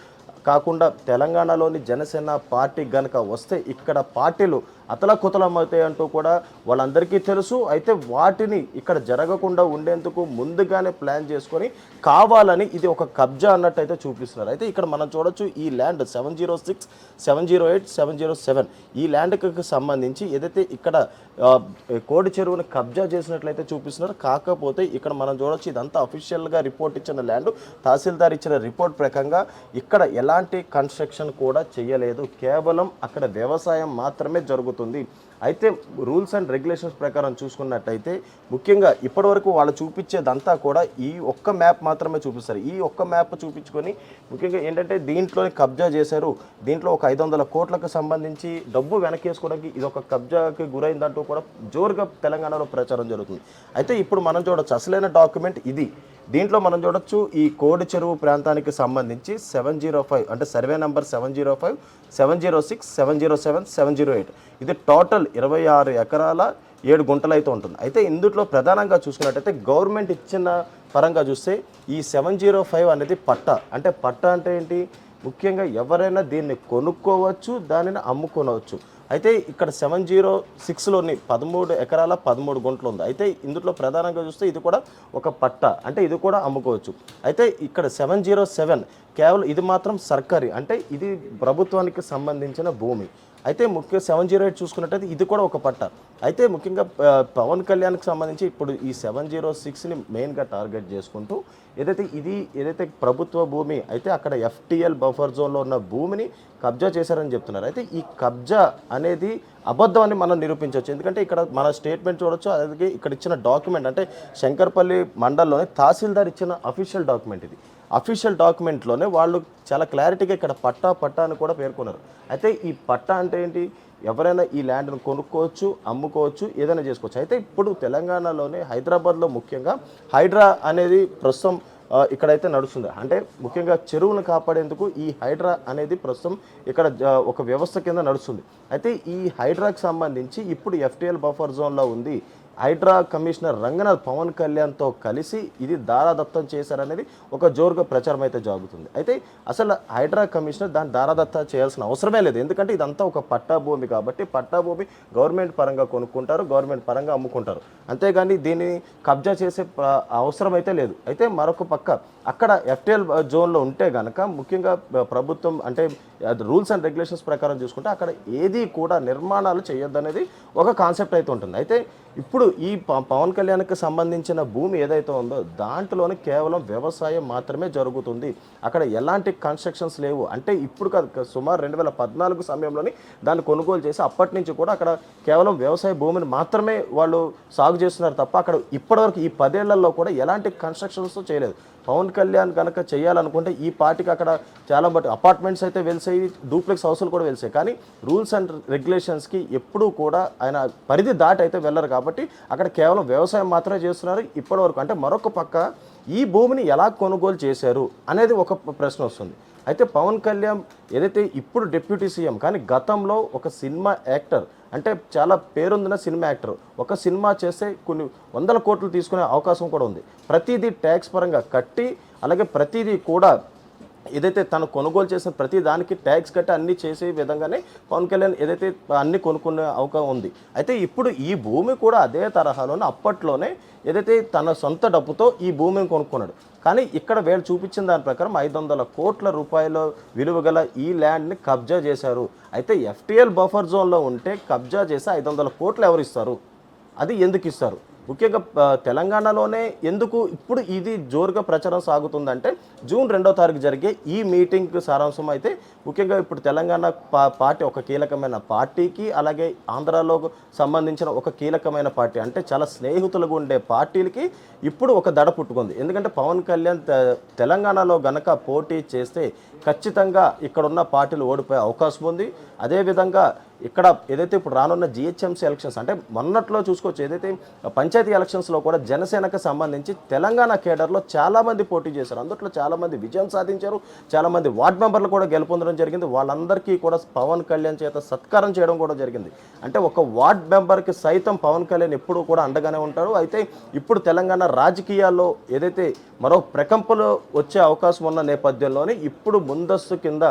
కాకుండా తెలంగాణలోని జనసేన పార్టీ గనక వస్తే ఇక్కడ పార్టీలు అతలకుతలం అవుతాయి అంటూ కూడా వాళ్ళందరికీ తెలుసు. అయితే వాటిని ఇక్కడ జరగకుండా ఉండేందుకు ముందుగానే ప్లాన్ చేసుకొని కావాలని ఇది ఒక కబ్జా అన్నట్టయితే చూపిస్తున్నారు. అయితే ఇక్కడ మనం చూడొచ్చు, ఈ ల్యాండ్ 706, 708, 707 ఈ ల్యాండ్కి సంబంధించి ఏదైతే ఇక్కడ కోడి చెరువుని కబ్జా చేసినట్లయితే చూపిస్తున్నారు. కాకపోతే ఇక్కడ మనం చూడొచ్చు, ఇదంతా అఫీషియల్గా రిపోర్ట్ ఇచ్చిన ల్యాండ్, తహసీల్దార్ ఇచ్చిన రిపోర్ట్ ప్రకారంగా ఇక్కడ ఎలాంటి కన్స్ట్రక్షన్ కూడా చేయలేదు, కేవలం అక్కడ వ్యవసాయం మాత్రమే జరుగుతుంది. అయితే రూల్స్ అండ్ రెగ్యులేషన్స్ ప్రకారం చూసుకున్నట్టయితే ముఖ్యంగా ఇప్పటివరకు వాళ్ళు చూపించేదంతా కూడా ఈ ఒక్క మ్యాప్ మాత్రమే చూపిస్తారు. ఈ ఒక్క మ్యాప్ చూపించుకొని ముఖ్యంగా ఏంటంటే దీంట్లోనే కబ్జా చేశారు, దీంట్లో ఒక 500 కోట్లకు సంబంధించి డబ్బు వెనకేసుకోవడానికి ఇది ఒక కబ్జాకి గురైందంటూ కూడా జోరుగా తెలంగాణలో ప్రచారం జరుగుతుంది. అయితే ఇప్పుడు మనం చూడొచ్చు అసలైన డాక్యుమెంట్ ఇది. దీంట్లో మనం చూడొచ్చు, ఈ కోడి చెరువు ప్రాంతానికి సంబంధించి 705 అంటే సర్వే నెంబర్ 705, 706, 707, 708 ఇది టోటల్ 26 ఎకరాల 7 గుంటలు అయితే ఉంటుంది. అయితే ఇందులో ప్రధానంగా చూసుకున్నట్టయితే గవర్నమెంట్ ఇచ్చిన పరంగా చూస్తే ఈ 705 అనేది పట్టా. అంటే పట్టా అంటే ఏంటి, ముఖ్యంగా ఎవరైనా దీన్ని కొనుక్కోవచ్చు, దానిని అమ్ముకోవచ్చు. అయితే ఇక్కడ 706లోని 13 ఎకరాల 13 గుంటలు ఉంది. అయితే ఇందులో ప్రధానంగా చూస్తే ఇది కూడా ఒక పట్టా, అంటే ఇది కూడా అమ్ముకోవచ్చు. అయితే ఇక్కడ 707 కేవలం ఇది మాత్రం సర్కారీ, అంటే ఇది ప్రభుత్వానికి సంబంధించిన భూమి. అయితే ముఖ్య 708 చూసుకున్నట్టయితే ఇది కూడా ఒక పట్ట. అయితే ముఖ్యంగా పవన్ కళ్యాణ్కి సంబంధించి ఇప్పుడు ఈ 706ని మెయిన్గా టార్గెట్ చేసుకుంటూ ఏదైతే ప్రభుత్వ భూమి అయితే అక్కడ FTL బఫర్ జోన్లో ఉన్న భూమిని కబ్జా చేశారని చెప్తున్నారు. అయితే ఈ కబ్జా అనేది అబద్ధం అని మనం నిరూపించవచ్చు. ఎందుకంటే ఇక్కడ మన స్టేట్మెంట్ చూడొచ్చు, అలాగే ఇక్కడ ఇచ్చిన డాక్యుమెంట్ అంటే శంకర్పల్లి మండలంలోనే తహసీల్దార్ ఇచ్చిన అఫీషియల్ డాక్యుమెంట్ ఇది. అఫీషియల్ డాక్యుమెంట్లోనే వాళ్ళు చాలా క్లారిటీగా ఇక్కడ పట్టా అని కూడా పేర్కొన్నారు. అయితే ఈ పట్టా అంటే ఏంటి, ఎవరైనా ఈ ల్యాండ్ను కొనుక్కోవచ్చు, అమ్ముకోవచ్చు, ఏదైనా చేసుకోవచ్చు. అయితే ఇప్పుడు తెలంగాణలోనే హైదరాబాద్లో ముఖ్యంగా హైడ్రా అనేది ప్రస్తుతం ఇక్కడైతే నడుస్తుంది. అంటే ముఖ్యంగా చెరువును కాపాడేందుకు ఈ హైడ్రా అనేది ప్రస్తుతం ఇక్కడ ఒక వ్యవస్థ కింద నడుస్తుంది. అయితే ఈ హైడ్రాకి సంబంధించి ఇప్పుడు FTL బఫర్ జోన్లో ఉంది. హైడ్రా కమిషనర్ రంగనాథ్ పవన్ కళ్యాణ్తో కలిసి ఇది దారాదత్తం చేశారనేది ఒక జోరుగా ప్రచారం అయితే జరుగుతుంది. అయితే అసలు హైడ్రా కమిషనర్ దాన్ని దారాదత్తం చేయాల్సిన అవసరమే లేదు. ఎందుకంటే ఇదంతా ఒక పట్టా భూమి కాబట్టి పట్టా భూమి గవర్నమెంట్ పరంగా కొనుక్కుంటారు, గవర్నమెంట్ పరంగా అమ్ముకుంటారు. అంతేగాని దీన్ని కబ్జా చేసే అవసరం అయితే లేదు. అయితే మరొక పక్క అక్కడ ఎఫ్టీఎల్ జోన్లో ఉంటే కనుక ముఖ్యంగా ప్రభుత్వం అంటే రూల్స్ అండ్ రెగ్యులేషన్స్ ప్రకారం చూసుకుంటే అక్కడ ఏది కూడా నిర్మాణాలు చేయొద్దనేది ఒక కాన్సెప్ట్ అయితే ఉంటుంది. అయితే ఇప్పుడు ఈ పవన్ కళ్యాణ్కి సంబంధించిన భూమి ఏదైతే ఉందో దాంట్లోనే కేవలం వ్యవసాయం మాత్రమే జరుగుతుంది. అక్కడ ఎలాంటి కన్స్ట్రక్షన్స్ లేవు. అంటే ఇప్పుడు సుమారు 2014 సమయంలోని దాన్ని కొనుగోలు చేసి అప్పటి నుంచి కూడా అక్కడ కేవలం వ్యవసాయ భూమిని మాత్రమే వాళ్ళు సాగు చేస్తున్నారు తప్ప అక్కడ ఇప్పటివరకు ఈ 10 ఏళ్లలో కూడా ఎలాంటి కన్స్ట్రక్షన్స్ చేయలేదు. పవన్ కళ్యాణ్ కనుక చేయాలనుకుంటే ఈ పార్టీకి అక్కడ చాలా బట్టి అపార్ట్మెంట్స్ అయితే వెలిసాయి, డూప్లెక్స్ హౌసులు కూడా వెలిసాయి. కానీ రూల్స్ అండ్ రెగ్యులేషన్స్కి ఎప్పుడూ కూడా ఆయన పరిధి దాటి అయితే వెళ్ళరు కాబట్టి అక్కడ కేవలం వ్యవసాయం మాత్రమే చేస్తున్నారు ఇప్పటివరకు. అంటే మరొక పక్క ఈ భూమిని ఎలా కొనుగోలు చేశారు అనేది ఒక ప్రశ్న వస్తుంది. అయితే పవన్ కళ్యాణ్ ఏదైతే ఇప్పుడు డిప్యూటీ సీఎం కానీ గతంలో ఒక సినిమా యాక్టర్, అంటే చాలా పేరొందిన సినిమా యాక్టర్, ఒక సినిమా చేస్తే కొన్ని 100 కోట్లు తీసుకునే అవకాశం కూడా ఉంది. ప్రతిదీ ట్యాక్స్ పరంగా కట్టి అలాగే ప్రతిదీ కూడా ఏదైతే తను కొనుగోలు చేసిన ప్రతి దానికి ట్యాక్స్ కట్టి అన్నీ చేసే విధంగానే పవన్ కళ్యాణ్ ఏదైతే అన్నీ కొనుక్కునే అవకాశం ఉంది. అయితే ఇప్పుడు ఈ భూమి కూడా అదే తరహాలోనే అప్పట్లోనే ఏదైతే తన సొంత డబ్బుతో ఈ భూమిని కొనుక్కున్నాడు. కానీ ఇక్కడ వీళ్ళు చూపించిన దాని ప్రకారం 500 కోట్ల రూపాయల విలువ గల ఈ ల్యాండ్ని కబ్జా చేశారు. అయితే ఎఫ్టీఎల్ బఫర్ జోన్లో ఉంటే కబ్జా చేసి 500 కోట్లు ఎవరు ఇస్తారు? అది ఎందుకు ఇస్తారు? ముఖ్యంగా తెలంగాణలోనే ఎందుకు ఇప్పుడు ఇది జోరుగా ప్రచారం సాగుతుందంటే జూన్ 2వ తారీఖు జరిగే ఈ మీటింగ్ సారాంశం అయితే ముఖ్యంగా ఇప్పుడు తెలంగాణ పార్టీ ఒక కీలకమైన పార్టీకి అలాగే ఆంధ్రాలో సంబంధించిన ఒక కీలకమైన పార్టీ అంటే చాలా స్నేహితులుగా ఉండే పార్టీలకి ఇప్పుడు ఒక దడ పుట్టుకుంది. ఎందుకంటే పవన్ కళ్యాణ్ తెలంగాణలో గనక పోటీ చేస్తే ఖచ్చితంగా ఇక్కడున్న పార్టీలు ఓడిపోయే అవకాశం ఉంది. అదేవిధంగా ఇక్కడ ఏదైతే ఇప్పుడు రానున్న జిహెచ్ఎంసీ ఎలక్షన్స్ అంటే మొన్నట్లో చూసుకోవచ్చు, ఏదైతే పంచాయతీ ఎలక్షన్స్లో కూడా జనసేనకు సంబంధించి తెలంగాణ కేడర్లో చాలామంది పోటీ చేశారు. అందులో చాలామంది విజయం సాధించారు, చాలామంది వార్డ్ మెంబర్లు కూడా గెలుపొందడం జరిగింది. వాళ్ళందరికీ కూడా పవన్ కళ్యాణ్ చేత సత్కారం చేయడం కూడా జరిగింది. అంటే ఒక వార్డ్ మెంబర్కి సైతం పవన్ కళ్యాణ్ ఎప్పుడూ కూడా అండగానే ఉంటారు. అయితే ఇప్పుడు తెలంగాణ రాజకీయాల్లో ఏదైతే మరో ప్రకంపనలు వచ్చే అవకాశం ఉన్న నేపథ్యంలోనే ఇప్పుడు ముందస్తు కింద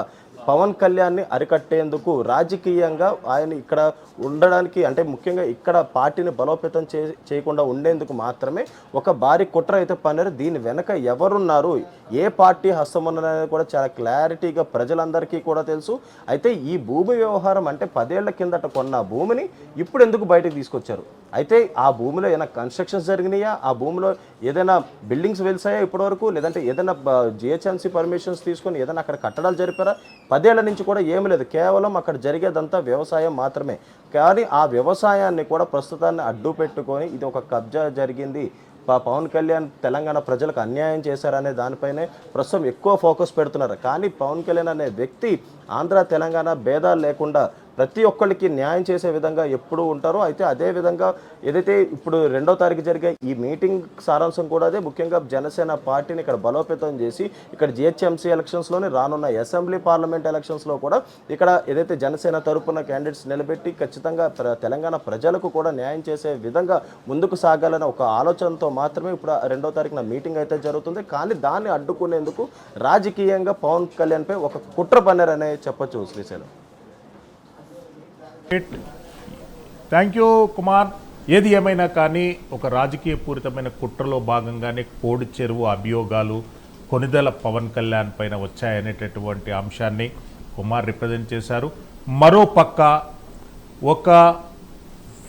పవన్ కళ్యాణ్ని అరికట్టేందుకు రాజకీయంగా ఆయన ఇక్కడ ఉండడానికి అంటే ముఖ్యంగా ఇక్కడ పార్టీని బలోపేతం చేయకుండా ఉండేందుకు మాత్రమే ఒక భారీ కుట్ర అయితే పన్నారు. దీని వెనక ఎవరున్నారు, ఏ పార్టీ హస్తం ఉన్నదనేది కూడా చాలా క్లారిటీగా ప్రజలందరికీ కూడా తెలుసు. అయితే ఈ భూమి వ్యవహారం అంటే 10 ఏళ్ల కిందట కొన్న భూమిని ఇప్పుడు ఎందుకు బయటకు తీసుకొచ్చారు? అయితే ఆ భూమిలో ఏదైనా కన్స్ట్రక్షన్స్ జరిగినాయా, ఆ భూమిలో ఏదైనా బిల్డింగ్స్ వెలిసాయా ఇప్పటివరకు, లేదంటే ఏదైనా జిహెచ్ఎంసీ పర్మిషన్స్ తీసుకొని ఏదైనా అక్కడ కట్టడాలు జరిపారా? 10 ఏళ్ల నుంచి కూడా ఏమీ లేదు. కేవలం అక్కడ జరిగేదంతా వ్యవసాయం మాత్రమే. కానీ ఆ వ్యవసాయాన్ని కూడా ప్రస్తుతాన్ని అడ్డు పెట్టుకొని ఇది ఒక కబ్జా జరిగింది, పవన్ కళ్యాణ్ తెలంగాణ ప్రజలకు అన్యాయం చేశారనే దానిపైనే ప్రస్తుతం ఎక్కువ ఫోకస్ పెడుతున్నారు. కానీ పవన్ కళ్యాణ్ అనే వ్యక్తి ఆంధ్ర తెలంగాణ భేదాలు లేకుండా ప్రతి ఒక్కరికి న్యాయం చేసే విధంగా ఎప్పుడూ ఉంటారో. అయితే అదేవిధంగా ఏదైతే ఇప్పుడు 2వ తారీఖు జరిగే ఈ మీటింగ్ సారాంశం కూడా అదే. ముఖ్యంగా జనసేన పార్టీని ఇక్కడ బలోపేతం చేసి ఇక్కడ జిహెచ్ఎంసీ ఎలక్షన్స్లోని రానున్న అసెంబ్లీ పార్లమెంట్ ఎలక్షన్స్లో కూడా ఇక్కడ ఏదైతే జనసేన తరపున క్యాండిడేట్స్ నిలబెట్టి ఖచ్చితంగా తెలంగాణ ప్రజలకు కూడా న్యాయం చేసే విధంగా ముందుకు సాగాలనే ఒక ఆలోచనతో మాత్రమే ఇప్పుడు 2వ తారీఖున మీటింగ్ అయితే జరుగుతుంది. కానీ దాన్ని అడ్డుకునేందుకు రాజకీయంగా పవన్ కళ్యాణ్పై ఒక కుట్ర పన్నారనే చెప్పొచ్చు శ్రీశైలం. Thank you Kumar. ఏది ఏమైనా కానీ ఒక రాజకీయ పూరితమైన కుట్రలో భాగంగానే కోడి చెరువు అభియోగాలు కొనిదెల పవన్ కళ్యాణ్ పైన వచ్చాయనేటటువంటి అంశాన్ని కుమార్ రిప్రజెంట్ చేశారు. మరో పక్క ఒక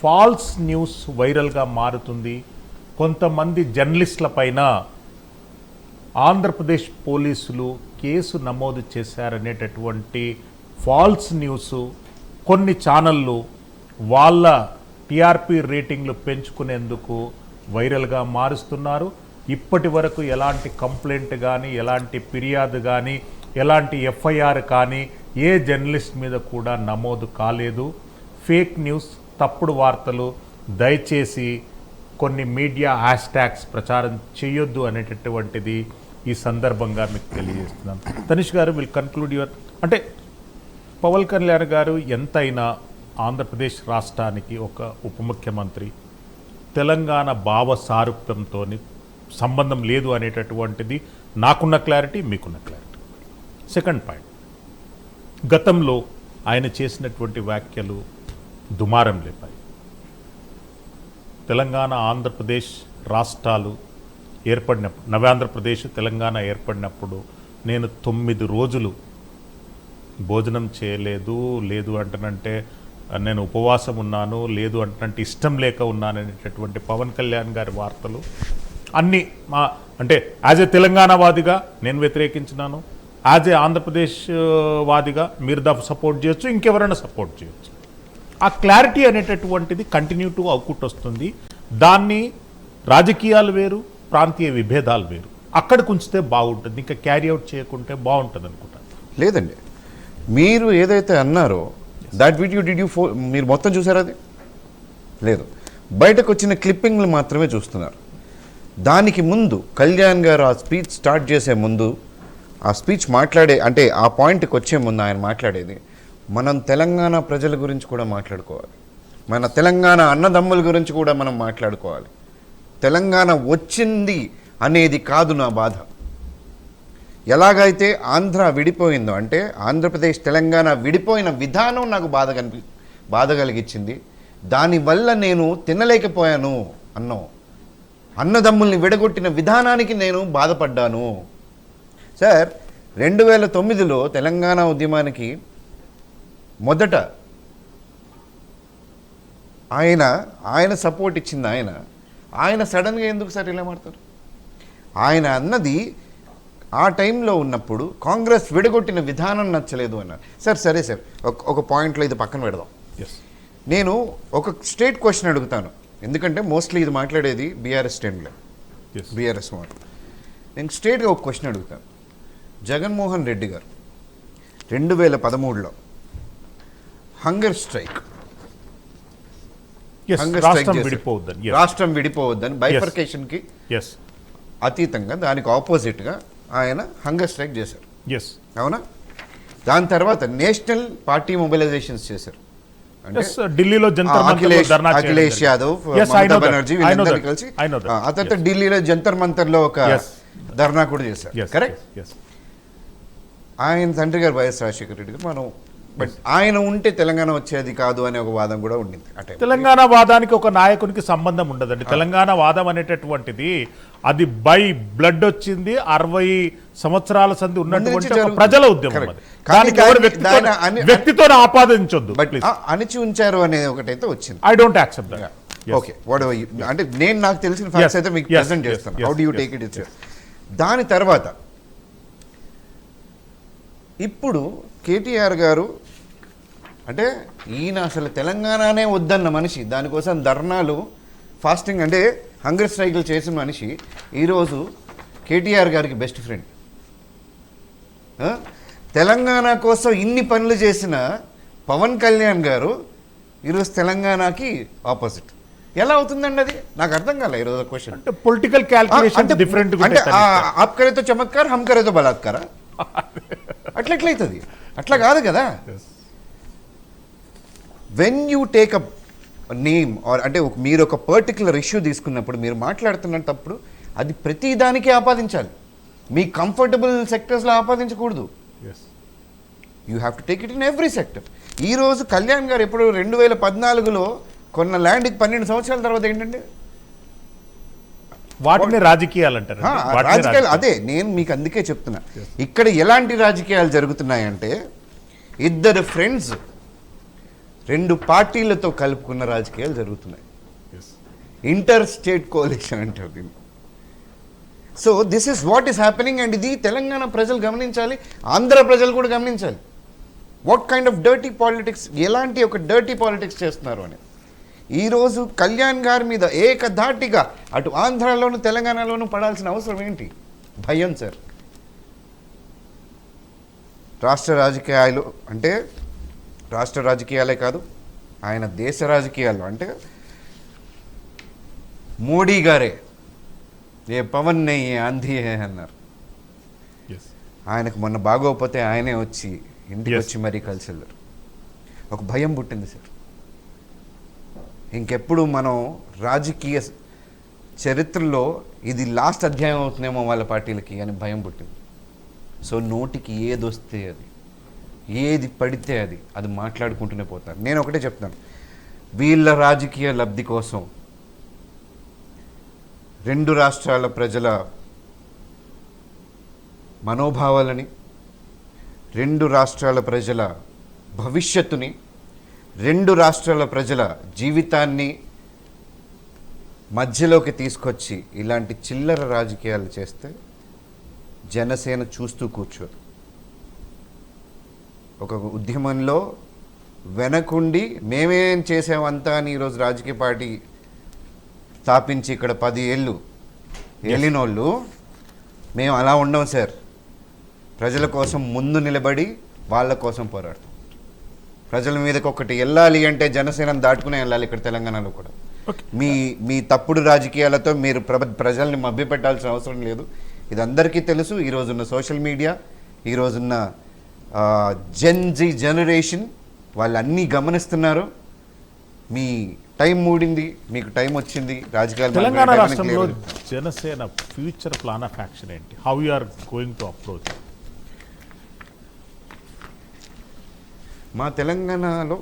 ఫాల్స్ న్యూస్ వైరల్గా మారుతుంది. కొంతమంది జర్నలిస్టుల పైన ఆంధ్రప్రదేశ్ పోలీసులు కేసు నమోదు చేశారనేటటువంటి ఫాల్స్ న్యూస్ కొన్ని ఛానళ్ళు వాళ్ళ టీఆర్పీ రేటింగ్లు పెంచుకునేందుకు వైరల్గా మారుస్తున్నారు. ఇప్పటి వరకు ఎలాంటి కంప్లైంట్ కానీ, ఎలాంటి ఫిర్యాదు కానీ, ఎలాంటి ఎఫ్ఐఆర్ కానీ ఏ జర్నలిస్ట్ మీద కూడా నమోదు కాలేదు. ఫేక్ న్యూస్, తప్పుడు వార్తలు దయచేసి కొన్ని మీడియా హ్యాష్ట్యాగ్స్ ప్రచారం చేయొద్దు అనేటటువంటిది ఈ సందర్భంగా మీకు తెలియజేస్తున్నాం. తనిష్ గారు విల్ కన్క్లూడ్ యువర్ అంటే పవన్ కళ్యాణ్ గారు ఎంతైనా ఆంధ్రప్రదేశ్ రాష్ట్రానికి ఒక ఉప ముఖ్యమంత్రి, తెలంగాణ భావ సారూప్యంతో సంబంధం లేదు అనేటటువంటిది నాకున్న క్లారిటీ, మీకున్న క్లారిటీ. సెకండ్ పాయింట్, గతంలో ఆయన చేసినటువంటి వ్యాఖ్యలు దుమారం లేపాయి. తెలంగాణ ఆంధ్రప్రదేశ్ రాష్ట్రాలు ఏర్పడినప్పుడు, నవ్యాంధ్రప్రదేశ్ తెలంగాణ ఏర్పడినప్పుడు నేను 9 రోజులు భోజనం చేయలేదు, లేదు అంటనంటే నేను ఉపవాసం ఉన్నాను, లేదు అంటనంటే ఇష్టం లేక ఉన్నాను అనేటటువంటి పవన్ కళ్యాణ్ గారి వార్తలు అన్నీ అంటే యాజ్ ఏ తెలంగాణవాదిగా నేను వ్యతిరేకించినాను, యాజ్ ఏ ఆంధ్రప్రదేశ్ వాదిగా మీరు సపోర్ట్ చేయొచ్చు, ఇంకెవరైనా సపోర్ట్ చేయొచ్చు. ఆ క్లారిటీ అనేటటువంటిది కంటిన్యూ టు అవుట్పుట్ వస్తుంది. దాన్ని రాజకీయాలు వేరు, ప్రాంతీయ విభేదాలు వేరు, అక్కడికి ఉంచితే బాగుంటుంది, ఇంకా క్యారీ అవుట్ చేయకుంటే బాగుంటుంది అనుకుంటాను. లేదండి, మీరు ఏదైతే అన్నారో దాట్ వీడియో మీరు మొత్తం చూసారా? అది లేదు, బయటకు వచ్చిన క్లిప్పింగ్లు మాత్రమే చూస్తున్నారు. దానికి ముందు కళ్యాణ్ గారు ఆ స్పీచ్ స్టార్ట్ చేసే ముందు, ఆ స్పీచ్ అంటే ఆ పాయింట్కి వచ్చే ముందు ఆయన మాట్లాడేది, మనం తెలంగాణ ప్రజల గురించి కూడా మాట్లాడుకోవాలి, మన తెలంగాణ అన్నదమ్ముల గురించి కూడా మనం మాట్లాడుకోవాలి. తెలంగాణ వచ్చింది అనేది కాదు నా బాధ. ఎలాగైతే ఆంధ్ర విడిపోయిందో, అంటే ఆంధ్రప్రదేశ్ తెలంగాణ విడిపోయిన విధానం నాకు బాధ కలిగించింది. దానివల్ల నేను తినలేకపోయాను అన్నదమ్ముల్ని విడగొట్టిన విధానానికి నేను బాధపడ్డాను. సార్, 2009లో తెలంగాణ ఉద్యమానికి మొదట ఆయన సపోర్ట్ ఇచ్చింది ఆయన సడన్గా ఎందుకు సార్ ఇలా మాట్లాడతారు? ఆయన అన్నది ఆ టైంలో ఉన్నప్పుడు కాంగ్రెస్ విడగొట్టిన విధానం నచ్చలేదు అన్నారు. సరే సార్, ఒక పాయింట్లో ఇది పక్కన పెడదాం. నేను ఒక స్ట్రేట్ క్వశ్చన్ అడుగుతాను, ఎందుకంటే మోస్ట్లీ ఇది మాట్లాడేది బీఆర్ఎస్ టైంలో, బీఆర్ఎస్ మాట. నేను స్ట్రేట్గా ఒక క్వశ్చన్ అడుగుతాను. జగన్మోహన్ రెడ్డి గారు 2013లో హంగర్ స్ట్రైక్ రాష్ట్రం విడిపోవద్దని బైఫర్కేషన్కి అతీతంగా దానికి ఆపోజిట్గా ఆయన హంగర్ స్ట్రైక్ చేశారు, అవునా? దాని తర్వాత నేషనల్ పార్టీ మొబిలైజేషన్స్ చేశారు. ఢిల్లీలో అఖిలేష్ యాదవ్, మమతా బెనర్జీ వీళ్ళందరూ కలిసి ఆ తర్వాత ఢిల్లీలో జంతర్ మంతర్లో ఒక ధర్నా కూడా చేశారు. కరెక్ట్? ఆయన తండ్రి గారు వైఎస్ రాజశేఖర రెడ్డి గారు, మనం బట్ ఆయన ఉంటే తెలంగాణ వచ్చేది కాదు అనే ఒక వాదం కూడా ఉండింది. తెలంగాణ వాదానికి ఒక నాయకునికి సంబంధం ఉండదండి. తెలంగాణ వాదం అనేటటువంటిది అది బై బ్లడ్ వచ్చింది, 60 సంవత్సరాల సంధి ఉన్నటువంటి ప్రజల ఉద్యమం. వ్యక్తితో ఆపాదించొద్దు, అణిచి ఉంచారు అనేది ఒకటైతే వచ్చింది. I don't accept that. Okay, అంటే నేను నాకు తెలిసిన ఫ్యాక్ట్స్ అయితే మీకు ప్రెజెంట్ చేస్తాను. How do you take it? దాని తర్వాత ఇప్పుడు కేటీఆర్ గారు, అంటే ఈయన అసలు తెలంగాణనే వద్దన్న మనిషి, దానికోసం ధర్నాలు, ఫాస్టింగ్ అంటే హంగర్ స్ట్రైకులు చేసిన మనిషి ఈరోజు కేటీఆర్ గారికి బెస్ట్ ఫ్రెండ్. తెలంగాణ కోసం ఇన్ని పనులు చేసిన పవన్ కళ్యాణ్ గారు ఈరోజు తెలంగాణకి ఆపోజిట్. ఎలా అవుతుందండి అది? నాకు అర్థం కాలే ఈరోజు క్వశ్చన్. అంటే పొలిటికల్ క్యాల్కులేషన్ డిఫరెంట్. అంటే ఆప్ కరేతో చమత్కార్, హమ్ కరేతో బలాత్కారా? అట్లెట్లయితుంది? అట్లా కాదు కదా. When you take up name or అంటే మీరు ఒక పర్టికులర్ ఇష్యూ తీసుకున్నప్పుడు, మీరు మాట్లాడుతున్నప్పుడు అది ప్రతి దానికి ఆపాదించాలి. మీ కంఫర్టబుల్ సెక్టర్స్లో ఆపాదించకూడదు. You have to take it in every sector. ఈరోజు కళ్యాణ్ గారు ఎప్పుడు 2014లో కొన్న ల్యాండ్కి 12 సంవత్సరాల తర్వాత ఏంటంటే వాటిని రాజకీయాలు అంటారు. రాజకీయాలు అదే నేను మీకు అందుకే చెప్తున్నా. ఇక్కడ ఎలాంటి రాజకీయాలు జరుగుతున్నాయంటే, ఇద్దరు ఫ్రెండ్స్ 2 పార్టీలతో కలుపుకున్న రాజకీయాలు జరుగుతున్నాయి. ఇంటర్ స్టేట్ కోalition అంటారు దీన్ని. So this is what is happening. And ఇది తెలంగాణ ప్రజలు గమనించాలి, ఆంధ్ర ప్రజలు కూడా గమనించాలి. What kind of dirty politics, ఎలాంటి ఒక డర్టీ పాలిటిక్స్ చేస్తున్నారు అని. ఈరోజు కళ్యాణ్ గారి మీద ఏకధాటిగా అటు ఆంధ్రాలోను తెలంగాణలోనూ పడాల్సిన అవసరం ఏంటి? భయం సార్. రాష్ట్ర రాజకీయాలు అంటే రాష్ట్ర రాజకీయాలే కాదు, ఆయన దేశ రాజకీయాల్లో అంటే మోడీ గారే ఏ పవన్ నే ఏ ఆంధీ అన్నారు. ఆయనకు మొన్న బాగోకపోతే ఆయనే వచ్చి ఇంటికి వచ్చి మరీ కలిసి వెళ్ళారు. ఒక భయం పుట్టింది సార్. ఇంకెప్పుడు మనం రాజకీయ చరిత్రలో ఇది లాస్ట్ అధ్యాయం అవుతుందేమో వాళ్ళ పార్టీలకి అని భయం పుట్టింది. సో నోటికి ఏది వస్తే అది, ఏది పడితే అది మాట్లాడుకుంటూనే పోతారు. నేను ఒకటే చెప్తాను, వీళ్ళ రాజకీయ లబ్ధి కోసం రెండు రాష్ట్రాల ప్రజల మనోభావాలని, రెండు రాష్ట్రాల ప్రజల భవిష్యత్తుని, రెండు రాష్ట్రాల ప్రజల జీవితాన్ని మధ్యలోకి తీసుకొచ్చి ఇలాంటి చిల్లర రాజకీయాలు చేస్తే జనసేన చూస్తూ కూర్చోదు. ఒక ఉద్యమంలో వెనకుండి మేమేం చేసామంతా అని ఈరోజు రాజకీయ పార్టీ స్థాపించి ఇక్కడ 10 ఏళ్ళు వెళ్ళినోళ్ళు మేము అలా ఉండం సార్. ప్రజల కోసం ముందు నిలబడి వాళ్ళ కోసం పోరాడతాం. ప్రజల మీదకి ఒకటి వెళ్ళాలి అంటే జనసేనను దాటుకునే వెళ్ళాలి. ఇక్కడ తెలంగాణలో కూడా మీ తప్పుడు రాజకీయాలతో మీరు ప్రజల్ని మభ్యపెట్టాల్సిన అవసరం లేదు. ఇది అందరికీ తెలుసు. ఈరోజున్న సోషల్ మీడియా, ఈరోజున్న జెన్జీ జనరేషన్ వాళ్ళన్నీ గమనిస్తున్నారు. మీ టైం మూడింది, మీకు టైం వచ్చింది. రాజకీయాలు తెలంగాణ రాష్ట్రంలో Janasena future plan of action ఏంటి? How you are going to approach? మా తెలంగాణలో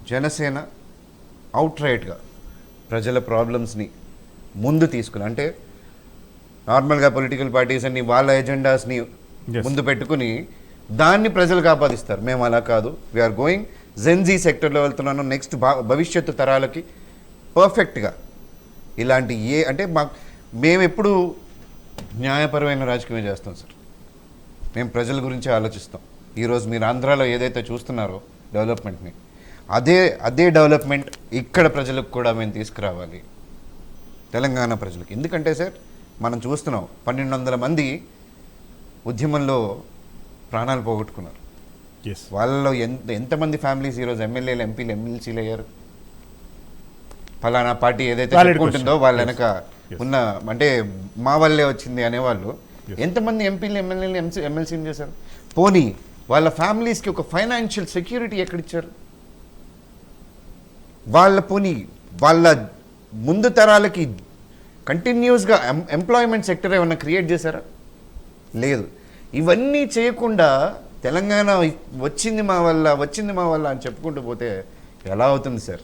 జనసేన అవుట్ రైట్గా ప్రజల ప్రాబ్లమ్స్ని ముందు తీసుకుని, అంటే నార్మల్గా పొలిటికల్ పార్టీస్ అన్ని వాళ్ళ ఎజెండాస్ని ముందు పెట్టుకుని దాన్ని ప్రజలకు ఆపాదిస్తారు. మేము అలా కాదు. వీఆర్ గోయింగ్ జెన్జీ సెక్టర్లో వెళ్తున్నాను. నెక్స్ట్ భవిష్యత్తు తరాలకి పర్ఫెక్ట్గా ఇలాంటి అంటే మేము ఎప్పుడు న్యాయపరమైన రాజకీయం చేస్తాం సార్. మేము ప్రజల గురించి ఆలోచిస్తాం. ఈరోజు మీరు ఆంధ్రాలో ఏదైతే చూస్తున్నారో డెవలప్మెంట్ని, అదే డెవలప్మెంట్ ఇక్కడ ప్రజలకు కూడా మేము తీసుకురావాలి, తెలంగాణ ప్రజలకు. ఎందుకంటే సార్ మనం చూస్తున్నాం 1200 మంది ఉద్యమంలో ప్రాణాలు పోగొట్టుకున్నారు. వాళ్ళలో ఎంతమంది ఫ్యామిలీస్ ఈరోజు ఎమ్మెల్యేలు, ఎంపీలు, ఎమ్మెల్సీలు అయ్యారు? ఫలానా పార్టీ ఏదైతే చెప్పుకుంటుందో వాళ్ళ వెనక ఉన్న, అంటే మా వల్లే వచ్చింది అనేవాళ్ళు ఎంతమంది ఎంపీలు, ఎమ్మెల్యేలు, ఎమ్మెల్సీలు చేశారు? పోనీ వాళ్ళ ఫ్యామిలీస్కి ఒక ఫైనాన్షియల్ సెక్యూరిటీ ఎక్కడిచ్చారు? వాళ్ళ ముందు తరాలకి కంటిన్యూస్గా ఎంప్లాయ్మెంట్ సెక్టర్ ఏమన్నా క్రియేట్ చేశారా? లేదు. ఇవన్నీ చేయకుండా తెలంగాణ వచ్చింది మా వల్ల అని చెప్పుకుంటూ పోతే ఎలా అవుతుంది సార్?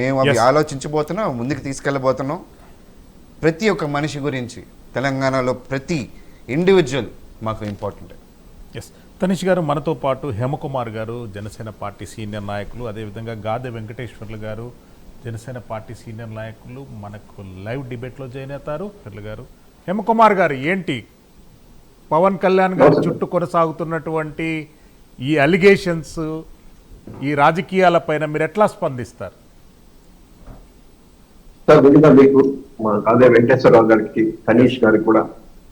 మేము అవి ఆలోచించబోతున్నాం, ముందుకు తీసుకెళ్ళబోతున్నాం. ప్రతి ఒక్క మనిషి గురించి తెలంగాణలో ప్రతి ఇండివిజువల్ మాకు ఇంపార్టెంట్. ఎస్, తనీష్ గారు మనతో పాటు హేమకుమార్ గారు జనసేన పార్టీ సీనియర్ నాయకులు, అదేవిధంగా గాదె వెంకటేశ్వర్లు గారు జనసేన పార్టీ సీనియర్ నాయకులు మనకు లైవ్ డిబేట్లో జాయిన్ అవుతారు. గారు, హేమకుమార్ గారు, ఏంటి పవన్ కళ్యాణ్ గారి చుట్టూ కొనసాగుతున్నటువంటి ఈ అలిగేషన్స్, ఈ రాజకీయాలపైన మీరు ఎట్లా స్పందిస్తారు? సార్, ముందుగా మీకు మా గాదె వెంకటేశ్వరరావు గారికి, తనీష్ గారికి కూడా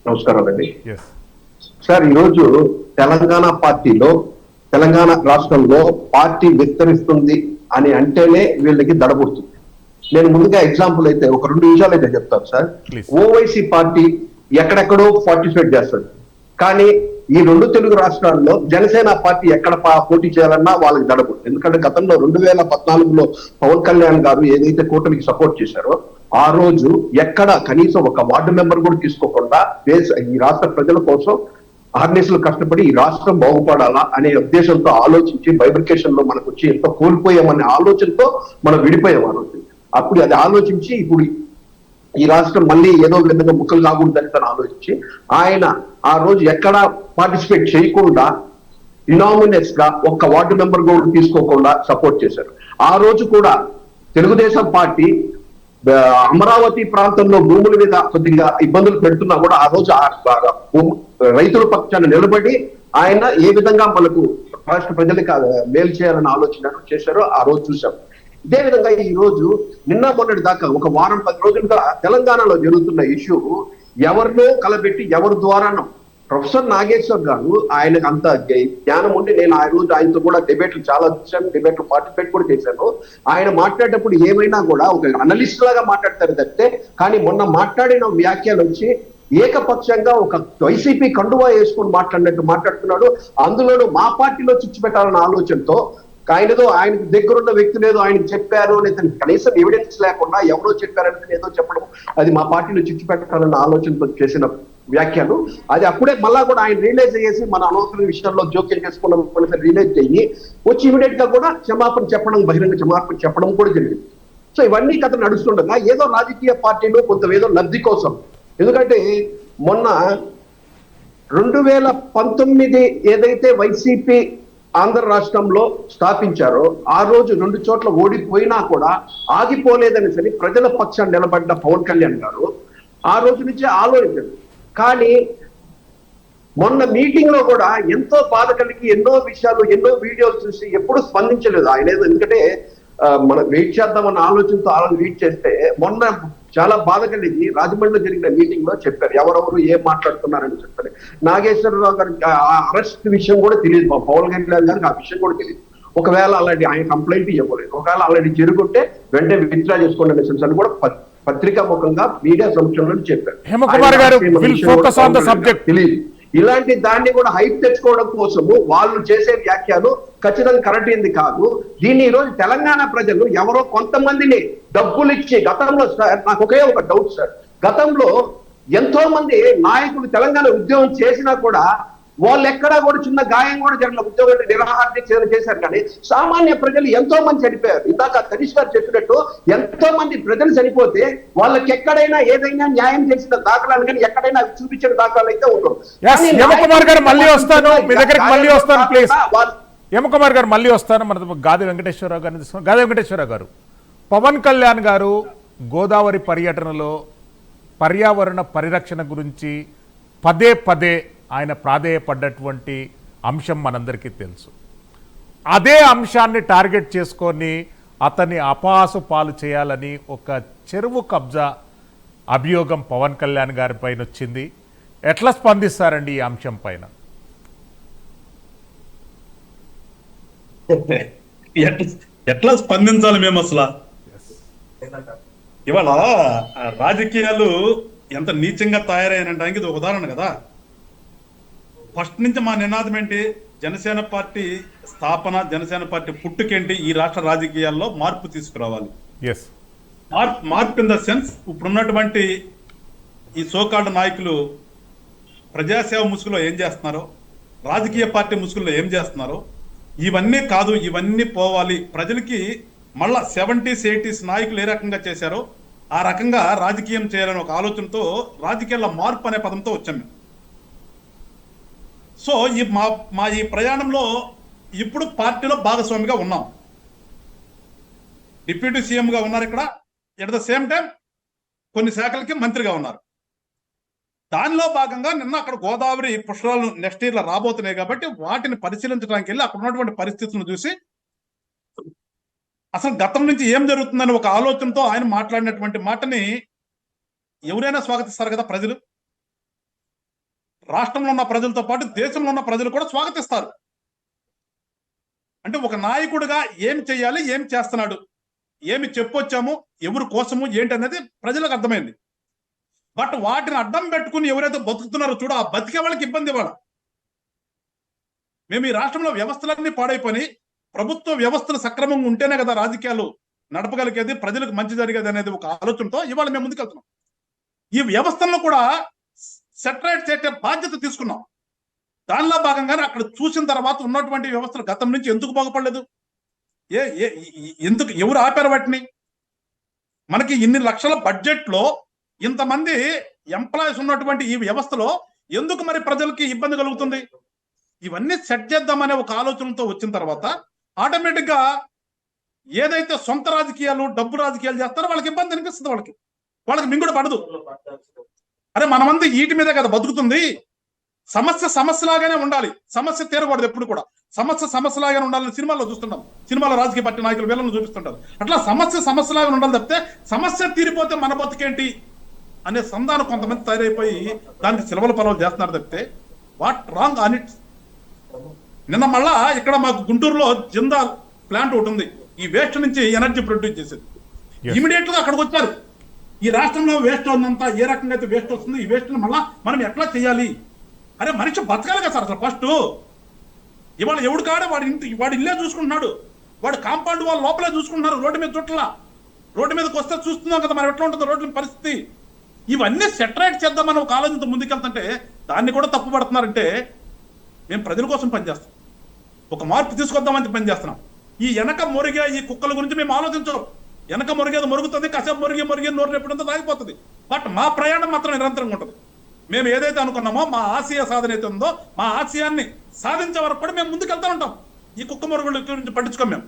నమస్కారాలండి. సార్, ఈరోజు తెలంగాణ పార్టీలో, తెలంగాణ రాష్ట్రంలో పార్టీ విస్తరిస్తుంది అని అంటేనే వీళ్ళకి దడబుడుతుంది. నేను ముందుగా ఎగ్జాంపుల్ అయితే ఒక 2 నిమిషాలు అయితే చెప్తాను సార్. ఓవైసీ పార్టీ ఎక్కడెక్కడో పార్టిసిపేట్ చేస్తుంది, కానీ ఈ 2 తెలుగు రాష్ట్రాల్లో జనసేన పార్టీ ఎక్కడ పోటీ చేయాలన్నా వాళ్ళకి దడబుడు. ఎందుకంటే గతంలో 2014లో పవన్ కళ్యాణ్ గారు ఏదైతే కూటమికి సపోర్ట్ చేశారో ఆ రోజు ఎక్కడ కనీసం ఒక వార్డు మెంబర్ కూడా తీసుకోకుండా ఈ రాష్ట్ర ప్రజల కోసం ఆర్నేసులు కష్టపడి ఈ రాష్ట్రం బాగుపడాలా అనే ఉద్దేశంతో ఆలోచించి బైబ్రికేషన్ లో మనకు వచ్చి ఎంతో కోల్పోయామనే ఆలోచనతో మనం విడిపోయాం. ఆ రోజు అప్పుడు అది ఆలోచించి ఇప్పుడు ఈ రాష్ట్రం మళ్ళీ ఏదో విధంగా ముక్కలు కాకూడదని తను ఆలోచించి ఆయన ఆ రోజు ఎక్కడా పార్టిసిపేట్ చేయకుండా ఇనామినస్ గా ఒక్క వార్డు మెంబర్ కూడా తీసుకోకుండా సపోర్ట్ చేశారు. ఆ రోజు కూడా తెలుగుదేశం పార్టీ అమరావతి ప్రాంతంలో భూముల మీద కొద్దిగా ఇబ్బందులు పెడుతున్నా కూడా ఆ రోజు రైతుల పక్షాన నిలబడి ఆయన ఏ విధంగా మనకు రాష్ట్ర ప్రజలకు మేలు చేయాలని ఆలోచన చేశారో ఆ రోజు చూసాం. ఇదే విధంగా ఈ రోజు నిన్న మొన్నటి దాకా ఒక వారం 10 రోజులుగా తెలంగాణలో జరుగుతున్న ఇష్యూ ఎవరినో కలబెట్టి ఎవరి ద్వారానో, ప్రొఫెసర్ నాగేశ్వర్ గారు ఆయనకు అంత జ్ఞానం ఉండి, నేను ఆ రోజు ఆయనతో కూడా డిబేట్లు చాలా చూశాను, డిబేట్లు పార్టిసిపేట్ కూడా చేశాను. ఆయన మాట్లాడేటప్పుడు ఏమైనా కూడా ఒక అనలిస్ట్ లాగా మాట్లాడతారు తప్పితే, కానీ మొన్న మాట్లాడిన వ్యాఖ్యలు వచ్చి ఏకపక్షంగా ఒక వైసీపీ కండువా వేసుకొని మాట్లాడినట్టు మాట్లాడుతున్నాడు. అందులోనూ మా పార్టీలో చిచ్చు పెట్టాలన్న ఆలోచనతో ఆయనతో ఆయనకు దగ్గరున్న వ్యక్తులు ఏదో ఆయనకు చెప్పారు లేదా కనీసం ఎవిడెన్స్ లేకుండా ఎవరో చెప్పారంటే ఏదో చెప్పడం, అది మా పార్టీలో చిచ్చు పెట్టాలన్న ఆలోచనతో చేసిన వ్యాఖ్యలు. అది అప్పుడే మళ్ళా కూడా ఆయన రియలైజ్ చేసి మన అనవసర విషయాల్లో జోక్యం చేసుకున్న రియలైజ్ అయ్యి వచ్చి ఇమీడియట్ గా కూడా క్షమాపణ చెప్పడం, బహిరంగ క్షమాపణ చెప్పడం కూడా జరిగింది. సో ఇవన్నీ కథ నడుస్తుండగా ఏదో రాజకీయ పార్టీలు కొంత ఏదో లబ్ధి కోసం, ఎందుకంటే మొన్న 2019 ఏదైతే వైసీపీ ఆంధ్ర రాష్ట్రంలో స్థాపించారో ఆ రోజు 2 చోట్ల ఓడిపోయినా కూడా ఆగిపోలేదని సరి ప్రజల పక్షాన్ని నిలబడ్డ పవన్ కళ్యాణ్ గారు ఆ రోజు నుంచే ఆలోచించారు. కానీ మొన్న మీటింగ్ లో కూడా ఎంతో బాధ కలిగి ఎన్నో విషయాలు, ఎన్నో వీడియోలు చూసి ఎప్పుడు స్పందించలేదు ఆయన. ఎందుకంటే మనం వెయిట్ చేద్దామన్న ఆలోచనతో వెయిట్ చేస్తే మొన్న చాలా బాధ కలిగి రాజమండ్రిలో జరిగిన మీటింగ్ లో చెప్పారు ఎవరెవరు ఏం మాట్లాడుతున్నారని చెప్పారు. నాగేశ్వరరావు గారి అరెస్ట్ విషయం కూడా తెలియదు, మా పవన్ కళ్యాణ్ గారికి ఆ విషయం కూడా తెలియదు. ఒకవేళ అలాంటి ఆయన కంప్లైంట్ ఇవ్వలేదు, ఒకవేళ అలాంటి జరుగుంటే వెంటనే విత్డ్రా చేసుకోండి అనే అని కూడా పత్రికా ముఖంగా మీడియా సమక్షంలో చెప్పారు. హేమకుమార్ గారు will focus on the subject. తెలియదు. ఇలాంటి దాన్ని కూడా హైప్ తెచ్చుకోవడం కోసము వాళ్ళు చేసే వ్యాఖ్యలు ఖచ్చితంగా కరెక్ట్ అయింది కాదు. దీన్ని ఈరోజు తెలంగాణ ప్రజలు ఎవరో కొంతమందిని డబ్బులు ఇచ్చి, గతంలో సార్ నాకు ఒకే ఒక డౌట్ సార్, గతంలో ఎంతో మంది నాయకులు తెలంగాణ ఉద్యోగం చేసినా కూడా వాళ్ళు ఎక్కడా కూడా చిన్న గాయం కూడా జరిగిన ఉద్యోగం నిరాహార చేశారు. కానీ సామాన్య ప్రజలు ఎంతో మంది చనిపోయారు. ఇందాక తనీష్ గారు చెప్పినట్టు ఎంతో మంది ప్రజలు చనిపోతే వాళ్ళకి ఎక్కడైనా ఏదైనా న్యాయం చేసిన దాఖలాలు కానీ ఎక్కడైనా చూపించిన దాఖలాలు అయితే ఉండవు. హేమకుమార్ గారు మళ్ళీ వస్తాను, మీ దగ్గరికి మళ్ళీ వస్తాను ప్లీజ్. హేమకుమార్ గారు మళ్ళీ వస్తాను. మన గాది వెంకటేశ్వరరావు గారిని తీసుకున్నాం. గాది వెంకటేశ్వరరావు గారు, పవన్ కళ్యాణ్ గారు గోదావరి పర్యటనలో పర్యావరణ పరిరక్షణ గురించి పదే పదే ఆయన ప్రాధేయపడ్డటువంటి అంశం మనందరికీ తెలుసు. అదే అంశాన్ని టార్గెట్ చేసుకొని అతన్ని అపహాసు పాలు చేయాలని ఒక చెరువు కబ్జా అభియోగం పవన్ కళ్యాణ్ గారి పైన వచ్చింది. ఎట్లా స్పందిస్తారండి ఈ అంశం పైన? ఎట్లా స్పందించాలి మేము అసలు? ఇవాళ రాజకీయాలు ఎంత నీచంగా తయారయ్యానంటానికి ఇది ఒక ఉదాహరణ కదా. ఫస్ట్ నుంచి మా నినాదం ఏంటి? జనసేన పార్టీ స్థాపన, జనసేన పార్టీ పుట్టుకేంటి? ఈ రాష్ట్ర రాజకీయాల్లో మార్పు తీసుకురావాలి. మార్పు ఇన్ ద సెన్స్ ఇప్పుడున్నటువంటి ఈ సోకాల్డ్ నాయకులు ప్రజాసేవ ముసుగులో ఏం చేస్తున్నారో, రాజకీయ పార్టీ ముసుగులో ఏం చేస్తున్నారో ఇవన్నీ కాదు, ఇవన్నీ పోవాలి. ప్రజలకి మళ్ళా 70s 80s నాయకులు ఏ రకంగా చేశారో ఆ రకంగా రాజకీయం చేయాలని ఒక ఆలోచనతో రాజకీయాల్లో మార్పు అనే పదంతో వచ్చాం మేము. సో మా ఈ ప్రయాణంలో ఇప్పుడు పార్టీలో భాగస్వామిగా ఉన్నాం. డిప్యూటీ సీఎంగా ఉన్నారు ఇక్కడ, ఎట్ ద సేమ్ టైం కొన్ని శాఖలకి మంత్రిగా ఉన్నారు. దానిలో భాగంగా నిన్న అక్కడ గోదావరి పుష్కరాలు నెక్స్ట్ ఇయర్ లో రాబోతున్నాయి కాబట్టి వాటిని పరిశీలించడానికి వెళ్ళి అక్కడ ఉన్నటువంటి పరిస్థితులను చూసి అసలు గతం నుంచి ఏం జరుగుతుందని ఒక ఆలోచనతో ఆయన మాట్లాడినటువంటి మాటని ఎవరైనా స్వాగతిస్తారు కదా ప్రజలు. రాష్ట్రంలో ఉన్న ప్రజలతో పాటు దేశంలో ఉన్న ప్రజలు కూడా స్వాగతిస్తారు. అంటే ఒక నాయకుడిగా ఏం చేయాలి, ఏం చేస్తున్నాడు, ఏమి చెప్పొచ్చాము, ఎవరి కోసము ఏంటి అనేది ప్రజలకు అర్థమైంది. బట్ వాటిని అడ్డం పెట్టుకుని ఎవరైతే బతుకుతున్నారో చూడ, ఆ బతికే వాళ్ళకి ఇబ్బంది ఇవ్వాలి. మేము ఈ రాష్ట్రంలో వ్యవస్థలన్నీ పాడైపోయి ప్రభుత్వ వ్యవస్థలు సక్రమంగా ఉంటేనే కదా రాజకీయాలు నడపగలిగేది, ప్రజలకు మంచి జరిగేది అనేది ఒక ఆలోచనతో ఇవాళ మేము ముందుకెళ్తున్నాం. ఈ వ్యవస్థలను కూడా సెటరేట్ చేసే బాధ్యత తీసుకున్నాం. దానిలో భాగంగానే అక్కడ చూసిన తర్వాత ఉన్నటువంటి వ్యవస్థలు గతం నుంచి ఎందుకు బాగుపడలేదు, ఎందుకు ఎవరు ఆపారు వాటిని? మనకి ఇన్ని లక్షల బడ్జెట్ లో ఇంతమంది ఎంప్లాయీస్ ఉన్నటువంటి ఈ వ్యవస్థలో ఎందుకు మరి ప్రజలకి ఇబ్బంది కలుగుతుంది? ఇవన్నీ సెట్ చేద్దామనే ఒక ఆలోచనతో వచ్చిన తర్వాత ఆటోమేటిక్ గా ఏదైతే సొంత రాజకీయాలు, డబ్బు రాజకీయాలు చేస్తారో వాళ్ళకి ఇబ్బంది అనిపిస్తుంది. వాళ్ళకి మింగుడు పడదు. అరే మనమంది వీటి మీదే కదా బతుకుతుంది. సమస్య సమస్యలాగానే ఉండాలి, సమస్య తీరకూడదు. ఎప్పుడు కూడా సమస్య సమస్యలాగానే ఉండాలని సినిమాల్లో చూస్తుంటాం. సినిమాలో రాజకీయ పార్టీ నాయకులు వీళ్ళని చూపిస్తుంటారు. అట్లా సమస్య సమస్యలాగానే ఉండాలి తప్పితే సమస్య తీరిపోతే మన బతుకేంటి అనే సంధానం కొంతమంది తయారైపోయి దానికి సిలవల పనులు చేస్తున్నారు తప్పితే వాట్ రాంగ్ ఆన్ ఇట్. నిన్న మళ్ళా ఇక్కడ మాకు గుంటూరులో జిందాల్ ప్లాంట్ ఒకటి ఉంది, ఈ వేస్ట్ నుంచి ఎనర్జీ ప్రొడ్యూస్ చేసేది. ఇమీడియట్ గా అక్కడికి వచ్చారు. ఈ రాష్ట్రంలో వేస్ట్ ఉందంతా ఏ రకంగా అయితే వేస్ట్ వస్తుంది, ఈ వేస్ట్ మళ్ళా మనం ఎట్లా చేయాలి? అరే మనిషి బతకాలి కదా సార్. అసలు ఫస్ట్ ఇవాళ ఎవడు కాడే వాడి ఇల్లే చూసుకుంటున్నాడు. వాడు కాంపౌండ్ వాళ్ళు లోపలే చూసుకుంటున్నారు, రోడ్డు మీద చుట్టలా. రోడ్డు మీదకి వస్తే చూస్తున్నాం కదా మరి ఎట్లా ఉంటుందో రోడ్ల పరిస్థితి. ఇవన్నీ సెటరేట్ చేద్దామని ఒక ఆలోచనతో ముందుకెళ్తుంటే దాన్ని కూడా తప్పు పడుతున్నారంటే మేము ప్రజల కోసం పనిచేస్తాం, ఒక మార్పు తీసుకొద్దామని పనిచేస్తున్నాం. ఈ వెనక మొరిగే ఈ కుక్కల గురించి మేము ఆలోచించం. వెనక మొరిగేది మొరుగుతుంది, కాసేపు మొరిగి నోరు ఎప్పుడంతా ఆగిపోతుంది. బట్ మా ప్రయాణం మాత్రం నిరంతరంగా ఉంటుంది. మేము ఏదైతే అనుకున్నామో మా ఆశయ సాధన అయితే ఉందో మా ఆశయాన్ని సాధించే వరకు కూడా మేము ముందుకెళ్తా ఉంటాం. ఈ కుక్క మొరుగుల గురించి పట్టించుకోం మేము.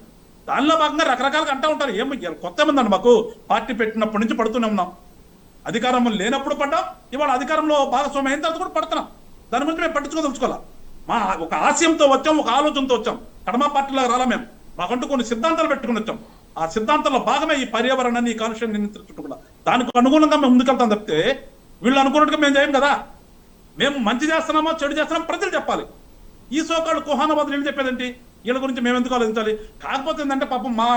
దానిలో భాగంగా రకరకాలుగా అంటూ ఉంటారు. ఏమి కొత్త మందండి మాకు పార్టీ పెట్టినప్పటి నుంచి పడుతూనే ఉన్నాం. అధికారం లేనప్పుడు పడ్డాం, ఇవాళ అధికారంలో భాగస్వామ్యం అయిన తర్వాత కూడా పడుతున్నాం. దాని గురించి మేము పట్టించుకోదలుచుకోవాలా. మా ఒక ఆశయంతో వచ్చాం, ఒక ఆలోచనతో వచ్చాం. కడమ పార్టీలాగా రాలా మేము. మాకంటూ కొన్ని సిద్ధాంతాలు పెట్టుకుని వచ్చాం. ఆ సిద్ధాంతంలో భాగమే ఈ పర్యావరణాన్ని, ఈ కాలుష్యం నియంత్రించడం కూడా. దానికి అనుగుణంగా మేము ముందుకెళ్తాం తప్పితే వీళ్ళు అనుకున్నట్టుగా మేము చేయం కదా. మేము మంచి చేస్తున్నామో చెడు చేస్తున్నామో ప్రజలు చెప్పాలి. ఈ సోకాళ్ళు కుహానవాదులు ఏం చెప్పేదండి, వీళ్ళ గురించి మేము ఎందుకు ఆలోచించాలి. కాకపోతే ఏంటంటే పాపం మా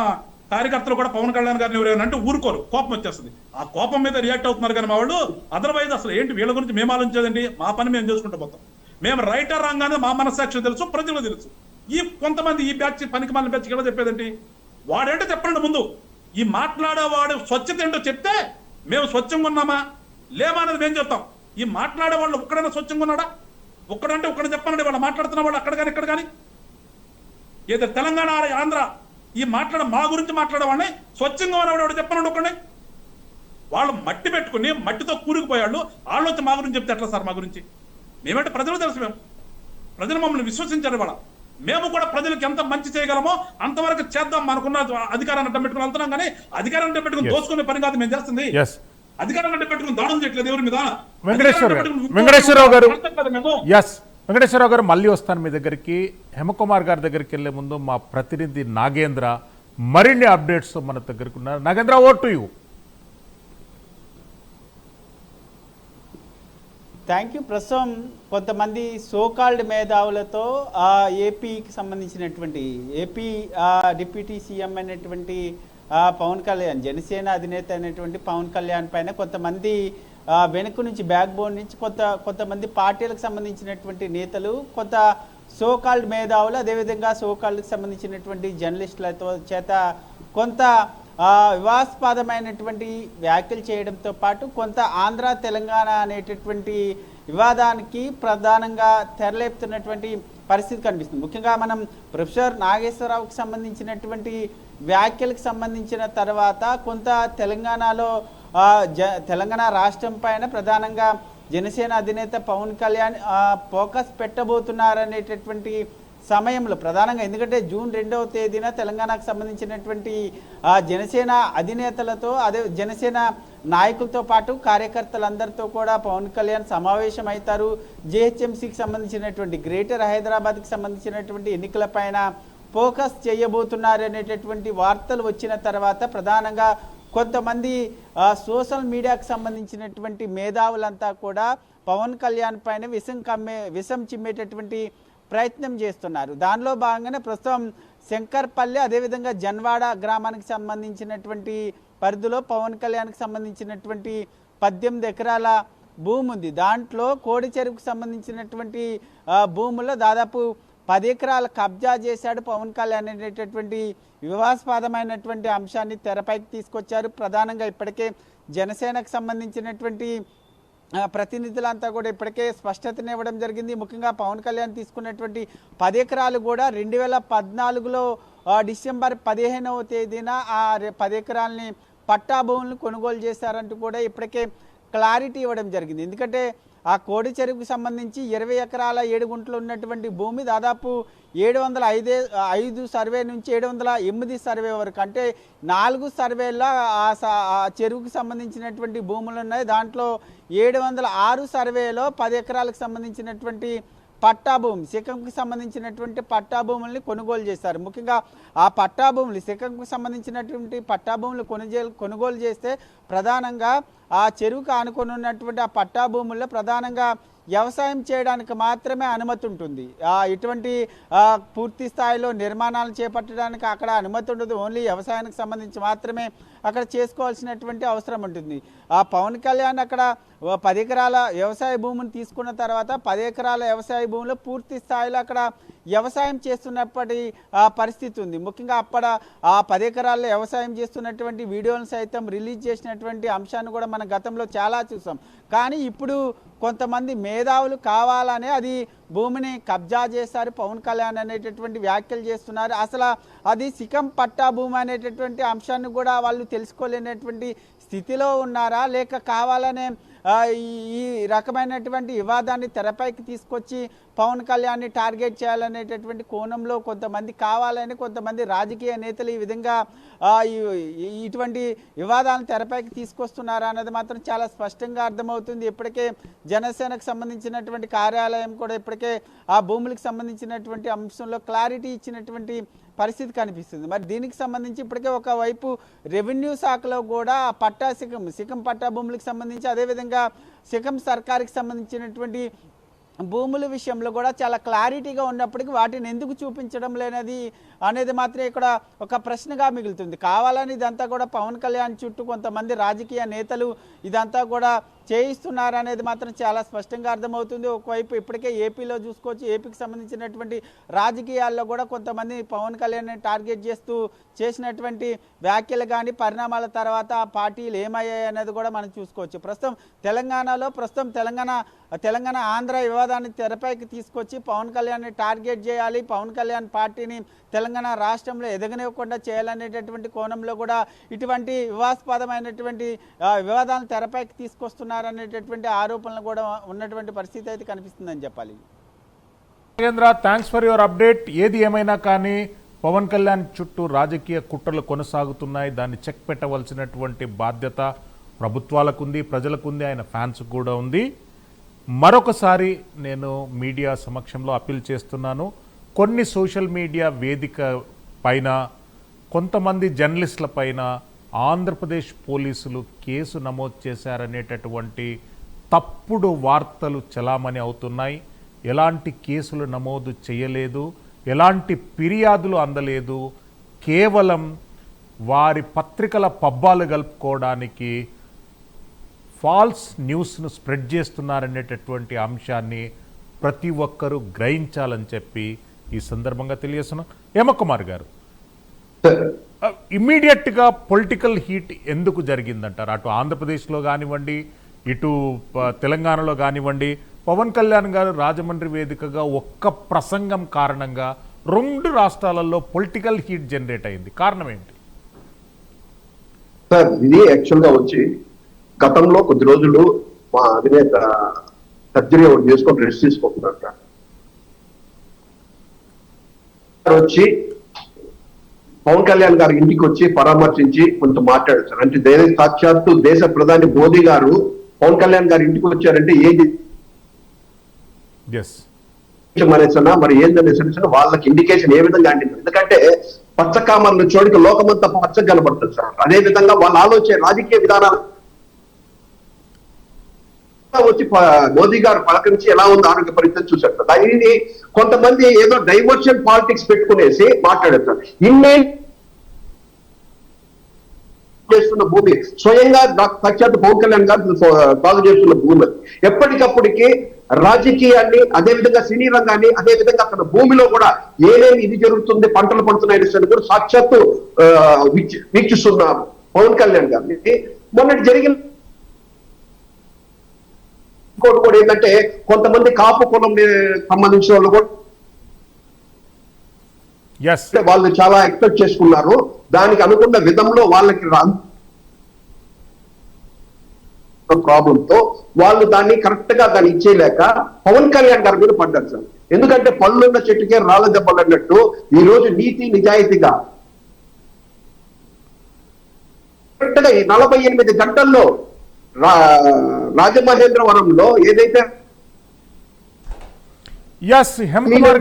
కార్యకర్తలు కూడా పవన్ కళ్యాణ్ గారిని ఎవరైనా అంటే ఊరుకోరు, కోపం వచ్చేస్తుంది. ఆ కోపం మీద రియాక్ట్ అవుతున్నారు కానీ మా వాళ్ళు. అదర్వైజ్ అసలు ఏంటి వీళ్ళ గురించి మేము ఆలోచించేదండి. మా పని మేము చేసుకుంటూ పోతాం. మేము రైటర్ రాగానే మా మనస్సాక్షి తెలుసు, ప్రజలు తెలుసు. ఈ కొంతమంది ఈ బ్యాచ్ పనికి మన బ్యాచ్ ఎలా చెప్పేదండి, వాడేంటో చెప్పండి ముందు. ఈ మాట్లాడేవాడు స్వచ్ఛత ఏంటో చెప్తే మేము స్వచ్ఛంగా ఉన్నామా లేమా అనేది మేము చెప్తాం. ఈ మాట్లాడే వాళ్ళు ఒక్కడైనా స్వచ్ఛంగా ఉన్నాడా? ఒక్కడంటే ఒక్కడ చెప్పనండి. వాళ్ళు మాట్లాడుతున్న వాళ్ళు అక్కడ కానీ ఇక్కడ కానీ ఏదో తెలంగాణ ఆంధ్ర ఈ మా గురించి మాట్లాడేవాడిని స్వచ్ఛంగా ఉన్నవాడు చెప్పనండి ఒక్కడే. వాళ్ళు మట్టి పెట్టుకుని మట్టితో కూరుకుపోయాళ్ళు. వాళ్ళు వచ్చి మా గురించి చెప్తే ఎట్లా సార్? మా గురించి మేమంటే ప్రజలు తెలుసు. మేము ప్రజలు మమ్మల్ని విశ్వసించారు. వాళ్ళ మేము కూడా ప్రజలకు ఎంత మంచి చేయగలమో అంతవరకు చేద్దాం. మనకున్న అధికారాన్ని అడ్డం పెట్టుకుని వెళ్తున్నాం కానీ అధికారాన్ని అడ్డం పెట్టుకుని దోచుకునే పని కాదు మేము చేస్తుంది. అధికారాన్ని అడ్డం పెట్టుకుని దాడులు చేయట్లేదు ఎవరి మీద. వెంకటేశ్వరరావు గారు మళ్ళీ వస్తాను మీ దగ్గరికి. హేమకుమార్ గారి దగ్గరికి వెళ్లే ముందు మా ప్రతినిధి నాగేంద్ర మరిన్ని అప్డేట్స్ మన దగ్గరకు ఉన్నారు. Nagendra, over to you. Thank you. ప్రస్తుతం కొంతమంది సోకాల్డ్ మేధావులతో ఏపీకి సంబంధించినటువంటి ఏపీ డిప్యూటీ సీఎం అయినటువంటి పవన్ కళ్యాణ్, జనసేన అధినేత అయినటువంటి పవన్ కళ్యాణ్ పైన కొంతమంది వెనుక నుంచి బ్యాక్ బోన్ నుంచి కొంతమంది పార్టీలకు సంబంధించినటువంటి నేతలు, కొంత సోకాల్డ్ మేధావులు, అదేవిధంగా సోకాల్డ్కి సంబంధించినటువంటి జర్నలిస్టులతో చేత కొంత వివాదాస్పదమైనటువంటి వ్యాఖ్యలు చేయడంతో పాటు కొంత ఆంధ్ర తెలంగాణ అనేటటువంటి వివాదానికి ప్రధానంగా తెరలేపుతున్నటువంటి పరిస్థితి కనిపిస్తుంది. ముఖ్యంగా మనం ప్రొఫెసర్ నాగేశ్వరరావుకి సంబంధించినటువంటి వ్యాఖ్యలకు సంబంధించిన తర్వాత కొంత తెలంగాణలో తెలంగాణ రాష్ట్రం పైన ప్రధానంగా జనసేన అధినేత పవన్ కళ్యాణ్ ఫోకస్ పెట్టబోతున్నారనేటటువంటి సమయంలో ప్రధానంగా, ఎందుకంటే జూన్ 2వ తేదీన తెలంగాణకు సంబంధించినటువంటి జనసేన అధినేతలతో అదే జనసేన నాయకులతో పాటు కార్యకర్తలందరితో కూడా పవన్ కళ్యాణ్ సమావేశం అవుతారు. జిహెచ్ఎంసీకి సంబంధించినటువంటి గ్రేటర్ హైదరాబాద్కి సంబంధించినటువంటి ఎన్నికలపైన ఫోకస్ చేయబోతున్నారు అనేటటువంటి వార్తలు వచ్చిన తర్వాత ప్రధానంగా కొంతమంది సోషల్ మీడియాకు సంబంధించినటువంటి మేధావులంతా కూడా పవన్ కళ్యాణ్ పైన విషం చిమ్మేటటువంటి ప్రయత్నం చేస్తున్నారు. దానిలో భాగంగానే ప్రస్తుతం శంకర్పల్లి అదేవిధంగా జన్వాడ గ్రామానికి సంబంధించినటువంటి పరిధిలో పవన్ కళ్యాణ్కి సంబంధించినటువంటి 18 ఎకరాల భూమి ఉంది. దాంట్లో కోడి చెరువుకు సంబంధించినటువంటి భూముల్లో దాదాపు 10 ఎకరాల కబ్జా చేశాడు పవన్ కళ్యాణ్ అనేటటువంటి వివాదాస్పదమైనటువంటి అంశాన్ని తెరపైకి తీసుకొచ్చారు. ప్రధానంగా ఇప్పటికే జనసేనకు సంబంధించినటువంటి ప్రతినిధులంతా కూడా ఇప్పటికే స్పష్టతనివ్వడం జరిగింది. ముఖ్యంగా పవన్ కళ్యాణ్ తీసుకున్నటువంటి 10 ఎకరాలు కూడా 2014లో డిసెంబర్ 15వ తేదీన ఆ 10 ఎకరాలని పట్టా భూములను కొనుగోలు చేశారంటూ కూడా ఇప్పటికే క్లారిటీ ఇవ్వడం జరిగింది. ఎందుకంటే ఆ కోడి చెరువుకు సంబంధించి 20 ఎకరాల 7 గుంటలు ఉన్నటువంటి భూమి దాదాపు 705 సర్వే నుంచి 708 సర్వే వరకు, అంటే 4 సర్వేల్లో ఆ చెరువుకు సంబంధించినటువంటి భూములు ఉన్నాయి. దాంట్లో 706 సర్వేలో 10 ఎకరాలకు సంబంధించినటువంటి పట్టా భూమి, శకంకు సంబంధించినటువంటి పట్టా భూముల్ని కొనుగోలు చేశారు. ముఖ్యంగా ఆ పట్టా భూములు, శకంకు సంబంధించినటువంటి పట్టా భూములు కొనుగోలు చేస్తే ప్రధానంగా ఆ చెరువుకు ఆనుకొని ఉన్నటువంటి ఆ పట్టా భూముల్లో ప్రధానంగా వ్యవసాయం చేయడానికి మాత్రమే అనుమతి ఉంటుంది. ఇటువంటి పూర్తి స్థాయిలో నిర్మాణాలు చేపట్టడానికి అక్కడ అనుమతి ఉండదు. ఓన్లీ వ్యవసాయానికి సంబంధించి మాత్రమే అక్కడ చేసుకోవాల్సినటువంటి అవసరం ఉంటుంది. ఆ పవన్ కళ్యాణ్ అక్కడ 10 ఎకరాల వ్యవసాయ భూమిని తీసుకున్న తర్వాత 10 ఎకరాల వ్యవసాయ భూమిలో పూర్తి స్థాయిలో అక్కడ వ్యవసాయం చేస్తున్నప్పటి పరిస్థితి ఉంది. ముఖ్యంగా అక్కడ 10 ఎకరాల్లో వ్యవసాయం చేస్తున్నటువంటి వీడియోలను సైతం రిలీజ్ చేసినటువంటి అంశాన్ని కూడా మనం గతంలో చాలా చూసాం. కానీ ఇప్పుడు కొంతమంది మేధావులు కావాలనే అది భూమిని కబ్జా చేస్తారు, పవన్ కళ్యాణ్ అనేటటువంటి వ్యాఖ్యలు చేస్తున్నారు. అసలు అది సికం పట్టా భూమి అనేటటువంటి అంశాన్ని కూడా వాళ్ళు తెలుసుకోలేనటువంటి స్థితిలో ఉన్నారా, లేక కావాలనే ఈ రకమైనటువంటి వివాదాన్ని తెరపైకి తీసుకొచ్చి పవన్ కళ్యాణ్ని టార్గెట్ చేయాలనేటటువంటి కోణంలో కొంతమంది కావాలని, కొంతమంది రాజకీయ నేతలు ఈ విధంగా ఇటువంటి వివాదాలను తెరపైకి తీసుకొస్తున్నారా అన్నది మాత్రం చాలా స్పష్టంగా అర్థమవుతుంది. ఇప్పటికే జనసేనకు సంబంధించినటువంటి కార్యాలయం కూడా ఇప్పటికే ఆ భూములకు సంబంధించినటువంటి అంశంలో క్లారిటీ ఇచ్చినటువంటి పరిస్థితి కనిపిస్తుంది. మరి దీనికి సంబంధించి ఇప్పటికే ఒకవైపు రెవెన్యూ శాఖలో కూడా పట్టా సికం పట్టా భూములకు సంబంధించి, అదేవిధంగా సికం సర్కార్కి సంబంధించినటువంటి భూముల విషయంలో కూడా చాలా క్లారిటీగా ఉన్నప్పటికీ వాటిని ఎందుకు చూపించడం లేనది అనేది మాత్రం ఇక్కడ ఒక ప్రశ్నగా మిగులుతుంది. కావాలని ఇదంతా కూడా పవన్ కళ్యాణ్ చుట్టూ కొంతమంది రాజకీయ నేతలు ఇదంతా కూడా చేయిస్తున్నారు అనేది మాత్రం చాలా స్పష్టంగా అర్థమవుతుంది. ఒకవైపు ఇప్పటికే ఏపీలో చూసుకోవచ్చు, ఏపీకి సంబంధించినటువంటి రాజకీయాల్లో కూడా కొంతమంది పవన్ కళ్యాణ్ని టార్గెట్ చేస్తూ చేసినటువంటి వ్యాఖ్యలు కానీ పరిణామాల తర్వాత పార్టీలు ఏమయ్యాయి అనేది కూడా మనం చూసుకోవచ్చు. ప్రస్తుతం తెలంగాణ ఆంధ్ర వివాదాన్ని తెరపైకి తీసుకొచ్చి పవన్ కళ్యాణ్ని టార్గెట్ చేయాలి, పవన్ కళ్యాణ్ పార్టీని తెలంగాణ రాష్ట్రంలో ఎదగనివ్వకుండా చేయాలనేటటువంటి కోణంలో కూడా ఇటువంటి వివాదాస్పదమైనటువంటి వివాదాలను తెరపైకి తీసుకొస్తున్నారనేటటువంటి ఆరోపణలు కూడా ఉన్నటువంటి పరిస్థితి అయితే కనిపిస్తుందని చెప్పాలి. Nagendra, thanks for your update. ఏది ఏమైనా కానీ పవన్ కళ్యాణ్ చుట్టూ రాజకీయ కుట్రలు కొనసాగుతున్నాయి. దాన్ని చెక్ పెట్టవలసినటువంటి బాధ్యత ప్రభుత్వాలకు ఉంది, ప్రజలకు ఉంది, ఆయన ఫ్యాన్స్ కూడా ఉంది. మరొకసారి నేను మీడియా సమక్షంలో అప్పీల్ చేస్తున్నాను. కొన్ని సోషల్ మీడియా వేదిక పైన కొంతమంది జర్నలిస్టుల పైన ఆంధ్రప్రదేశ్ పోలీసులు కేసు నమోదు చేశారనేటటువంటి తప్పుడు వార్తలు చలామణి అవుతున్నాయి. ఎలాంటి కేసులు నమోదు చేయలేదు, ఎలాంటి ఫిర్యాదులు అందలేదు. కేవలం వారి పత్రికల పబ్బాలు గలుపుకోవడానికి ఫాల్స్ న్యూస్ను స్ప్రెడ్ చేస్తున్నారనేటటువంటి అంశాన్ని ప్రతి ఒక్కరూ గ్రహించాలని చెప్పి ఈ సందర్భంగా తెలియజేస్తున్నాం. హేమకుమార్ గారు, ఇమ్మీడియట్గా పొలిటికల్ హీట్ ఎందుకు జరిగిందంటారు? అటు ఆంధ్రప్రదేశ్లో కానివ్వండి, ఇటు తెలంగాణలో కానివ్వండి, పవన్ కళ్యాణ్ గారు రాజమండ్రి వేదికగా ఒక్క ప్రసంగం కారణంగా 2 రాష్ట్రాలలో పొలిటికల్ హీట్ జనరేట్ అయింది. కారణం ఏంటి సార్? ఇది యాక్చువల్గా వచ్చి గతంలో కొద్ది రోజులు మా అధినేత సర్జరీ ఒకటి చేసుకొని రెస్ట్ తీసుకుంటున్నారట. వచ్చి పవన్ కళ్యాణ్ గారి ఇంటికి వచ్చి పరామర్శించి కొంచెం మాట్లాడారు. అంటే సాక్షాత్తు దేశ ప్రధాని మోదీ గారు పవన్ కళ్యాణ్ గారి ఇంటికి వచ్చారంటే ఏది అనేసన్నా మరి ఏందనేసి వాళ్ళకి ఇండికేషన్ ఏ విధంగా అండి? ఎందుకంటే పచ్చకామర్ల చోటికి లోకమంతా పచ్చగా కనబడుతుంది సార్. అదే విధంగా వాళ్ళ ఆలోచన రాజకీయ విధానాలు వచ్చి మోదీ గారు పలకరించి ఎలా ఉంది ఆరోగ్య పరిస్థితి చూసారు. దానిని కొంతమంది ఏదో డైవర్షన్ పాలిటిక్స్ పెట్టుకునేసి మాట్లాడతారు. చేస్తున్న భూమి స్వయంగా సాక్షాత్ పవన్ కళ్యాణ్ గారు సాగు చేస్తున్న భూమి ఎప్పటికప్పటికి రాజకీయాన్ని, అదేవిధంగా సినీ రంగాన్ని, అదేవిధంగా అక్కడ భూమిలో కూడా ఏమేమి ఇది జరుగుతుంది, పంటలు పడుతున్నాయి కూడా సాక్షాత్తు వీక్షిస్తున్న పవన్ కళ్యాణ్ గారిని మొన్నటి జరిగిన ఇంకోటి కూడా ఏంటంటే కొంతమంది కాపు కులం సంబంధించిన వాళ్ళు కూడా వాళ్ళు చాలా ఎక్స్పెక్ట్ చేసుకున్నారు. దానికి అనుకున్న విధంలో వాళ్ళకి ప్రాబ్లంతో వాళ్ళు దాన్ని కరెక్ట్ గా దాన్ని ఇచ్చేయలేక పవన్ కళ్యాణ్ గారి మీద పడ్డారు సార్. ఎందుకంటే పళ్ళున్న చెట్టుకే రాళ్ళ దెబ్బలు అన్నట్టు ఈ రోజు నీతి నిజాయితీగా కరెక్ట్ గా ఈ 48 గంటల్లో రాజమహేంద్రవరంలో ఏదైతే హేమకుమార్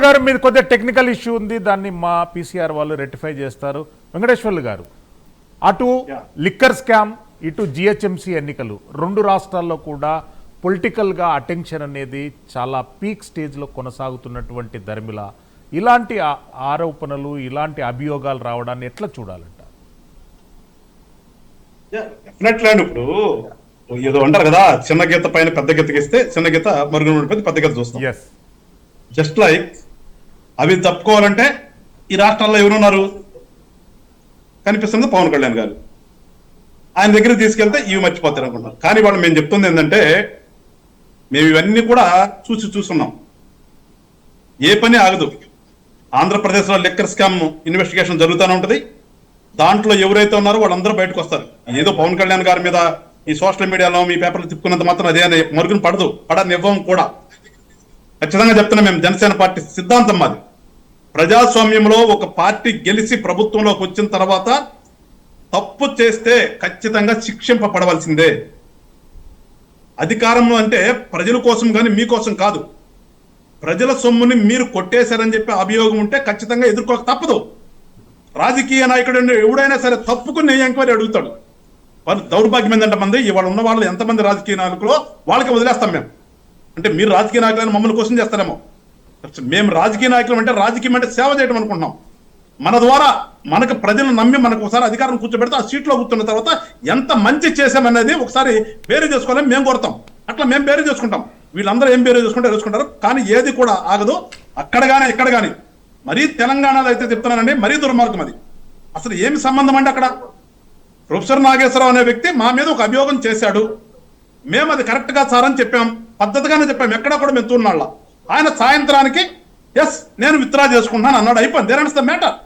గారు మీరు కొద్దిగా టెక్నికల్ ఇష్యూ ఉంది, దాన్ని మా పీసీఆర్ వాళ్ళు రెక్టిఫై చేస్తారు. వెంకటేశ్వర్లు గారు, అటు లిక్కర్ స్కామ్, ఇటు జిహెచ్ఎంసీ ఎన్నికలు 2 రాష్ట్రాల్లో కూడా పొలిటికల్గా అటెన్షన్ అనేది చాలా పీక్ స్టేజ్లో కొనసాగుతున్నటువంటి ధర్మిల ఇలాంటి ఆరోపణలు, ఇలాంటి అభియోగాలు రావడాన్ని ఎట్లా చూడాలంట? ఇప్పుడు ఏదో అంటారు కదా, చిన్న గీత పైన పెద్ద గీత గీస్తే చిన్న గీత మరుగున పెద్ద గీత చూస్తాం. జస్ట్ లైక్ అవి తప్పుకోవాలంటే ఈ రాష్ట్రాల్లో ఎవరున్నారు? కనిపిస్తుంది పవన్ కళ్యాణ్ గారు. ఆయన దగ్గరికి తీసుకెళ్తే ఇవి మర్చిపోతారు అనుకుంటారు. కానీ వాళ్ళు మేము చెప్తుంది ఏంటంటే, మేము ఇవన్నీ కూడా చూస్తున్నాం. ఏ పని ఆగదు. ఆంధ్రప్రదేశ్లో లిక్కర్ స్కామ్ ఇన్వెస్టిగేషన్ జరుగుతూనే ఉంటుంది. దాంట్లో ఎవరైతే ఉన్నారో వాళ్ళందరూ బయటకు వస్తారు. ఏదో పవన్ కళ్యాణ్ గారి మీద ఈ సోషల్ మీడియాలో మీ పేపర్లు తిప్పుకున్నంత మాత్రం అదే మరుగున పడనివ్వం కూడా. ఖచ్చితంగా చెప్తున్నా, మేము జనసేన పార్టీ సిద్ధాంతం మాది. ప్రజాస్వామ్యంలో ఒక పార్టీ గెలిచి ప్రభుత్వంలోకి వచ్చిన తర్వాత తప్పు చేస్తే ఖచ్చితంగా శిక్షింపబడవలసిందే. అధికారంలో అంటే ప్రజల కోసం కానీ మీకోసం కాదు. ప్రజల సొమ్ముని మీరు కొట్టేశారని చెప్పి అభియోగం ఉంటే ఖచ్చితంగా ఎదుర్కోక తప్పదు. రాజకీయ నాయకుడు ఎవడైనా సరే తప్పుకుని ఎంక్వైరీ అడుగుతాడు. దౌర్భాగ్యం ఏంటంటే మంది ఇవాళ ఉన్న వాళ్ళు ఎంతమంది రాజకీయ నాయకులు వాళ్ళకి వదిలేస్తాం మేము. అంటే మీరు రాజకీయ నాయకులను మమ్మల్ని క్వశ్చన్ చేస్తారేమో. మేము రాజకీయ నాయకులు అంటే రాజకీయం అంటే సేవ చేయడం అనుకుంటున్నాం. మన ద్వారా మనకు ప్రజలను నమ్మి మనకు ఒకసారి అధికారం కూర్చోబెడితే ఆ సీట్లో కూర్చున్న తర్వాత ఎంత మంచి చేసామనేది ఒకసారి బేరీ చేసుకోవాలని మేము కోరుతాం. అట్లా మేము బేరీ చేసుకుంటాం. వీళ్ళందరూ ఏం బేరీ చేసుకుంటారు. కానీ ఏది కూడా ఆగదు. అక్కడ కానీ ఇక్కడ కానీ మరీ తెలంగాణలో అయితే చెప్తున్నానండి, మరీ దుర్మార్గం అది. అసలు ఏమి సంబంధం అంటే అక్కడ ప్రొఫెసర్ నాగేశ్వరరావు అనే వ్యక్తి మా మీద ఒక అభియోగం చేశాడు. మేము అది కరెక్ట్ గా సార్ అని చెప్పాం, పద్ధతిగానే చెప్పాం. ఎక్కడా కూడా మేము తూర్నాళ్ళ. ఆయన సాయంత్రానికి ఎస్ నేను విత్డ్రా చేసుకుంటున్నాను అన్నాడు. అయిపోయింది. There is the matter.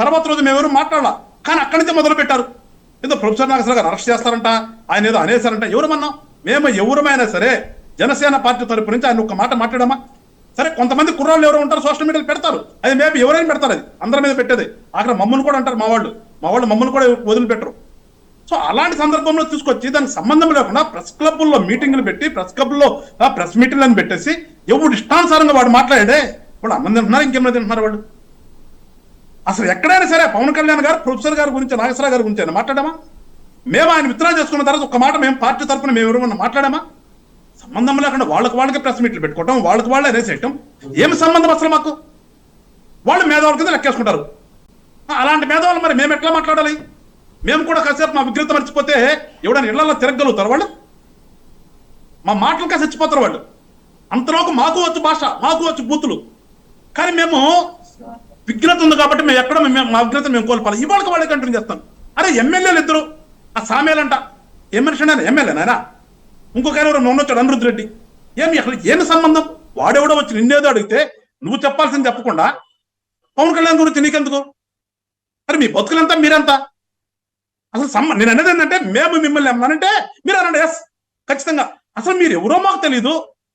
తర్వాత రోజు మేము ఎవరు మాట్లాడాల. కానీ అక్కడి నుంచి మొదలు పెట్టారు. ఏదో ప్రొఫెసర్ నాగేశ్వరరావు గారు అరెస్ట్ చేస్తారంట, ఆయన ఏదో అనేసారంట. ఎవరమన్నాం? మేము ఎవరమైనా సరే జనసేన పార్టీ తరపు నుంచి ఆయన ఒక మాట మాట్లాడమా? సరే, కొంతమంది కుర్రాళ్ళు ఎవరు ఉంటారు సోషల్ మీడియాలో పెడతారు. అది మేబీ ఎవరైనా పెడతారు. అది అందరి మీద పెట్టేది. అక్కడ మమ్మల్ని కూడా అంటారు. మా వాళ్ళు మమ్మల్ని కూడా వదిలిపెట్టరు. సో అలాంటి సందర్భంలో తీసుకొచ్చి దానికి సంబంధం లేకుండా ప్రెస్ క్లబ్లో మీటింగ్లు పెట్టి ప్రెస్ మీటింగ్లను పెట్టేసి ఎవడు ఇష్టానుసారంగా వాడు మాట్లాడే వాళ్ళు అన్నం తింటున్నారు, ఇంకేమైనా తింటున్నారు వాళ్ళు. అసలు ఎక్కడైనా సరే పవన్ కళ్యాణ్ గారు ప్రొఫెసర్ గారి గురించి నాగేశ్వరరావు గారి గురించి అయినా మాట్లాడామా? మేము ఆయన విత్డ్రా చేసుకున్న తర్వాత ఒక మాట మేము పార్టీ తరఫున మేము ఎవరైనా మాట్లాడామా? సంబంధం లేకుండా వాళ్ళకి ప్రెస్ మీట్లు పెట్టుకోవటం, వాళ్ళే రేసేయటం. ఏమి సంబంధం అసలు మాకు? వాళ్ళు మేధావుల కింద లెక్కేసుకుంటారు. అలాంటి మేధావులు మరి మేము ఎట్లా మాట్లాడాలి? మేము కూడా కాసేపు మా విగ్రహత మర్చిపోతే ఎవడైనా ఇళ్లలో తిరగలుగుతారు వాళ్ళు? మా మాటలు కాసి చచ్చిపోతారు వాళ్ళు. అంతలోకి మాకు వచ్చు భాష, మాకు వచ్చు బూతులు. కానీ మేము విగ్రహత ఉంది కాబట్టి మేము ఎక్కడ మా విగ్రహత మేము కోల్పోవాలి. ఇవాళకి వాళ్ళే కంటిన్యూ చేస్తాం. అరే ఎమ్మెల్యేలు ఇద్దరు ఆ సామేలంట. ఏం మనిషి ఎమ్మెల్యేనా? ఇంకొక ఎవరు మొన్నొచ్చాడు అనిరుద్ధ్ రెడ్డి. ఏమి సంబంధం? వాడెవడో వచ్చి నిన్నేదో అడిగితే నువ్వు చెప్పాల్సింది చెప్పకుండా పవన్ కళ్యాణ్ గురించి నీకెందుకు? మరి మీ బతుకులంతా మీరంతా అసలు నేను అనేది ఏంటంటే, మేము మిమ్మల్ని ఏమన్నానంటే మీరు అనండి ఎస్ ఖచ్చితంగా. అసలు మీరు ఎవరో మాకు తెలీదు,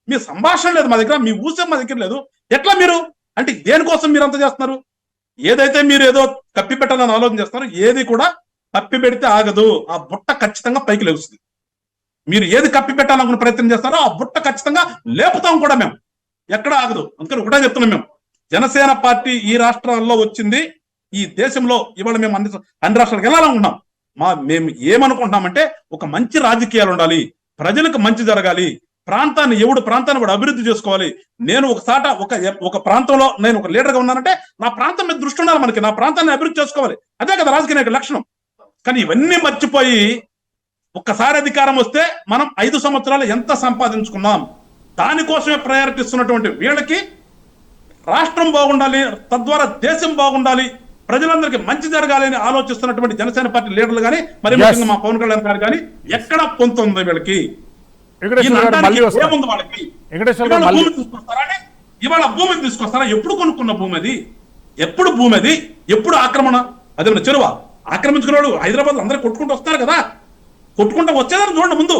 మీ సంభాషణ లేదు మా దగ్గర, మీ ఊసే మా దగ్గర లేదు. ఎట్లా మీరు అంటే దేనికోసం మీరు అంత చేస్తున్నారు? ఏదైతే మీరు ఏదో కప్పి పెట్టాలని ఆలోచన చేస్తారో ఏది కూడా కప్పి పెడితే ఆగదు. ఆ బుట్ట ఖచ్చితంగా పైకి లేస్తుంది. మీరు ఏది కప్పి పెట్టాలనుకున్న ప్రయత్నం చేస్తారో ఆ బుట్ట ఖచ్చితంగా లేపుతాం కూడా మేము. ఎక్కడ ఆగదు. అందుకని ఒకటే చెప్తున్నాం, మేము జనసేన పార్టీ ఈ రాష్ట్రాల్లో వచ్చింది, ఈ దేశంలో ఇవాళ మేము అన్ని రాష్ట్రాలకు వెళ్ళాలనుకుంటున్నాం. మేము ఏమనుకుంటున్నామంటే ఒక మంచి రాజకీయాలు ఉండాలి, ప్రజలకు మంచి జరగాలి, ప్రాంతాన్ని వాడు అభివృద్ధి చేసుకోవాలి. నేను ఒక ప్రాంతంలో నేను ఒక లీడర్గా ఉన్నానంటే నా ప్రాంతం మీద దృష్టి ఉండాలి మనకి, నా ప్రాంతాన్ని అభివృద్ధి చేసుకోవాలి. అదే కదా రాజకీయ నాయకుల లక్షణం. కానీ ఇవన్నీ మర్చిపోయి ఒక్కసారి అధికారం వస్తే మనం 5 సంవత్సరాలు ఎంత సంపాదించుకున్నాం, దానికోసమే ప్రయారిటీ ఇస్తున్నటువంటి వీళ్ళకి రాష్ట్రం బాగుండాలి, తద్వారా దేశం బాగుండాలి, ప్రజలందరికీ మంచి జరగాలి అని ఆలోచిస్తున్నటువంటి జనసేన పార్టీ లీడర్లు కానీ మరి ముఖ్యంగా మా పవన్ కళ్యాణ్ గారు కానీ ఎక్కడ పొందుతుంది వీళ్ళకి? ఏముంది వాళ్ళకి? భూమి తీసుకొస్తారా? ఇవాళ భూమిని తీసుకొస్తారా? ఎప్పుడు కొనుక్కున్న భూమి అది? ఎప్పుడు భూమి అది? ఎప్పుడు ఆక్రమణ? అదే చెరువ ఆక్రమించుకున్నాడు. హైదరాబాద్ అందరూ కొట్టుకుంటూ వస్తారు కదా, కొట్టుకుంటూ వచ్చేదాన్ని చూడండి. ముందు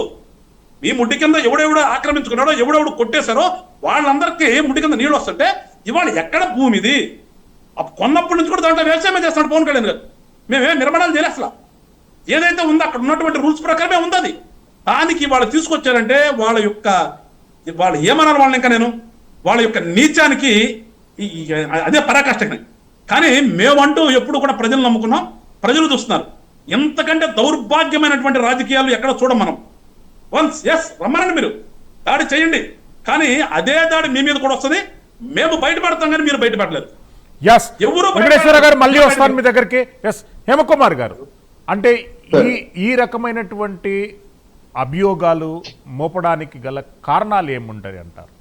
మీ ముడ్డి కింద ఎవడెవడు ఆక్రమించుకున్నాడో, ఎవడెవడు కొట్టేశారో వాళ్ళందరికీ ముడ్డి కింద నీళ్ళు వస్తుంటే ఇవాళ ఎక్కడ భూమి ఇది? కొన్నప్పటి నుంచి కూడా దాంట్లో వ్యవసాయమే చేస్తాడు పవన్ కళ్యాణ్ గారు. మేమేం నిర్మాణాలు చేయలే. అసలు ఏదైతే ఉందో అక్కడ ఉన్నటువంటి రూల్స్ ప్రకారమే ఉంది అది. దానికి వాళ్ళు తీసుకొచ్చారంటే వాళ్ళు ఏమన్నారు వాళ్ళని, ఇంకా నేను వాళ్ళ యొక్క నీచానికి అదే పరాకాష్ఠకి. కానీ మేమంటూ ఎప్పుడు కూడా ప్రజలు నమ్ముకున్నాం, ప్రజలు చూస్తున్నారు. ఎంతకంటే దౌర్భాగ్యమైనటువంటి రాజకీయాలు ఎక్కడ చూడం మనం. వన్స్ ఎస్ రమ్మనండి, మీరు దాడి చేయండి, కానీ అదే దాడి మీ మీద కూడా వస్తుంది. మేము బయటపడతాం కానీ మీరు బయటపడలేదు. వెంకటేశ్వర గారు మళ్ళీ వస్తాను మీ దగ్గరికి. ఎస్ హేమకుమార్ గారు, అంటే ఈ రకమైనటువంటి అభియోగాలు మోపడానికి గల కారణాలు ఏముంటాయి అంటారు?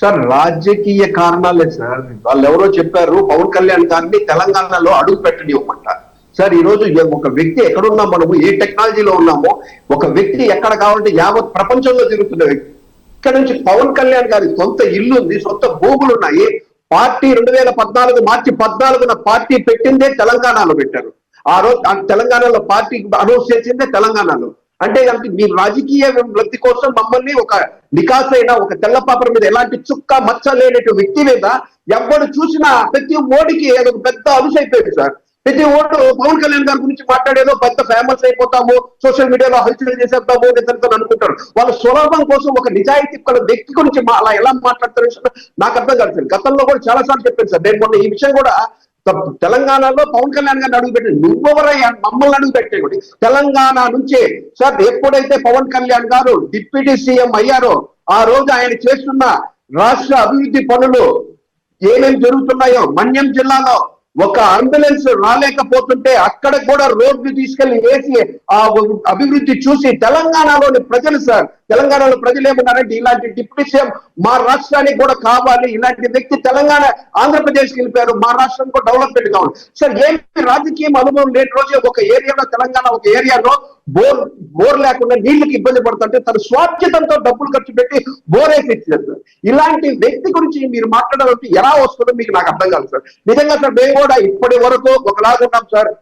సార్ రాజకీయ కారణాలే సార్. వాళ్ళు ఎవరో చెప్పారు పవన్ కళ్యాణ్ గారిని తెలంగాణలో అడుగు పెట్టనివ్వమంట. సార్ ఈ రోజు ఒక వ్యక్తి ఎక్కడున్నాం, మనము ఏ టెక్నాలజీలో ఉన్నామో, ఒక వ్యక్తి ఎక్కడ కావాలంటే యావత్ ప్రపంచంలో తిరుగుతున్న వ్యక్తి. ఇక్కడ నుంచి పవన్ కళ్యాణ్ గారి సొంత ఇల్లు ఉంది, సొంత భూములు ఉన్నాయి. పార్టీ 2014 మార్చి 14న పార్టీ పెట్టిందే తెలంగాణలో పెట్టారు. ఆ రోజు తెలంగాణలో పార్టీ అనౌన్స్ చేసిందే తెలంగాణలో. అంటే మీ రాజకీయ వృత్తి కోసం మమ్మల్ని ఒక నికాసైన ఒక తెల్ల పేపర్ మీద ఎలాంటి చుక్క మచ్చ లేనటువంటి వ్యక్తి మీద ఎవరు చూసినా ప్రతి ఓడికి ఏదో పెద్ద అలుసు అయిపోయింది సార్. ప్రతి ఓటు పవన్ కళ్యాణ్ గారి గురించి మాట్లాడేదో పెద్ద ఫేమస్ అయిపోతాము, సోషల్ మీడియాలో హల్చల్ చేసేద్దాము నిజంతో అనుకుంటారు. వాళ్ళ సులభం కోసం ఒక నిజాయితీ వ్యక్తి గురించి అలా ఎలా మాట్లాడతారు నాకు అర్థం కాదు సార్. గతంలో కూడా చాలా సార్లు చెప్పాను సార్. నేను మొన్న ఈ విషయం కూడా తెలంగాణలో పవన్ కళ్యాణ్ గారిని అడుగు పెట్టండి, నువ్వెవరయ్యా మమ్మల్ని అడుగు పెట్టేవాడి. తెలంగాణ నుంచే సార్ ఎప్పుడైతే పవన్ కళ్యాణ్ గారు డిప్యూటీ సీఎం అయ్యారో ఆ రోజు ఆయన చేస్తున్న రాష్ట్ర అభివృద్ధి పనులు ఏమేమి జరుగుతున్నాయో, మన్యం జిల్లాలో ఒక అంబులెన్స్ రాలేకపోతుంటే అక్కడ కూడా రోడ్లు తీసుకెళ్లి వేసి ఆ అభివృద్ధి చూసి తెలంగాణలోని ప్రజలు సార్, తెలంగాణలో ప్రజలు ఏమన్నారంటే ఇలాంటి డిప్యూటీ సీఎం మా రాష్ట్రానికి కూడా కావాలి, ఇలాంటి వ్యక్తి తెలంగాణ ఆంధ్రప్రదేశ్కి వెళ్ళిపోయారు, మా రాష్ట్రం కూడా డెవలప్మెంట్ కావాలి సార్. ఏమి రాజకీయం అనుభవం లేని రోజు ఒక ఏరియాలో తెలంగాణ ఒక ఏరియాలో బోర్ లేకుండా నీళ్ళకి ఇబ్బంది పడుతుంటే తన స్వార్థ్యతంతో డబ్బులు ఖర్చు పెట్టి బోర్ వేసి ఇచ్చారు సార్. ఇలాంటి వ్యక్తి గురించి మీరు మాట్లాడాలంటే ఎలా వస్తుందో మీకు నాకు అర్థం కాదు సార్. నిజంగా సార్ మేము కూడా ఇప్పటి వరకు ఒకలాగా ఉన్నాం సార్.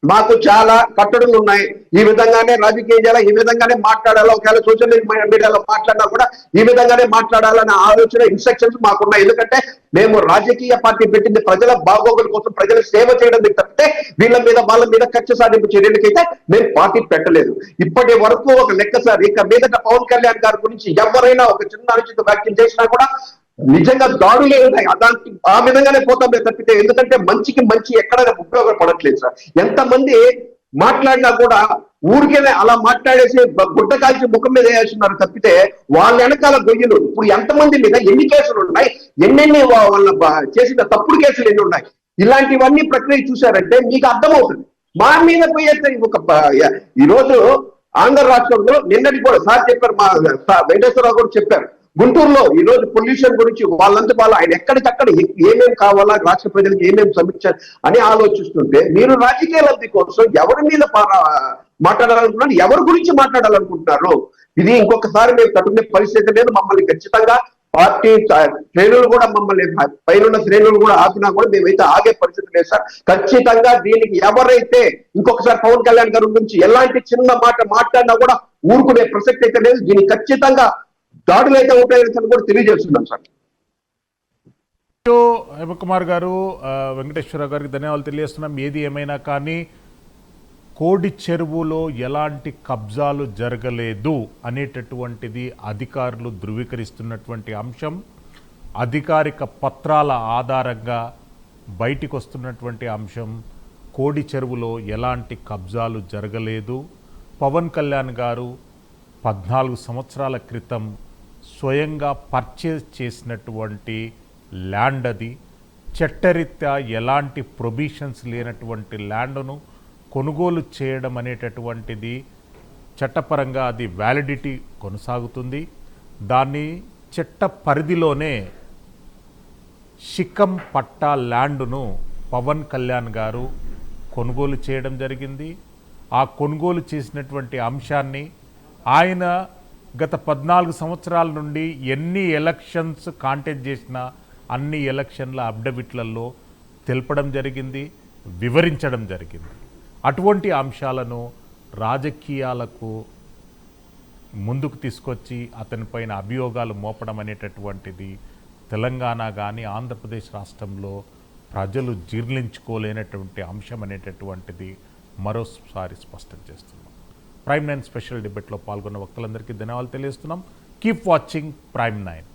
మాకు చాలా కట్టడులు ఉన్నాయి. ఈ విధంగానే రాజకీయ చేయాలి, ఈ విధంగానే మాట్లాడాలి. ఒకవేళ సోషల్ మీడియాలో మాట్లాడినా కూడా ఈ విధంగానే మాట్లాడాలనే ఆలోచన, ఇన్స్ట్రక్షన్స్ మాకున్నాయి. ఎందుకంటే మేము రాజకీయ పార్టీ పెట్టింది ప్రజల బాగోగుల కోసం, ప్రజల సేవ చేయడానికి తప్పితే వీళ్ళ మీద వాళ్ళ మీద కక్ష సాధింపు చర్యలకైతే మేము పార్టీ పెట్టలేదు. ఇప్పటి వరకు ఒక లెక్క సార్. ఇక మీదట పవన్ కళ్యాణ్ గారి గురించి ఎవరైనా ఒక చిన్న అనుచిత వ్యాఖ్యలు చేసినా కూడా నిజంగా దాడులే ఉన్నాయి. దానికి ఆ విధంగానే పోతామే తప్పితే, ఎందుకంటే మంచికి మంచి ఎక్కడ ఉపయోగపడట్లేదు సార్. ఎంతమంది మాట్లాడినా కూడా ఊరికేనే అలా మాట్లాడేసి గుడ్డ కాల్చి ముఖం మీద వేస్తున్నారు తప్పితే వాళ్ళ వెనకాల గొయ్యలు ఇప్పుడు ఎంతమంది మీద ఎన్ని కేసులు ఉన్నాయి, ఎన్నెన్ని వాళ్ళ చేసిన తప్పుడు కేసులు ఎన్ని ఉన్నాయి, ఇలాంటివన్నీ ప్రక్రియ చూశారంటే మీకు అర్థమవుతుంది. మా మీద పోయే ఒక ఈ రోజు ఆంధ్ర రాష్ట్రంలో నిన్నటి కూడా సార్ చెప్పారు, మా వెంకటేశ్వరరావు కూడా చెప్పారు, గుంటూరులో ఈ రోజు పొల్యూషన్ గురించి వాళ్ళంతా వాళ్ళు ఆయన ఎక్కడికక్కడ ఏమేమి కావాలా, రాష్ట్ర ప్రజలకు ఏమేమి సమీక్ష అని ఆలోచిస్తుంటే మీరు రాజకీయ లబ్ధి కోసం ఎవరి మీద మాట్లాడాలనుకుంటున్నారు, ఎవరి గురించి మాట్లాడాలనుకుంటున్నారు? ఇది ఇంకొకసారి మేము తట్టుకునే పరిస్థితి లేదు. మమ్మల్ని ఖచ్చితంగా పార్టీ శ్రేణులు కూడా మమ్మల్ని పైన శ్రేణులు కూడా ఆపినా కూడా మేమైతే ఆగే పరిస్థితి లేదు సార్. ఖచ్చితంగా దీనికి ఎవరైతే ఇంకొకసారి పవన్ కళ్యాణ్ గారి గురించి ఎలాంటి చిన్న మాట మాట్లాడినా కూడా ఊరుకునే ప్రసక్తి అయితే లేదు. దీనికి ఖచ్చితంగా దాడులు అయితే ఉంటాయని కూడా తెలియజేస్తున్నాం సార్. హేమకుమార్ గారు, వెంకటేశ్వర గారికి ధన్యవాదాలు తెలియజేస్తున్నాం. ఏది ఏమైనా కానీ కోడి చెరువులో ఎలాంటి కబ్జాలు జరగలేదు అనేటటువంటిది అధికారులు ధృవీకరిస్తున్నటువంటి అంశం. అధికారిక పత్రాల ఆధారంగా బయటికి వస్తున్నటువంటి అంశం, కోడి చెరువులో ఎలాంటి కబ్జాలు జరగలేదు. పవన్ కళ్యాణ్ గారు 14 సంవత్సరాల క్రితం స్వయంగా పర్చేజ్ చేసినటువంటి ల్యాండ్ అది. చట్టరీత్యా ఎలాంటి ప్రొవిజన్స్ లేనటువంటి ల్యాండ్ను కొనుగోలు చేయడం అనేటటువంటిది చట్టపరంగా అది వ్యాలిడిటీ కొనసాగుతుంది. దాన్ని చట్ట పరిధిలోనే శిఖం పట్టా ల్యాండ్ను పవన్ కళ్యాణ్ గారు కొనుగోలు చేయడం జరిగింది. ఆ కొనుగోలు చేసినటువంటి అంశాన్ని ఆయన గత 14 సంవత్సరాల నుండి ఎన్ని ఎలక్షన్స్ కాంటెస్ట్ చేసినా అన్ని ఎలక్షన్ల అఫిడవిట్లలో తెలపడం జరిగింది, వివరించడం జరిగింది. అటువంటి అంశాలను రాజకీయాలకు ముందుకు తీసుకొచ్చి అతనిపైన అభియోగాలు మోపడం అనేటటువంటిది తెలంగాణ కానీ ఆంధ్రప్రదేశ్ రాష్ట్రంలో ప్రజలు జీర్ణించుకోలేనటువంటి అంశం అనేటటువంటిది మరోసారి స్పష్టం చేస్తున్నాం. ప్రైమ్ 9 స్పెషల్ డిబేట్లో పాల్గొన్న వక్తలందరికీ ధన్యవాదాలు తెలియజేస్తున్నాం. Keep watching prime 9.